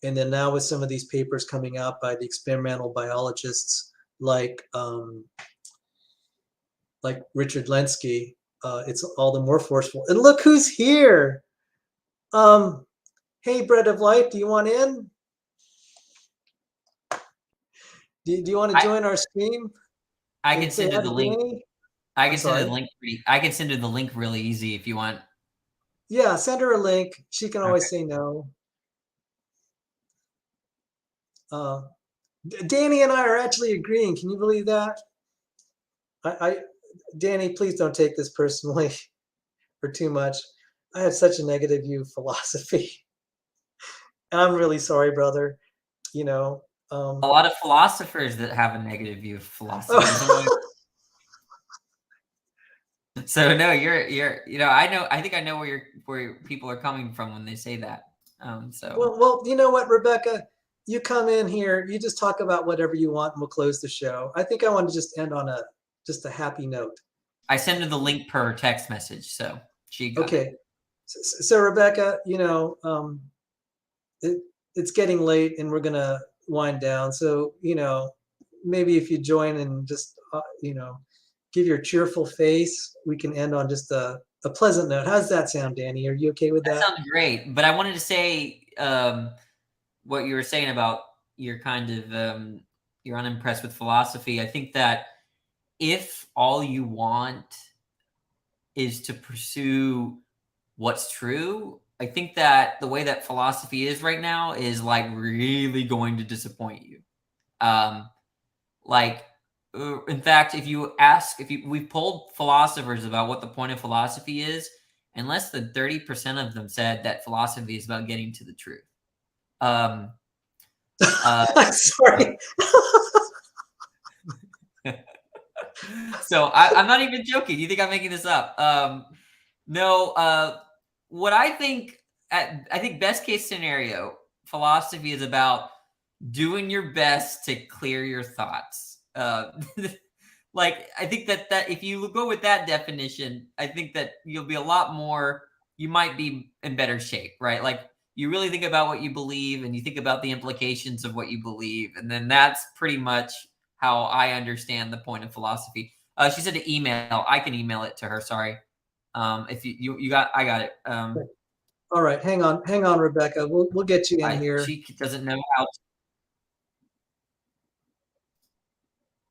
S3: And then now with some of these papers coming out by the experimental biologists like Richard Lenski, it's all the more forceful. And look who's here. Hey, Bread of Life, do you want in? Do you want to join our stream?
S5: I can send you the link.
S3: Danny?
S5: I can send her the link really easy if you want.
S3: Yeah, send her a link. She can always say no. Danny and I are actually agreeing. Can you believe that? Danny, please don't take this personally or too much. I have such a negative view of philosophy. And I'm really sorry, brother. You know,
S5: A lot of philosophers that have a negative view of philosophy. So no, you're you know, I think I know where people are coming from when they say that.
S3: Well, you know what, Rebekah, you come in here, you just talk about whatever you want, and we'll close the show. I think I want to just end on just a happy note.
S5: I send her the link per text message, so she got
S3: okay. So Rebekah, you know, it's getting late, and we're gonna wind down. So you know, maybe if you join and just you know, give your cheerful face, we can end on just a pleasant note. How's that sound, Danny? Are you okay with that?
S5: That sounds great. But I wanted to say what you were saying about your kind of you're unimpressed with philosophy. I think that if all you want is to pursue what's true, I think that the way that philosophy is right now is like really going to disappoint you. In fact, we've polled philosophers about what the point of philosophy is, and less than 30% of them said that philosophy is about getting to the truth.
S3: I'm sorry.
S5: So I'm not even joking. You think I'm making this up? No. What I think best case scenario, philosophy is about doing your best to clear your thoughts. Like, I think that if you go with that definition, I think that you'll be you might be in better shape, right? Like, you really think about what you believe, and you think about the implications of what you believe. And then that's pretty much how I understand the point of philosophy. She said to email. I can email it to her. Sorry. If I got it.
S3: All right. Hang on, Rebekah. We'll get you in here.
S5: She doesn't know how to.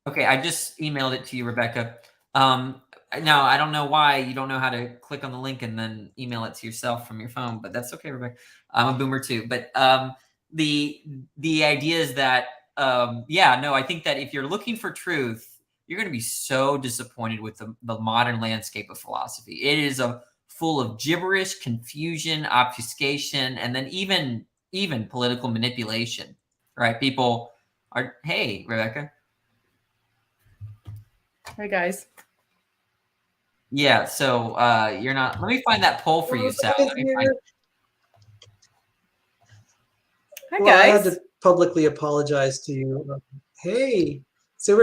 S5: Okay, I just emailed it to you, Rebekah. Now, I don't know why you don't know how to click on the link and then email it to yourself from your phone, but that's okay, Rebekah. I'm a boomer too. But the idea is that, I think that if you're looking for truth, you're going to be so disappointed with the modern landscape of philosophy. It is full of gibberish, confusion, obfuscation, and then even political manipulation, right? People are, hey, Rebekah.
S1: Hi, guys.
S5: Yeah, so you're not. Let me find that poll for you, Sal.
S1: Hi,
S3: well,
S1: guys.
S3: I had to publicly apologize to you. Hey, so we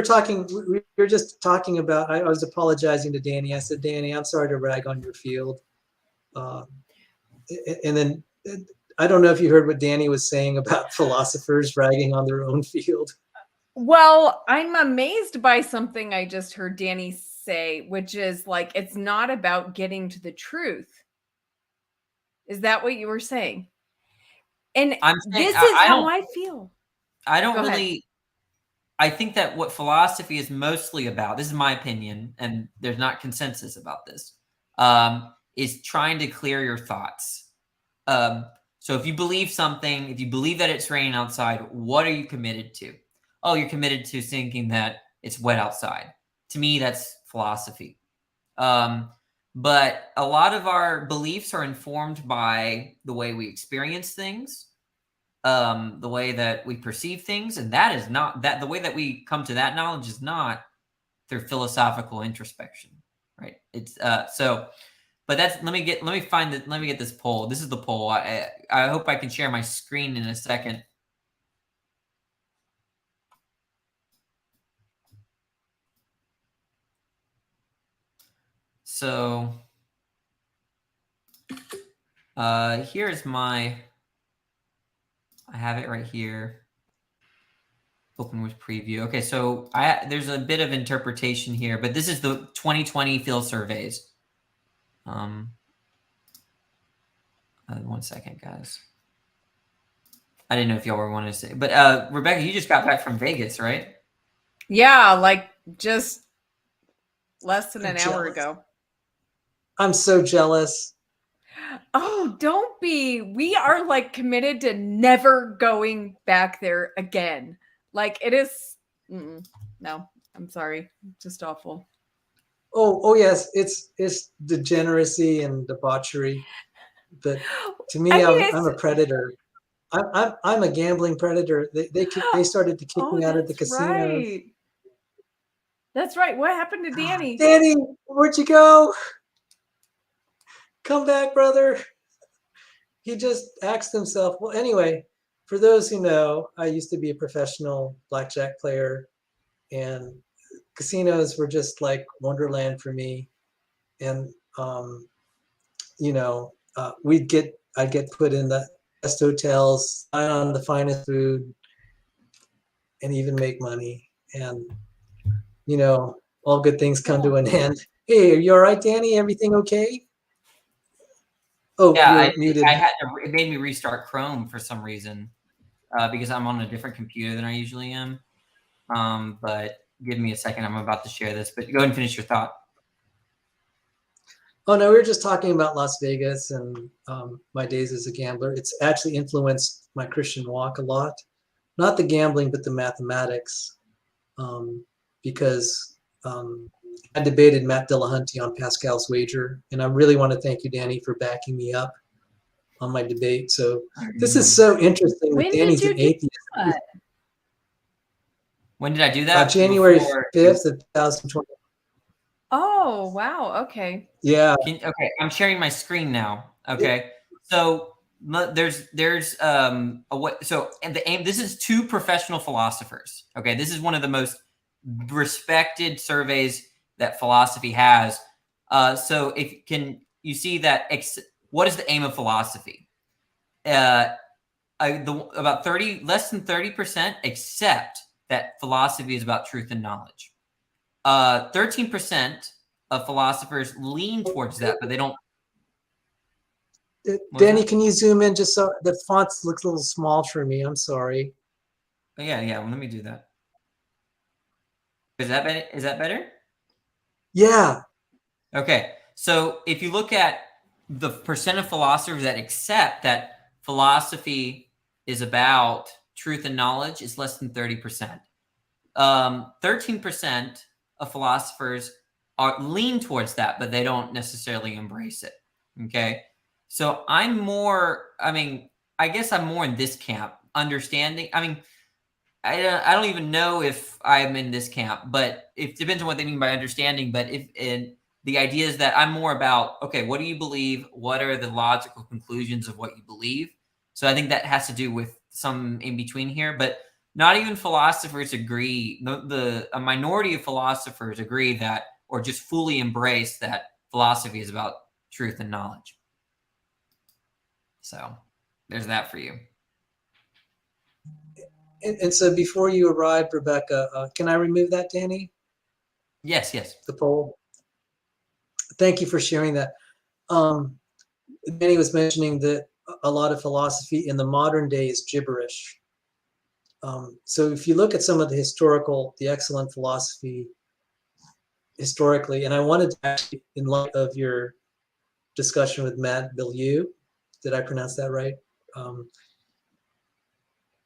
S3: were just talking about, I was apologizing to Danny. I said, Danny, I'm sorry to rag on your field. And then I don't know if you heard what Danny was saying about philosophers ragging on their own field.
S1: Well, I'm amazed by something I just heard Danny say, which is like, it's not about getting to the truth. Is that what you were saying? And this is how I feel.
S5: I don't really, I think that what philosophy is mostly about, this is my opinion, and there's not consensus about this, is trying to clear your thoughts. So if you believe something, if you believe that it's raining outside, what are you committed to? Oh, you're committed to thinking that it's wet outside. To me, that's philosophy. But a lot of our beliefs are informed by the way we experience things, the way that we perceive things, and that is not that the way that we come to that knowledge is not through philosophical introspection, right? It's but that's let me get this poll. This is the poll. I hope I can share my screen in a second. So here's I have it right here. Open with preview. Okay, so there's a bit of interpretation here, but this is the 2020 field surveys. 1 second, guys. I didn't know if y'all were wanting to say, but Rebekah, you just got back from Vegas, right?
S1: Yeah, like just less than an hour ago.
S3: I'm so jealous.
S1: Oh, don't be. We are like committed to never going back there again. Like it is. No, I'm sorry. Just awful.
S3: Oh yes, it's degeneracy and debauchery. But to me,
S1: I mean,
S3: I'm a predator. I'm a gambling predator. They started to kick me out of the
S1: that's
S3: casinos.
S1: right. That's right. What happened to Danny?
S3: Danny, where'd you go? Come back, brother. He just axed himself. Well, anyway, for those who know, I used to be a professional blackjack player, and casinos were just like wonderland for me. And I'd get put in the best hotels, dine on the finest food, and even make money. And all good things come to an end. Hey, are you all right, Danny? Everything okay? Oh,
S5: Yeah,
S3: you're muted.
S5: I had to. It made me restart Chrome for some reason because I'm on a different computer than I usually am. But give me a second. I'm about to share this. But go ahead and finish your thought.
S3: Oh no, we were just talking about Las Vegas and my days as a gambler. It's actually influenced my Christian walk a lot. Not the gambling, but the mathematics. Because I debated Matt Dillahunty on Pascal's wager, and I really want to thank you, Danny, for backing me up on my debate. So this is so interesting that Danny's an atheist.
S5: When did I do that?
S3: January 5th of 2020.
S1: Oh, wow. Okay.
S3: Yeah.
S5: Okay, I'm sharing my screen now. Okay, so there's and the aim. This is two professional philosophers. Okay, this is one of the most respected surveys that philosophy has. So if you see that what is the aim of philosophy? About less than 30% accept that philosophy is about truth and knowledge. 13% of philosophers lean towards that, but they don't.
S3: Danny, can you zoom in just so the font looks a little small for me? I'm sorry.
S5: Yeah. Well, let me do that. Is that better? Is that better?
S3: Yeah.
S5: Okay. So if you look at the percent of philosophers that accept that philosophy is about truth and knowledge, is less than 30%. 13% of philosophers lean towards that, but they don't necessarily embrace it. Okay. So I guess I'm more in this camp, understanding. I don't even know if I'm in this camp, but it depends on what they mean by understanding. But the idea is that I'm more about, okay, what do you believe? What are the logical conclusions of what you believe? So I think that has to do with some in between here, but not even philosophers agree. A minority of philosophers agree that, or just fully embrace that philosophy is about truth and knowledge. So there's that for you.
S3: And so before you arrived, Rebekah, can I remove that, Danny?
S5: Yes.
S3: The poll. Thank you for sharing that. Danny was mentioning that a lot of philosophy in the modern day is gibberish. So if you look at some of the excellent philosophy historically, and I wanted to actually, in light of your discussion with Matt Bilieu, did I pronounce that right?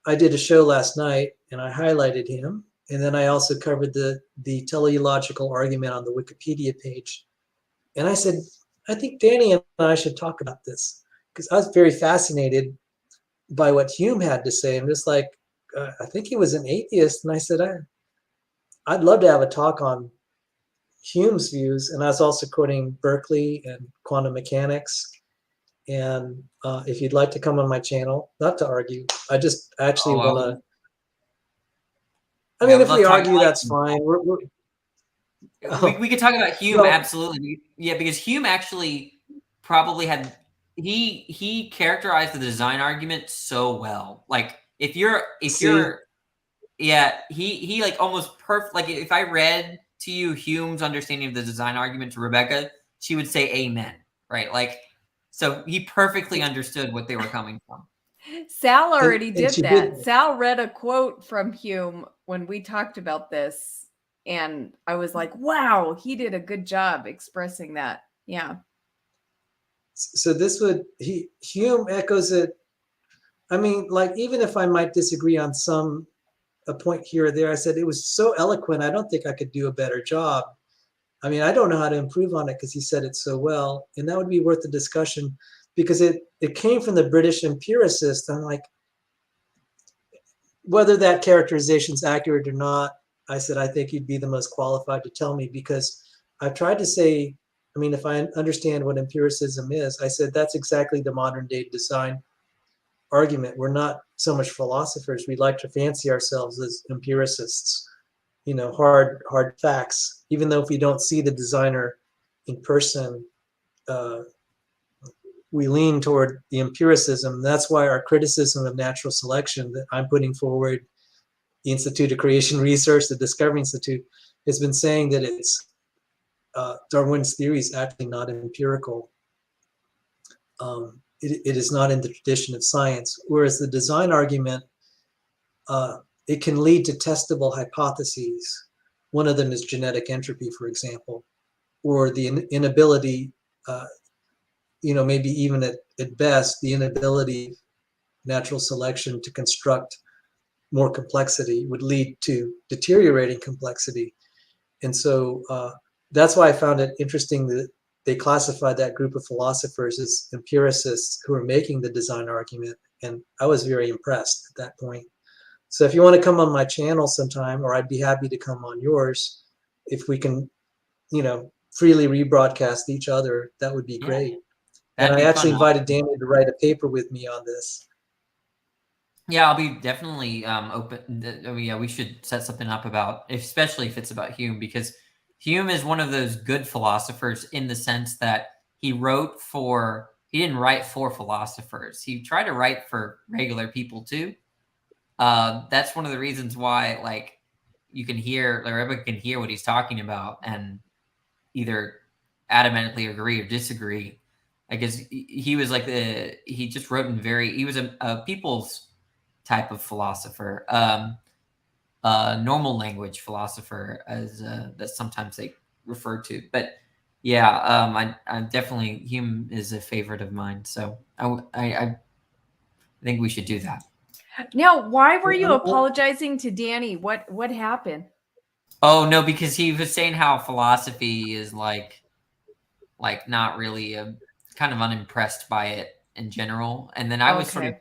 S3: I did a show last night and I highlighted him. And then I also covered the teleological argument on the Wikipedia page. And I said, I think Danny and I should talk about this because I was very fascinated by what Hume had to say. I'm just like, I think he was an atheist. And I said, I'd love to have a talk on Hume's views. And I was also quoting Berkeley and quantum mechanics. And if you'd like to come on my channel, not to argue, I just actually want to. I mean, if we argue, that's fine.
S5: We could talk about Hume, absolutely. Yeah, because Hume actually probably had he characterized the design argument so well. Like if you're he like almost perfect. Like if I read to you Hume's understanding of the design argument to Rebekah, she would say amen, right? Like. So he perfectly understood what they were coming from.
S1: Sal already did that. Sal read a quote from Hume when we talked about this. And I was like, wow, he did a good job expressing that. Yeah.
S3: So Hume echoes it. I mean, like, even if I might disagree on some a point here or there. I said, it was so eloquent. I don't think I could do a better job. I mean, I don't know how to improve on it because he said it so well. And that would be worth the discussion because it came from the British empiricist. I'm like, whether that characterization is accurate or not, I said, I think you'd be the most qualified to tell me, because I've tried to say, I mean, if I understand what empiricism is, I said, that's exactly the modern day design argument. We're not so much philosophers. We like to fancy ourselves as empiricists, you know, hard facts, even though if we don't see the designer in person, we lean toward the empiricism. That's why our criticism of natural selection that I'm putting forward, the Institute of Creation Research, the Discovery Institute, has been saying that it's Darwin's theory is actually not empirical. It is not in the tradition of science. Whereas the design argument, it can lead to testable hypotheses. One of them is genetic entropy, for example, or the inability, you know, maybe even at best, the inability of natural selection to construct more complexity would lead to deteriorating complexity. And so that's why I found it interesting that they classified that group of philosophers as empiricists who are making the design argument. And I was very impressed at that point. So if you want to come on my channel sometime, or I'd be happy to come on yours, if we can, you know, freely rebroadcast each other, that would be great. And I actually invited Danny to write a paper with me on this.
S5: Yeah, I'll be definitely open. I mean, yeah, we should set something up about, especially if it's about Hume, because Hume is one of those good philosophers in the sense that he didn't write for philosophers. He tried to write for regular people too. That's one of the reasons why, like, you can hear, like, Rebekah can hear what he's talking about and either adamantly agree or disagree. I guess he was like he just wrote in he was a people's type of philosopher, normal language philosopher, as that sometimes they refer to. But yeah, I definitely, Hume is a favorite of mine. So I think we should do that.
S1: Now, why were you apologizing to Danny? What happened?
S5: Oh no, because he was saying how philosophy is like not really kind of unimpressed by it in general, and then I was sort of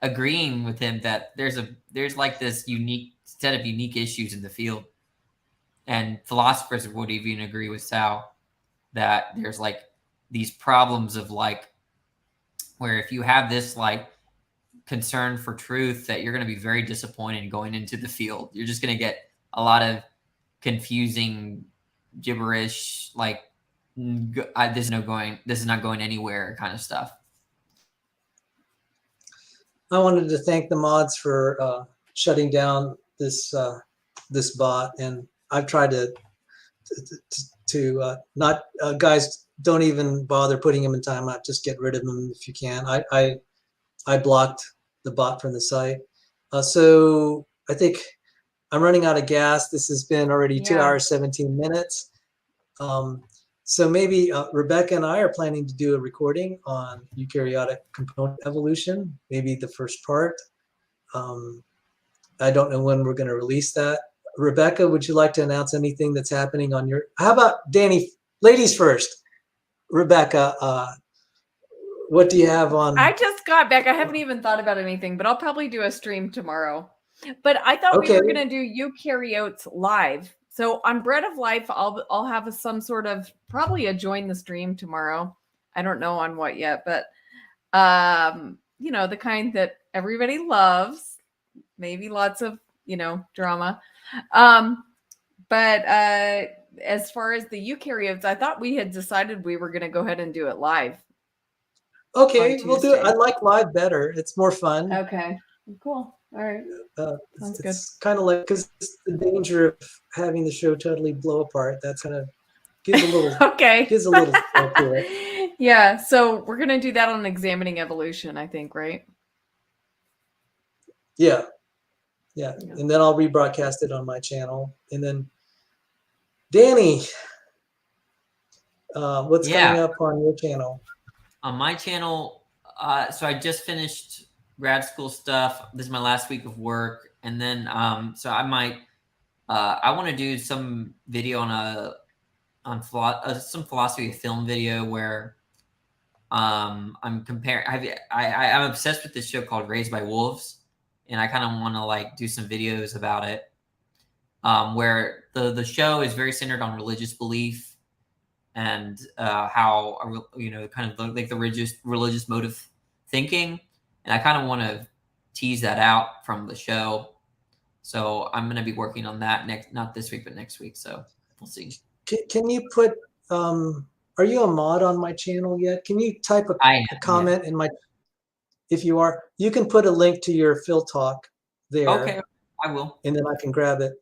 S5: agreeing with him that there's like this unique set of unique issues in the field, and philosophers would even agree with Sal that there's like these problems of like where if you have this like concern for truth, that you're going to be very disappointed going into the field. You're just going to get a lot of confusing gibberish, like this is not going anywhere kind of stuff.
S3: I wanted to thank the mods for shutting down this this bot, and I've tried to not guys, don't even bother putting him in timeout. Just get rid of him if you can. I blocked the bot from the site. So I think I'm running out of gas. This has been already 2 hours 17 minutes. So maybe Rebekah and I are planning to do a recording on eukaryotic component evolution, maybe the first part. I don't know when we're going to release that. Rebekah, would you like to announce anything that's happening on your... How about Danny? Ladies first. Rebekah, what do you have on...
S1: I just got back. I haven't even thought about anything, but I'll probably do a stream tomorrow. But I thought we were going to do eukaryotes live. So on Bread of Life, I'll have some sort of, probably a join the stream tomorrow. I don't know on what yet, but you know, the kind that everybody loves, maybe lots of, you know, drama. But as far as the eukaryotes, I thought we had decided we were going to go ahead and do it live.
S3: Okay, we'll do it. I like live better. It's more fun.
S1: Okay, cool. All right. Sounds good.
S3: It's kind of like, because the danger of having the show totally blow apart, that's kind of gives a little gives a little feel to it.
S1: Yeah, so we're gonna do that on examining evolution, I think, right?
S3: Yeah, and then I'll rebroadcast it on my channel. And then Danny, what's coming up on your channel?
S5: On my channel, so I just finished grad school stuff. This is my last week of work. And then so I might I want to do some video on some philosophy of film video where I'm comparing. I'm obsessed with this show called Raised by Wolves, and I kind of want to like do some videos about it, where the show is very centered on religious belief and how kind of like the religious mode of thinking, and I kind of want to tease that out from the show. So I'm going to be working on that not this week, but next week. So we'll see.
S3: Can you put, are you a mod on my channel yet? Can you type a comment in my, if you are, you can put a link to your Phil talk there.
S5: Okay, I will.
S3: And then I can grab it.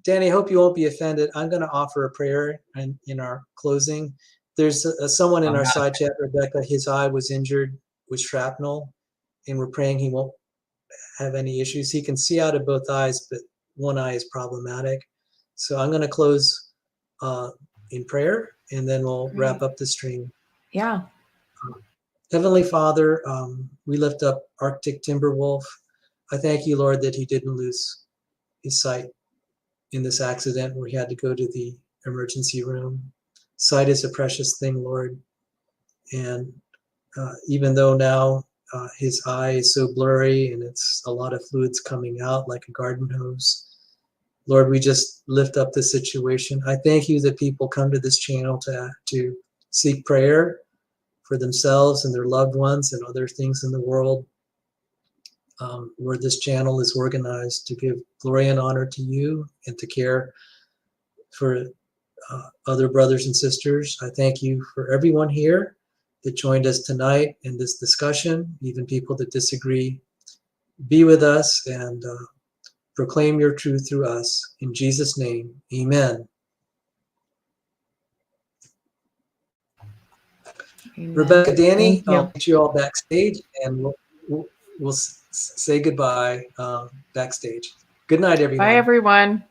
S3: Danny, I hope you won't be offended. I'm going to offer a prayer in our closing. There's someone in our side chat, Rebekah, his eye was injured with shrapnel, and we're praying he won't have any issues. He can see out of both eyes, but one eye is problematic. So I'm going to close in prayer, and then we'll wrap up the stream.
S1: Yeah.
S3: Heavenly Father, we lift up Arctic Timberwolf. I thank you, Lord, that he didn't lose his sight in this accident where he had to go to the emergency room. Sight is a precious thing, Lord. And even though now his eye is so blurry and it's a lot of fluids coming out like a garden hose, Lord, we just lift up this situation. I thank you that people come to this channel to seek prayer for themselves and their loved ones and other things in the world, where this channel is organized to give glory and honor to you and to care for other brothers and sisters. I thank you for everyone here that joined us tonight in this discussion, even people that disagree. Be with us and proclaim your truth through us. In Jesus' name, amen.
S1: Amen.
S3: Rebekah, Danny,
S1: Thank you.
S3: I'll get you all backstage, and we'll say goodbye backstage. Good night, everyone.
S1: Bye, everyone.